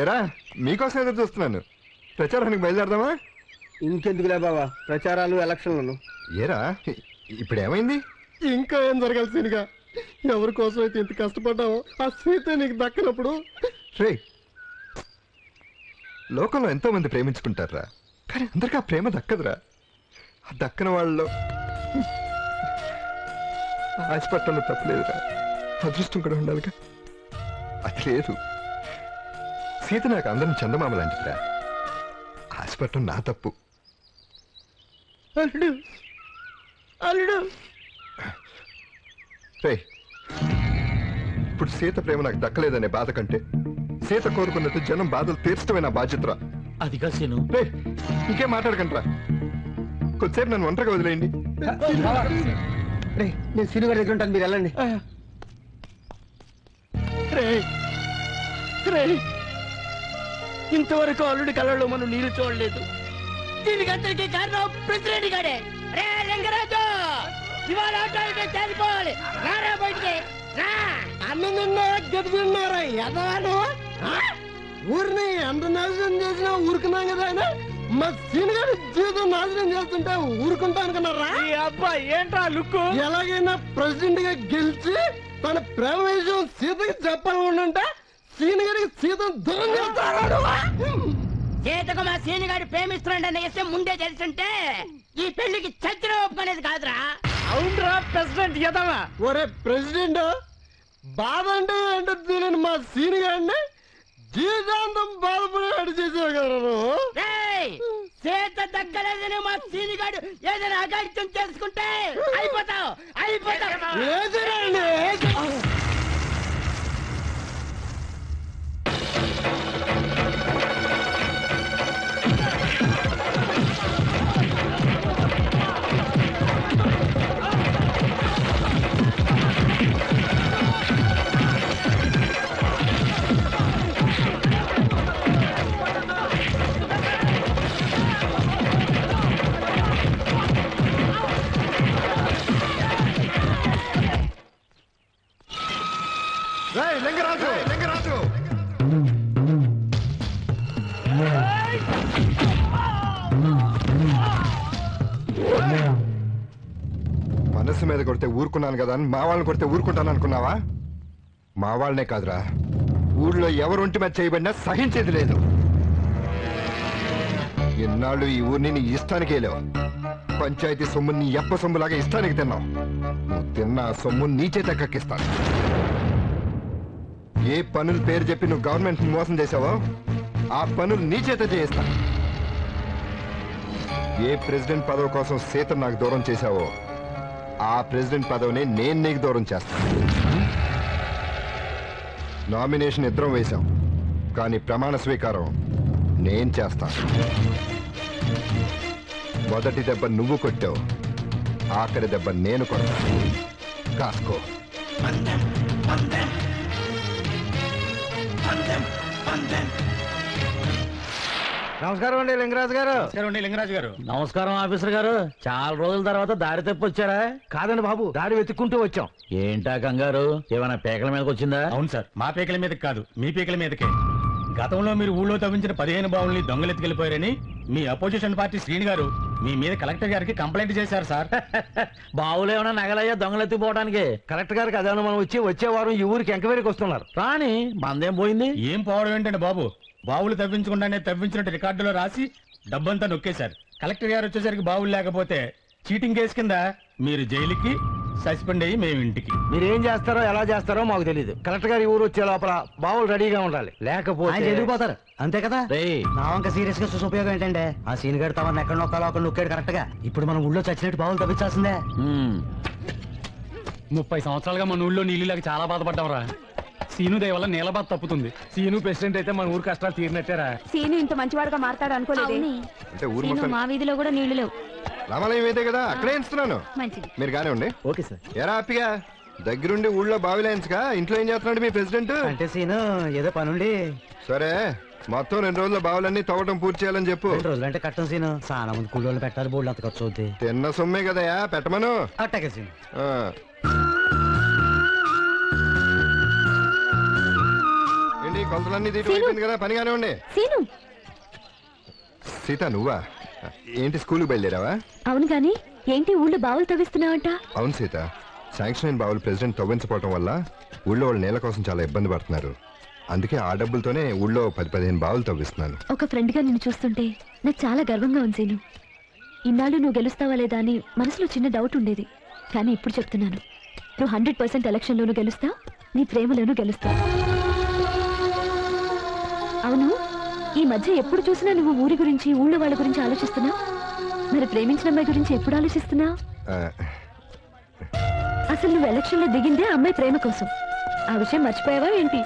C: ఏరా, మీకోసం ఎదురు చూస్తున్నాను. ప్రచారానికి బయలుదేరదామా?
H: ఇంకెందుకులే బాబా ప్రచారాలు ఎలక్షన్లను.
C: ఏరా, ఇప్పుడు ఏమైంది?
N: ఇంకా ఏం జరగాలి సీనుగా? ఎవరి కోసం అయితే ఇంత కష్టపడ్డావో ఆ సీత నీకు దక్కనప్పుడు.
C: రే, లోకంలో ఎంతో మంది ప్రేమించుకుంటారా, కానీ అందరికీ ఆ ప్రేమ దక్కదురా. ఆ దక్కన వాళ్ళలో ఆశపట్టంలో తప్పలేదురా, అదృష్టం కూడా ఉండాలిగా. అది లేదు. సీత నాకు అందరిని చందమామ లాంటిదిరా. ఆశపట్టం నా తప్పు.
H: అల్లుడు అల్లుడు,
C: రే, ఇప్పుడు సీత ప్రేమ నాకు దక్కలేదనే బాధ కంటే సీత కోరుకున్నట్టు జనం బాధలు తీర్చడమే నా బాధ్యతరా.
D: అదిగా సీను.
C: రే, ఇంకేం మాట్లాడకండిరా. కొద్దిసేపు నన్ను ఒంటరిగా వదిలేయండి.
H: రే, నేను సీను గారి దగ్గర ఉంటాను, మీరు వెళ్ళండి.
B: ఇంతవరకు అల్లుడి కళ్ళలో మనం నీరు చూడలేదు.
F: దీనికంతటికీ కారణం ప్రెసిడెంట్ గాడే. రే లింగరాజు, ఇవాళ ఆటో ఇటే చేరిపోవాలి. రారా బయటికి రా.
H: అన్నం తిన్నా గది తిన్నారా ఎదవాను? ఊరిని ఎంత నాశనం చేసినా ఊరుకున్నాం కదా ఆయన. మా సీను గారి జీవితం నాశనం చేస్తుంటే ఊరుకుంటా అనుకున్నారా?
B: ఈ అబ్బాయి ఏంట్రా లుక్కు?
H: ఎలాగైనా ప్రెసిడెంట్ గా గెలిచి తన ప్రేమ విషయం సీతకి చెప్పాలనుకుంటుంటే సీను గారికి సీతను దూరం చేస్తాడు.
F: చేతకు మా సీను గారు ప్రేమిస్తున్నాడన్న విషయం ముందే తెలుసుంటే ఈ పెళ్లికి చచ్చిన ఒప్పుకునేది కాదురా.
B: అవునరా ప్రెసిడెంట్ ఎదవా.
H: ఒరే ప్రెసిడెంట్, బాధ అంటే ఏంటో తెలియని మా సీను గారిని జీవితాంతం బాధపడేవాడు చేసేవాడు కదా నువ్వు.
F: చేత దక్కలేదని మా సీను గారు ఏదైనా అగాడిత్యం చేసుకుంటే అయిపోతావు అయిపోతావు.
C: లింగరాజు, లింగరాజు, మనసు మీద కొడితే ఊరుకున్నాను కదా అని మా వాళ్ళని కొడితే ఊరుకుంటాను అనుకున్నావా? మా వాళ్ళనే కాదురా, ఊళ్ళో ఎవరు ఒంటి మీద చేయబడినా సహించేది లేదు. ఎన్నాళ్ళు ఈ ఊరిని నీ ఇష్టానికి వెళ్ళావు. పంచాయతీ సొమ్ము నీ ఎప్ప సొమ్ములాగా ఇష్టానికి తిన్నావు. నువ్వు తిన్న సొమ్ము నీ చేత కక్కిస్తాను. ఏ పనుల పేరు చెప్పి నువ్వు గవర్నమెంట్ మోసం చేసావో ఆ పనులు నీ చేత చేయిస్తా. ఏ ప్రెసిడెంట్ పదవి కోసం సీత నాకు దూరం చేశావో ఆ ప్రెసిడెంట్ పదవిని నేను నీకు దూరం చేస్తాను. నామినేషన్ ఇద్దరం వేశాం, కానీ ప్రమాణ స్వీకారం నేను చేస్తాను. మొదటి దెబ్బ నువ్వు కొట్టావు, ఆఖరి దెబ్బ నేను కొడతాను. కాసుకో.
H: నమస్కారం అండి లింగరాజు గారు.
A: లింగరాజు గారు.
D: నమస్కారం ఆఫీసర్ గారు. చాలా రోజుల తర్వాత దారి తెప్పొచ్చారా?
H: కాదండి బాబు, దారి వెతుక్కుంటూ వచ్చాం.
D: ఏంటా కంగారు? ఏమైనా పేకల మీదకి వచ్చిందా?
A: అవును సార్, మా పీకల మీదకి కాదు, మీ పీకల మీదకే. గతంలో మీరు ఊళ్ళో తవ్వించిన 15 బావుల్ని దొంగలెత్తుకెళ్లిపోయారని మీ అపోజిషన్ పార్టీ శ్రీని గారు మీ మీద కలెక్టర్ గారికి కంప్లైంట్ చేశారు సార్.
D: బావులు ఏమైనా నగలయ్యా దొంగలెత్తిపోవడానికి?
H: కలెక్టర్ గారికి అదే మనం వచ్చే వారం ఈ ఊరికి ఎంక్వైరీకి వస్తున్నారు.
D: రాని మందేం పోయింది?
A: ఏం పోవడం ఏంటండి బాబు, బావులు తవ్వించకుండానే తవ్వించినట్టు రికార్డులో రాసి డబ్బంతా నొక్కేశారు. కలెక్టర్ గారు వచ్చేసరికి బావులు లేకపోతే చీటింగ్ కేసు కింద మీరు జైలుకి, సస్పెండ్ అయ్యి మేము ఇంటికి.
H: మీరేం చేస్తారో ఎలా చేస్తారో మాకు తెలియదు. కలెక్టర్ గారి ఊరు వచ్చే లోపల బావులు రెడీగా ఉండాలి, లేకపోతే ఎదిరిపోతారు. అంతే కదా? నా వంక సీరియస్ గా చూసి ఉపయోగం ఏంటంటే ఆ సీన్ గడి తమని ఎక్కడ నొక్కాలో అక్కడ నొక్కాడు కరెక్ట్ గా. ఇప్పుడు మనం ఊళ్ళో చచ్చినట్టు బావులు తవ్వించాల్సిందే.
B: 30 సంవత్సరాలుగా మన ఊళ్ళో నీళ్ళు లేక చాలా బాధపడ్డాం రా. సీను దయ వల్ల నీళ్ళ బాధ తప్పుతుంది. సీను ప్రెసిడెంట్ అయితే మన ఊరు కష్టాలు తీరినట్టేరా.
I: సీను ఇంత మంచివాడుగా మారతాడు అనుకోలేదు.
C: అంటే ఊరు మొత్తం
I: మా వీధిలో కూడా నీళ్లు లేవు.
C: రామాలయం అయితే కదా, అక్కడే ఇస్తున్నాను.
I: మంచిది.
C: మీరు గానే ఉండి.
H: Okay sir.
C: ఎరా హ్యాపీగా దగ్గరుండి ఊళ్ళో బావిలేంచగా ఇంట్లో ఏం చేస్తున్నాడు మీ ప్రెసిడెంట్?
H: అంటే సీను ఏదో పనుండి.
C: సరే, మొత్తం 2 రోజుల్లో బావులన్నీ తవ్వడం పూర్తి చేయాలని చెప్పు.
H: 2 రోజులంటే కట్టం సీను. చాలా మంది కూలోళ్ళు పెట్టాలి, బోర్డు అంత ఖర్చు అవుద్ది.
C: తిన్న సొమ్మే కదయా, పెట్టమను.
H: అట్టాకే సీను.
C: ఆ. ఏంటి కొలతలన్నీ తీయటం అయిపోయింది కదా, పనిగానే ఉండి.
I: సీను.
C: సీత నువ్వా? ఏంటి స్కూల్కి బయలుదేరావా?
I: అవును గాని ఏంటి ఊళ్ళో బావులు తవ్విస్తున్నావంట?
C: అవును సీత, శాంక్షన్ అయిన బావులు ప్రెసిడెంట్ తవ్వించకపోవడం వల్ల ఊళ్ళో వాళ్ళు నేల కోసం చాలా ఇబ్బంది పడుతున్నారు. అందుకే ఆ డబ్బులతోనే ఊళ్ళో 10-15 బావులు తవ్విస్తున్నాను.
I: ఒక ఫ్రెండ్ గా నిన్ను చూస్తుంటే నాకు చాలా గర్వంగా ఉంది సీను. ఇన్నాళ్ళు నువ్వు గెలుస్తావా లేదా అని మనసులో చిన్న డౌట్ ఉండేది, కానీ ఇప్పుడు చెప్తున్నాను, నువ్వు 100% ఎలక్షన్లోనూ గెలుస్తావు, నీ ప్రేమలోనూ గెలుస్తావు. అవును, ఈ మధ్య ఎప్పుడు చూసినా నువ్వు ఊరి గురించి, ఊళ్ళో వాళ్ళ గురించి ఆలోచిస్తున్నావు. మరి ప్రేమించిన అమ్మాయి గురించి ఎప్పుడు ఆలోచిస్తున్నావు? అసలు నువ్వు ఎలక్షన్ లో దిగిందే అమ్మాయి ప్రేమ కోసం. ఆ విషయం మర్చిపోయావా ఏంటి?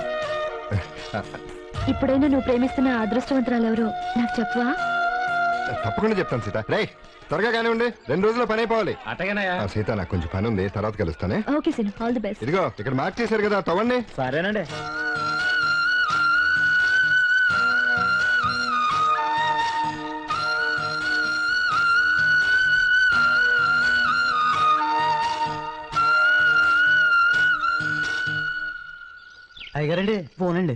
I: ఇప్పుడైనా నువ్వు ప్రేమిస్తున్న అదృష్టవంతరాలు ఎవరో నాకు చెప్పవా?
C: తప్పకుండా చెప్తాను సీత. రే త్వరగా కానీ ఉండి, 2 రోజుల్లో పని అయిపోవాలి.
B: అటగనయా
C: సీత, నాకు కొంచెం పని ఉంది, తర్వాత కలుస్తానే.
I: Okay Seenu, all the best.
C: ఇదిగో ఇక్కడ మార్క్ చేశారు కదా, తవ్వండి.
H: సరేనండి. అయ్యారండి ఫోన్ అండి.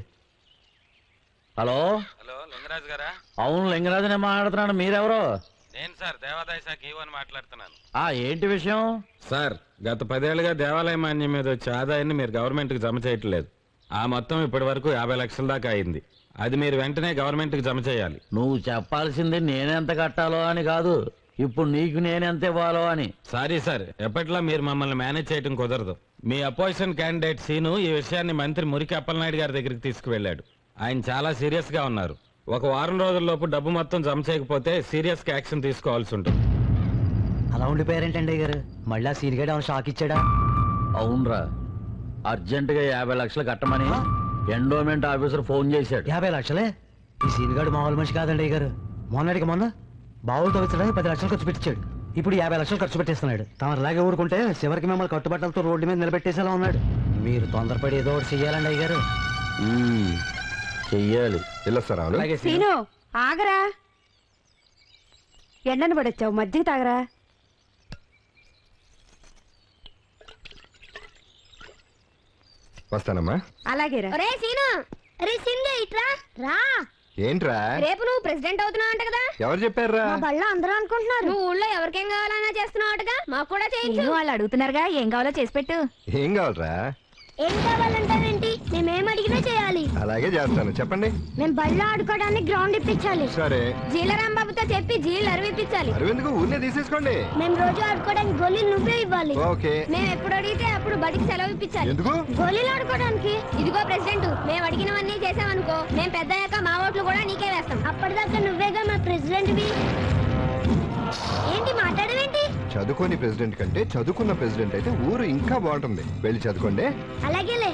D: హలో
O: హలో లింగరాజు గారా?
D: అవును లింగరాజు, నేను మాట్లాడుతున్నాను. మీరెవరు?
O: నేను సార్ దేవాదాయ శాఖ ఈవోని మాట్లాడుతున్నాను.
D: ఏంటి విషయం?
O: సార్, గత 10 ఏళ్లుగా దేవాలయ మాన్యం మీద వచ్చే ఆదాయాన్ని మీరు గవర్నమెంట్కి జమ చేయట్లేదు. ఆ మొత్తం ఇప్పటి వరకు 50 లక్షల దాకా అయింది. అది మీరు వెంటనే గవర్నమెంట్కి జమ చేయాలి.
D: నువ్వు చెప్పాల్సింది నేనెంత కట్టాలో అని కాదు, ఇప్పుడు నీకు నేనెంత ఇవ్వాలో అని.
O: సారీ సార్, ఎప్పట్లా మీరు మమ్మల్ని మేనేజ్ చేయడం కుదరదు. మీ అపోజిషన్ క్యాండిడేట్ సీను ఈ విషయాన్ని మంత్రి మురికి అప్పలనాయుడు గారి దగ్గరికి తీసుకువెళ్ళాడు. ఆయన చాలా సీరియస్ గా ఉన్నారు. 1 వారం రోజుల్లోపు డబ్బు మొత్తం జమ చేయకపోతే సీరియస్ గా యాక్షన్ తీసుకోవాల్సి ఉంటుంది.
H: అలా ఉండిపోయారేంటండి గారు? మళ్ళీ ఆ సీన్ గడి ఏమైనా షాక్ ఇచ్చాడా?
D: అవునరా, అర్జెంటుగా 50 లక్షలు కట్టమని ఎండోమెంట్ ఆఫీసర్ ఫోన్ చేశాడు.
H: 50 లక్షలే? ఈ సీన్ గడు మామూలు మనిషి కాదండి గారు. మొన్నటికి మొన్న బావులు తవ్వించడానికి 10 లక్షలు ఖర్చు పెట్టించాడు. ఇప్పుడు 50 లక్షలు ఖర్చు పెట్టేస్తున్నాడు. తమలాగే ఊరుకుంటే చివరికి మిమ్మల్ని కట్టుబట్టలతో రోడ్డు మీద నిలబెట్టేసేలా ఉన్నాడు. మీరు తొందరపడి ఏదో ఒకటి చెయ్యాలండి అయ్యారు.
D: చెయ్యాలి.
C: వెళ్ళొస్తారా?
I: సీను ఆగరా, ఎండను పడొచ్చావు, మజ్జిగ తాగరా.
C: వస్తానమ్మా.
I: అలాగే రా.
G: ఒరే సీను, అరే సీన్ ఇట్రా రా.
C: ఏంట్రా?
G: రేపు నువ్వు ప్రెసిడెంట్ అవుతున్నావు అంట కదా?
C: ఎవరు చెప్పారా?
G: మా బళ్ళో అందరూ అనుకుంటున్నారు. నువ్వు ఊళ్ళో ఎవరికేం కావాలన్నా చేస్తున్నావుగా, మాకు కూడా చేయించు.
I: వాళ్ళు అడుగుతున్నారుగా, ఏం కావాలో చేసి పెట్టు.
C: ఏం కావాలరా?
G: ఏం కావాలంటారేంటి? మేమేం అడిగినా చేయాలి.
C: అలాగే చేస్తాను. చెప్పండి.
G: మేము బళ్ళు ఆడుకోవడానికి గ్రౌండ్ ఇప్పించాలి.
C: సరే.
G: జీలరాంబాబుతో చెప్పి జీలు అరవిపించాలి.
C: అరవిందుకు ఊరినే తీసేసుకోండి.
G: మేము రోజు ఆడుకోవడానికి గోళీలు నువ్వే ఇవ్వాలి.
C: ఓకే.
G: మేము ఎప్పుడు అడిగితే అప్పుడు బడికి సెలవు ఇప్పించాలి.
C: ఎందుకు?
G: గోళీలు ఆడుకోవడానికి. ఇదిగో ప్రెసిడెంట్, మేము అడిగినవన్నీ చేసామనుకో, మేము పెద్దయ్యాక మా ఓట్లు కూడా నీకే వేస్తాం. అప్పటిదాకా నువ్వేగా మా ప్రెసిడెంట్. ఏంటి మాట్లాడవేంటి?
C: చదువుకోని ప్రెసిడెంట్ కంటే చదువుకున్న ప్రెసిడెంట్ అయితే ఊరు ఇంకా బాగుంటుంది. వెళ్ళి చదువుకోండి.
G: అలాగేలే.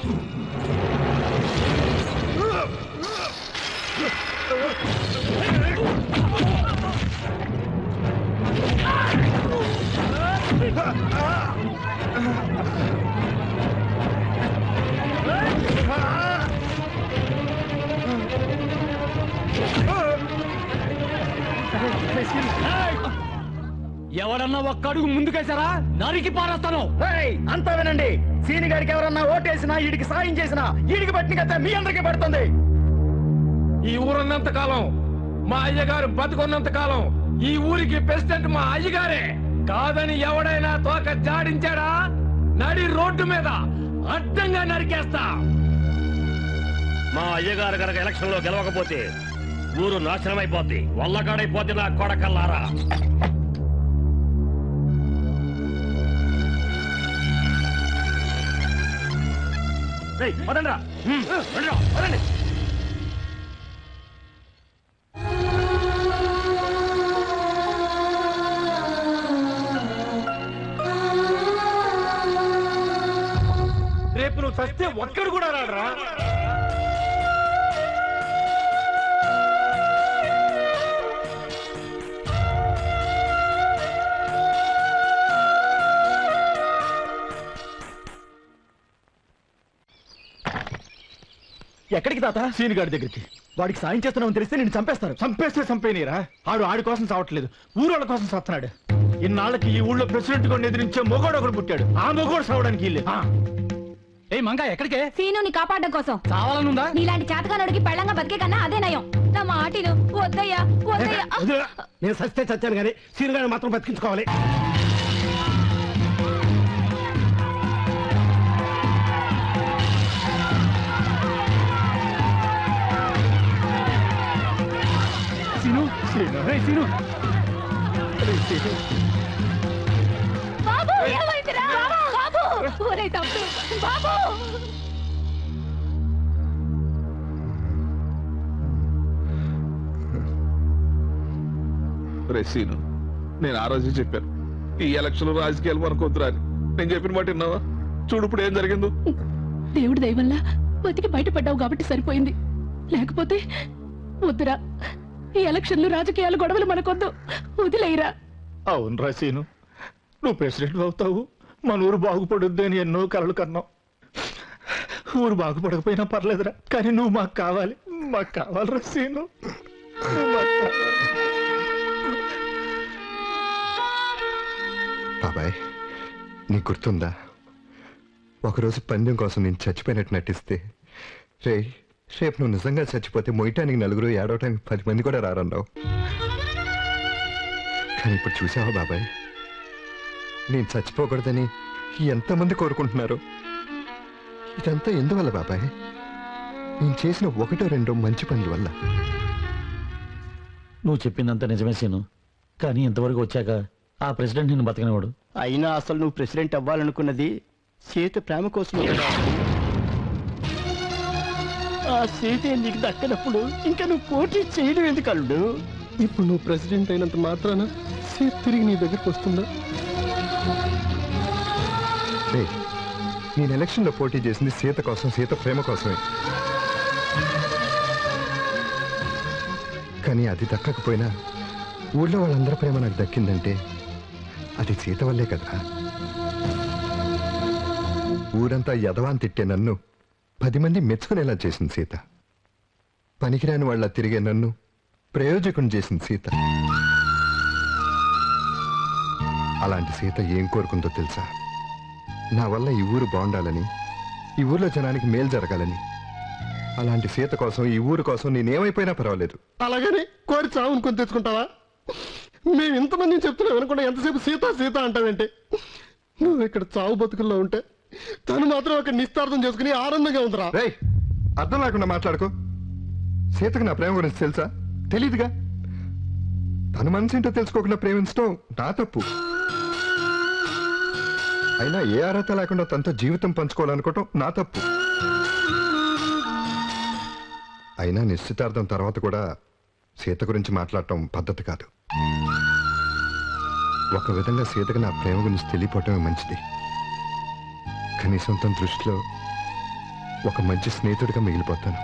B: ఎవరన్నా ఒక్క అడుగు ముందుకేసారా నరికి పారేస్తాను. అంతా వినండి, సీని గారికి ఎవరన్నా ఓటేసినా ఈడికి సాయం చేసినా ఈడికి పట్టిన కథ మీ అందరికీ పడుతుంది.
O: ఈ ఊరున్నంత కాలం, మా అయ్యగారు బతుకున్నంత కాలం ఈ ఊరికి ప్రెసిడెంట్ మా అయ్యగారే. కాదని ఎవడైనా తోక జాడించాడా నడి రోడ్డు మీద అడ్డంగా నరికేస్తా.
M: మా అయ్యగారు కనుక ఎలక్షన్ లో గెలవకపోతే ఊరు నాశనం అయిపోద్ది, వల్లకాడైపోద్ది నా కొడకల్లారా. పదండ్రా, పదండి.
A: రేపు నువ్వు చస్తే ఒక్కడు కూడా రాడరా.
B: ఎక్కడికి తాత?
A: సీనిగాడి దగ్గరికి.
B: వాడికి సాయం చేస్తున్నామని తెలిస్తే నేను చంపేస్తారు.
A: చంపేస్తే చంపేనీరా. ఆడి కోసం చావట్లేదు, ఊరోళ్ళ కోసం చస్తున్నాడు. ఇన్నాళ్ళకి ఈ ఊళ్ళో ప్రెసిడెంట్ గా ఎదిరించే మొగోడు ఒకడు పుట్టాడు. ఆ మొగోడు సావడానికి ఇల్లే.
B: ఏ మంగా ఎక్కడికే?
I: సీనుని కాపాడడం కోసం.
B: చావాలనుందా?
I: నీలాంటి చేతకానుడికి పెళ్ళంగా బతికే కన్నా అదే నయం. నా మాటిను. వద్దయ్యా, వద్దయ్యా.
B: నేను సస్తే చచ్చాను కానీ సీనుగాని మాత్రం బతికించుకోవాలి. సీను, సీను, సీను.
I: బాబు, ఏమైందిరా? బాబు, ఒరేయ్ తమ్ముడు, బాబు.
L: రే సీను, నేను ఆ రోజే చెప్పాను ఈ ఎలక్షన్ రాజకీయాలు మనకొద్దురా అని. నేను చెప్పిన మాట విన్నావా? చూడు ఇప్పుడు ఏం జరిగిందో.
I: దేవుడి దయ వల్ల బతికి బయటపడ్డావు కాబట్టి సరిపోయింది. లేకపోతే వద్దురా. ఈ ఎలక్షన్లు, రాజకీయాలు, గొడవలు మనకొద్దు. వదిలేయరా.
A: అవును రా సీను, నువ్వు ప్రెసిడెంట్ అవుతావు, మన ఊరు బాగుపడుద్ది అని ఎన్నో కలలు కన్నావు. ఊరు బాగుపడకపోయినా పర్లేదురా, కానీ నువ్వు మాకు కావాలి. మాకు కావాలిరా సీను, నువ్వు మాకు కావాలి.
C: బాబాయ్, నీకు గుర్తుందా ఒకరోజు పందెం కోసం నేను చచ్చిపోయినట్టు నటిస్తే, రేపు నువ్వు నిజంగా చచ్చిపోతే మొయ్యటానికి నలుగురు, ఏడవటానికి 10 మంది కూడా రారన్నావు. కానీ ఇప్పుడు చూసావా బాబాయ్, నేను చచ్చిపోకూడదని ఎంతమంది కోరుకుంటున్నారు. ఇదంతా ఎందువల్ల బాబాయ్? నేను చేసిన 1-2 మంచి పనుల వల్ల.
D: నువ్వు చెప్పిందంతా నిజమే సీను, కానీ ఇంతవరకు వచ్చాక ఆ ప్రెసిడెంట్ నిన్ను బతకనివాడు.
H: అయినా అసలు నువ్వు ప్రెసిడెంట్ అవ్వాలనుకున్నది సీత ప్రేమ కోసం కదా. ఆ సీతే నీకు దక్కనప్పుడు ఇంకా నువ్వు పోటీ చేయడం ఎందుకు అల్లుడు?
N: ఇప్పుడు నువ్వు ప్రెసిడెంట్ అయినంత మాత్రాన సీత తిరిగి నీ దగ్గరికి వస్తుందా?
C: నేను ఎలక్షన్లో పోటీ చేసింది సీత కోసం, సీత ప్రేమ కోసమే. కానీ అది దక్కకపోయినా ఊళ్ళో వాళ్ళందరి ప్రేమ నాకు దక్కిందంటే అది సీత వల్లే కదా. ఊరంతా యదవాన్ తిట్టే నన్ను 10 మంది మెచ్చుకునేలా చేసింది సీత. పనికిరాని వాళ్ళ తిరిగే నన్ను ప్రయోజకుని చేసింది సీత. అలాంటి సీత ఏం కోరుకుందో తెలుసా? నా వల్ల ఈ ఊరు బాగుండాలని, ఈ ఊర్లో జనానికి మేలు జరగాలని. అలాంటి సీత కోసం, ఈ ఊరు కోసం నేనేమైపోయినా పర్వాలేదు.
N: అలాగని కోరి చావును కొని తెచ్చుకుంటావా? మేము ఇంతమంది చెప్తున్నాం అనుకుంటా ఎంతసేపు సీత సీత అంటావేంటి? నువ్వు ఇక్కడ చావు బతుకుల్లో ఉంటే తను మాత్రం అక్కడ నిస్తార్థం చేసుకుని ఆనందంగా ఉందిరా.
C: అర్థం లేకుండా మాట్లాడుకో. సీతకు నా ప్రేమ గురించి తెలుసా? తెలీదుగా. తన మనసు ఏంటో తెలుసుకోకుండా ప్రేమించడం నా తప్పు. అయినా ఏ అర్హత లేకుండా తనతో జీవితం పంచుకోవాలనుకోవటం నా తప్పు. అయినా నిశ్చితార్థం తర్వాత కూడా సీత గురించి మాట్లాడటం పద్ధతి కాదు. ఒక విధంగా సీతకు నా ప్రేమ గురించి తెలియపోవటమే మంచిది. కనీసం తన దృష్టిలో ఒక మంచి స్నేహితుడిగా మిగిలిపోతాను.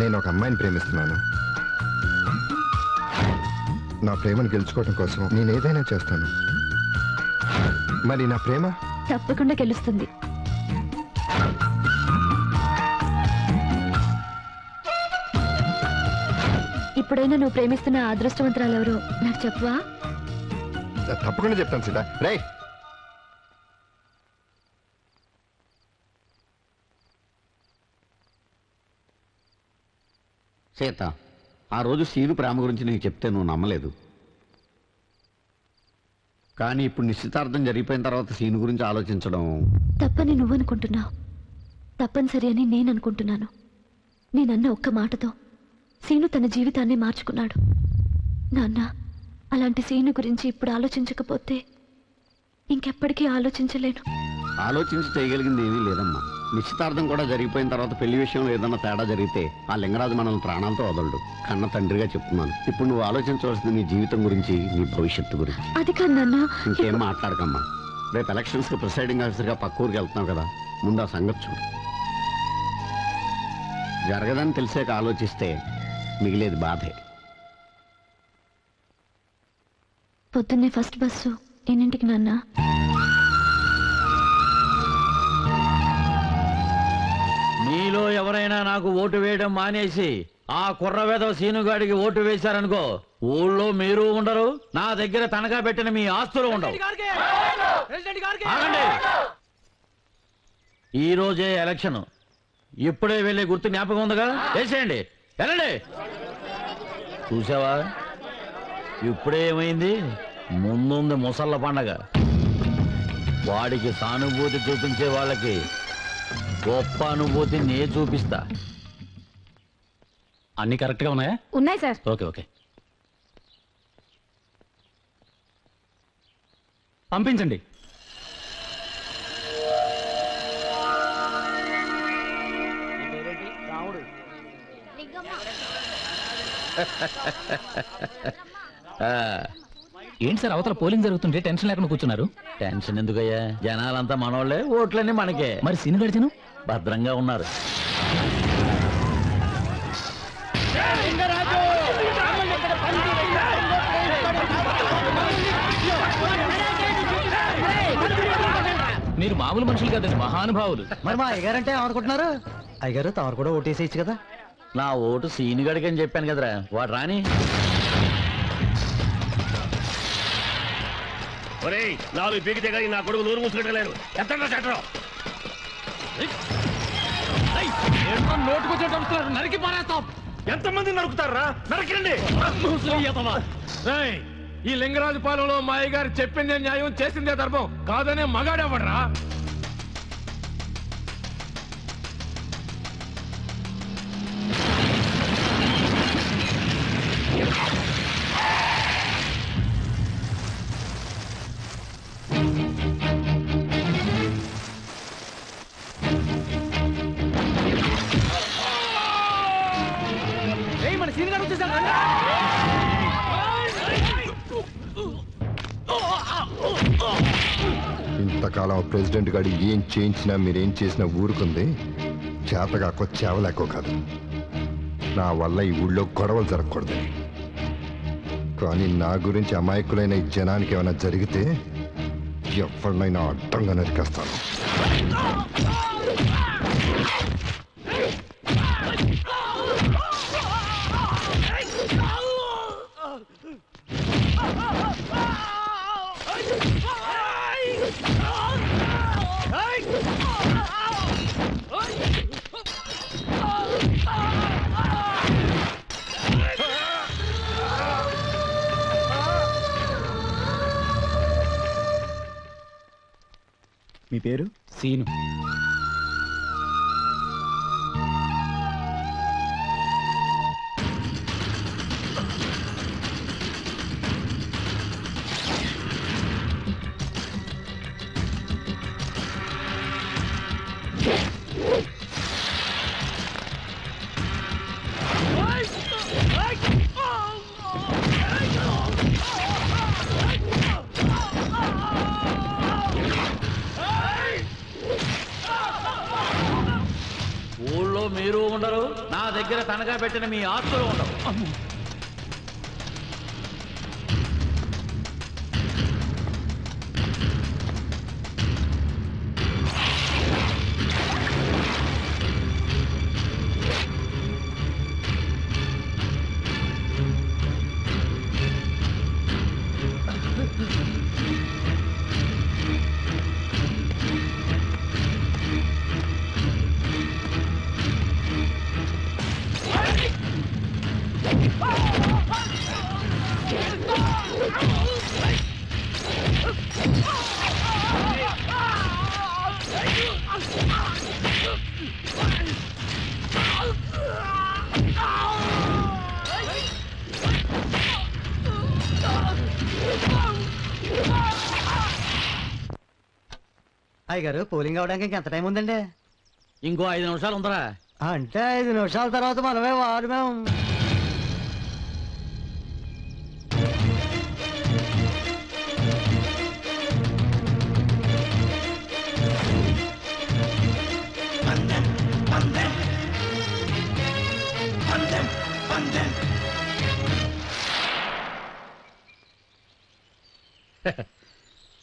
C: నేను ఒక అమ్మాయిని ప్రేమిస్తున్నాను. నా ప్రేమను గెలుచుకోవడం కోసం నేను ఏదైనా చేస్తాను. మరి నా ప్రేమ
I: తప్పకుండా గెలుస్తుంది. ఇప్పుడైనా నువ్వు ప్రేమిస్తున్న ఆ అదృష్టవంతురాలు ఎవరో నాకు చెప్పవా?
C: తప్పకుండా చెప్తాను సీత. రే,
M: సీత, ఆ రోజు సీను ప్రేమ గురించి నీకు చెప్తే నువ్వు నమ్మలేదు. కానీ ఇప్పుడు నిశ్చితార్థం జరిగిపోయిన తర్వాత సీను గురించి ఆలోచించడం
I: తప్పని నువ్వు అనుకుంటున్నావు, తప్పనిసరి అని నేను అనుకుంటున్నాను. నేనన్న ఒక్క మాటతో సీను తన జీవితాన్ని మార్చుకున్నాడు. నాన్న, అలాంటి సీను గురించి ఇప్పుడు ఆలోచించకపోతే ఇంకెప్పటికీ ఆలోచించలేను.
M: ఆలోచించి చేయగలిగింది ఏమీ లేదమ్మా. నిశ్చితార్థం కూడా జరిగిపోయిన తర్వాత పెళ్లి విషయంలో ఏదన్నా తేడా జరిగితే ఆ లింగరాజు మనల్ని ప్రాణాలతో వదలడు. కన్న తండ్రిగా చెప్తున్నాను. ఇప్పుడు నువ్వు ఆలోచించవలసింది నీ జీవితం గురించి, నీ భవిష్యత్తు గురించి.
I: అది కాదు నాన్న.
M: ఇంకేం మాట్లాడకమ్మా. రేపు ఎలక్షన్స్ కి ప్రిసైడింగ్ ఆఫీసర్గా పక్క ఊరికి వెళ్తున్నావు కదా, ముందు ఆ సంగతి చూడు. జరగదని తెలిసాక ఆలోచిస్తే మిగిలేది బాధే.
I: పొద్దున్నే ఫస్ట్ బస్సు ఎన్నింటికి నాన్న?
D: మీలో ఎవరైనా నాకు ఓటు వేయడం మానేసి ఆ కుర్రవేద సీనుగాడికి ఓటు వేశారనుకో, ఊళ్ళో మీరు ఉండరు, నా దగ్గర తనఖా పెట్టిన మీ ఆస్తులు ఉండవు. ఆగండి. ఈ రోజే ఎలక్షన్. ఇప్పుడే వెళ్ళే గుర్తు జ్ఞాపకం ఉందిగా, వేసేయండి. వెళ్ళండి. చూసావా, ఇప్పుడే ఏమైంది? ముందుంది ముసళ్ళ పండగ. వాడికి సానుభూతి చూపించే వాళ్ళకి గొప్ప అనుభూతి నే చూపిస్తా.
J: అన్ని కరెక్ట్ గా ఉన్నాయా?
I: ఉన్నాయి సార్.
J: ఓకే ఓకే, పంపించండి. ఏంటి సార్, అవతల పోలింగ్ జరుగుతుంటే టెన్షన్ లేకుండా కూర్చున్నారు?
D: టెన్షన్ ఎందుకయ్యా, జనాలంతా మనోళ్లే, ఓట్లన్నీ మనకే.
J: మరి సీను గడిచను
D: భద్రంగా ఉన్నారు.
J: మీరు మామూలు మనుషులు కదండి, మహానుభావులు.
H: మరి మా అయ్యగారంటే ఏమనుకుంటున్నారు? అయ్యగారు తమరు కూడా ఓటేసేయచ్చు కదా.
D: నా ఓటు సీనుగడికి అని చెప్పాను కదరా, వాడు రాని.
M: నాలుగు పీకితే కానీ నా కొడుకు నూరు మూసుకెట్టలేరు.
J: నోటుకొచ్చేటప్పుడు నరికి పారేస్తాం.
A: ఎంతమంది నరుకుతారా? నరకండి. ఈ లింగరాజు పాలెంలో మా అయ్యగారు చెప్పిందే న్యాయం, చేసిందే ధర్మం కాదనే మగాడేవడరా?
J: మన సీన్ గారు వచ్చేసారు.
C: ఇంతకాలం ప్రెసిడెంట్ గారు ఏం చేయించినా మీరేం చేసినా ఊరుకుంది. చేతగాకో చేవలేకో కాదు. నా వల్ల ఈ ఊళ్ళో గొడవలు జరగకూడదు. కానీ నా గురించి అమాయకులైన ఈ జనానికి ఏమైనా జరిగితే ఎవరినైనా అడ్డంగా నరికేస్తాను.
H: మీ పేరు?
J: సీను.
D: ఊళ్ళో మీరు ఉండరు, నా దగ్గర తనగా పెట్టిన మీ ఆస్తులు ఉండవు.
H: అయ్యగారు పోలింగ్ అవడానికి ఇంకెంత టైం ఉందండి?
D: ఇంకో 5 నిమిషాలు ఉందరా.
H: అంటే 5 నిమిషాల తర్వాత మనమే వారు మేము.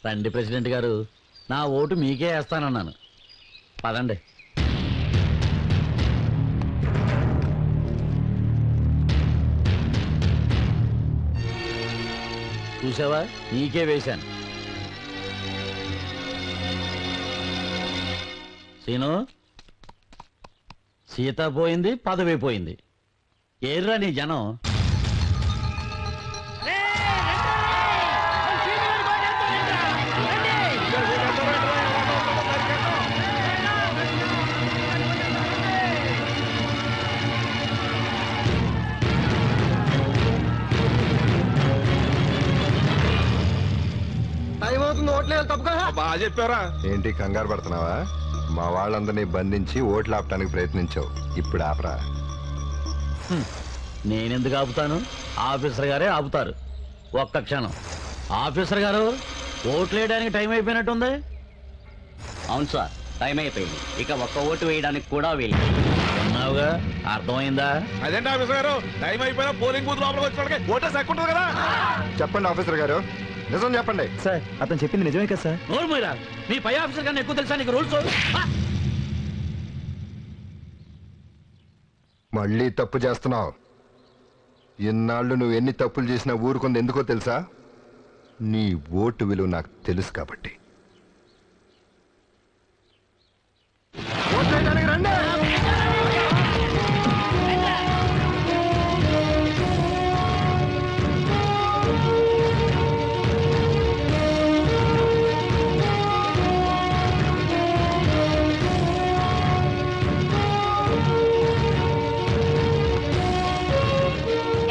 D: రండి ప్రెసిడెంట్ గారు, నా ఓటు మీకే వేస్తానన్నాను. పదండి. చూసావా, నీకే వేశాను. సీను, సీత పోయింది, పదవి పోయింది. ఏర్రా నీ జనం?
H: టైం అవుతుంది, ఓట్లేదు తప్పుగా.
L: బాగా చెప్పారా?
C: ఏంటి కంగారు పడుతున్నావా? మా వాళ్ళందరినీ బంధించి ఓట్లు ఆపడానికి ప్రయత్నించావు, ఇప్పుడు ఆపరా.
D: నేనెందుకు ఆపుతాను? ఆఫీసర్ గారే ఆపుతారు. ఒక్క క్షణం. ఆఫీసర్ గారు, ఓట్లు వేయడానికి టైం అయిపోయినట్టుంది.
P: అవును సార్, టైం అయిపోయింది. ఇక ఒక్క ఓటు వేయడానికి కూడా వీలు.
D: ఉన్నావుగా, అర్థమైందా?
L: అదేంటి ఆఫీసర్ గారు, టైం అయిపోయినా పోలింగ్ బూత్ లోపలికి వచ్చిన ఓటే సక్కుంటుంది కదా.
C: చెప్పండి ఆఫీసర్ గారు, నిజం చెప్పండి.
H: సార్, అతను చెప్పింది నిజమే కదా సార్?
D: నోరు మీరా, మీ పై ఆఫీసర్ కన్నా ఎక్కువ తెలుసా నీకు రూల్స్?
C: మళ్ళీ తప్పు చేస్తున్నావు. ఇన్నాళ్ళు నువ్వు ఎన్ని తప్పులు చేసినా ఊరుకుంది ఎందుకో తెలుసా? నీ ఓటు విలువ నాకు తెలుసు కాబట్టి.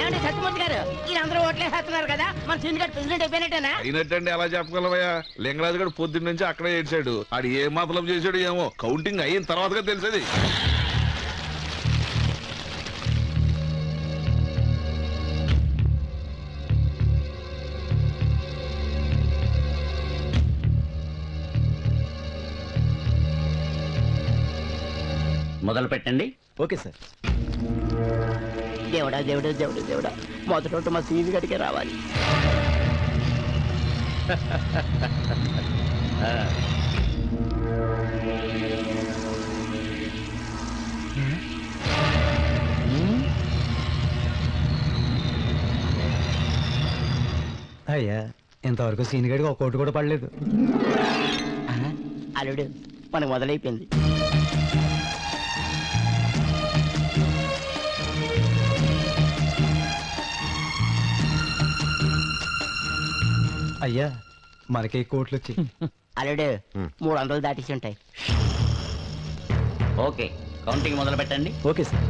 F: ఏమంటే సత్యమూర్తి గారు, వీళ్ళందరూ ఓట్లేసేస్తున్నారు కదా, మన సీన్ గారు ప్రెసిడెంట్ అయిపోయినట్టేనా?
L: అయినట్టండి, అలా చెప్పగలవయ్యా. లింగరాజు గారు పొద్దున్న నుంచి అక్కడే ఏడ్చాడు. ఆడు ఏ మాతలం చేశాడు ఏమో, కౌంటింగ్ అయిన తర్వాతగా తెలిసేది.
P: మొదలు పెట్టండి.
H: Okay sir.
F: దేవుడా దేవుడా దేవుడా దేవుడా, మొదటి మా సీన్ గడికే రావాలి.
H: అయ్యా, ఇంతవరకు సీన్ గడికి ఒక ఓటు కూడా పడలేదు.
F: అల్లుడు, మనకు మొదలైపోయింది.
H: అయ్యా, మనకి కోట్లు వచ్చి
F: అల్లుడు 300 దాటేసి ఉంటాయి.
P: ఓకే, కౌంటింగ్ మొదలు పెట్టండి.
H: Okay sir.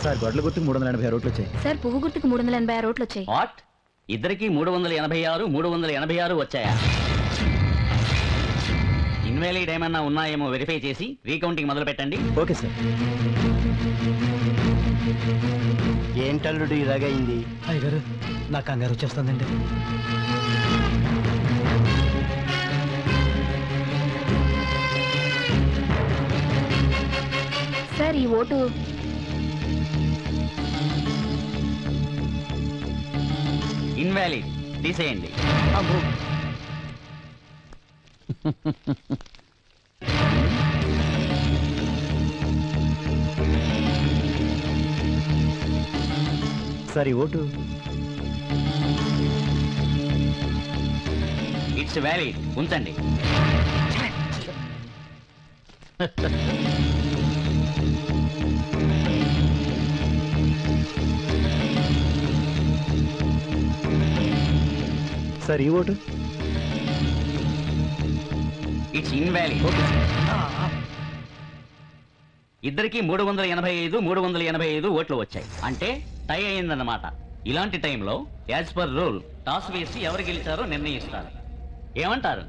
H: సార్ గొడ్ల గుర్తుకు 386 రోట్లు వచ్చాయి.
I: సార్ పువ్వు గుర్తుకు 386 రోట్లు వచ్చాయి.
P: వాట్? ఇద్దరికి 386 వచ్చాయా? ఇన్వాలిడ్ ఏమన్నా ఉన్నాయేమో వెరిఫై చేసి రీకౌంటింగ్ మొదలు పెట్టండి.
H: Okay sir.
F: ఏంటల్లుడు ఇలాగైంది?
H: అయ్యగారు నాకు కంగారు వచ్చేస్తుందండి.
I: సార్ ఈ ఓటు
P: ఇన్వాలిడ్, తీసేయండి.
H: సార్ ఈ ఓటు
P: ఇట్స్ వ్యాలిడ్, ఉంచండి.
H: సార్ ఈ ఓటు
P: ఇట్స్ ఇన్వాలిడ్. ఇద్దరికి 385 ఓట్లు వచ్చాయి. అంటే టై అయిందన్నమాట. ఇలాంటి టైంలో యాజ్ పర్ రూల్ టాస్ వేసి ఎవరు గెలిచారో నిర్ణయిస్తారు. ఏమంటారు?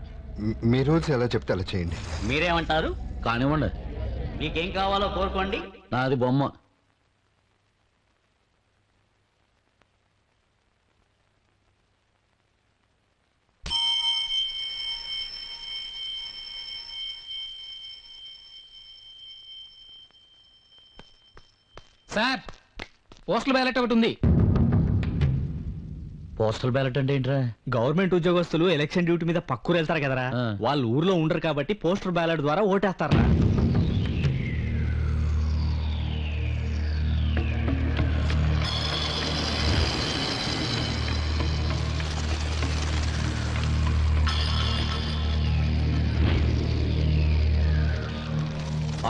C: మీ రూల్స్ ఎలా చెప్తే అలా చేయండి.
P: మీరేమంటారు?
D: కానివ్వండి.
P: మీకేం కావాలో కోరుకోండి.
D: నాది బొమ్మ.
J: సార్ పోస్టల్ బ్యాలెట్ ఒకటి ఉంది.
D: పోస్టల్ బ్యాలెట్ అంటే ఏంట్రా?
H: గవర్నమెంట్ ఉద్యోగస్తులు ఎలక్షన్ డ్యూటీ మీద పక్కూరు వెళ్తారు కదరా, వాళ్ళు ఊర్లో ఉండరు కాబట్టి పోస్టల్ బ్యాలెట్ ద్వారా ఓటేస్తారా.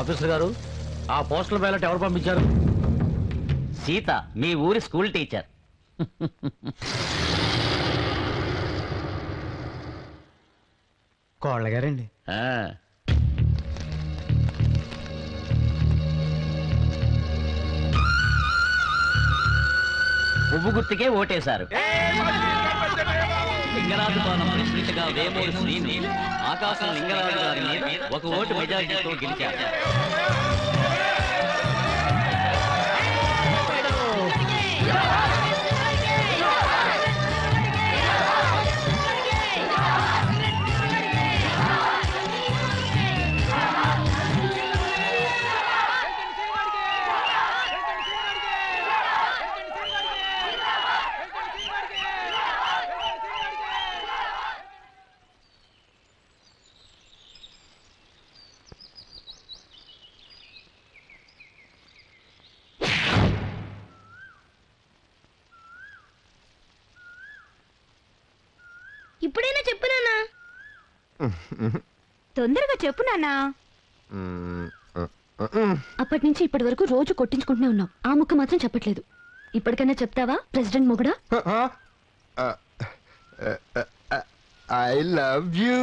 D: ఆఫీసర్ గారు, ఆ పోస్టల్ బ్యాలెట్ ఎవరు పంపించారు?
P: సీత, మీ ఊరి స్కూల్ టీచర్.
H: కోళ్ళ గారండి.
P: పువ్వు గుర్తుకే ఓటేశారు. లింగరాజు పాలన ప్రెసిడెంట్గా వేమూరి శ్రీని ఆకాశం లింగరాజు గారి మీద ఒక ఓటు మెజారిటీతో గెలిచారు.
G: ఇప్పుడైనా చెప్పు నాన్నా.
I: తొందరగా చెప్పు నాన్నా. అప్పటి నుంచి ఇప్పటి వరకు రోజు కొట్టించుకుంటూనే ఉన్నావు. ఆ ముక్క మాత్రం చెప్పట్లేదు. ఇప్పటికైనా చెప్తావా ప్రెసిడెంట్ మొగుడా?
C: I love you.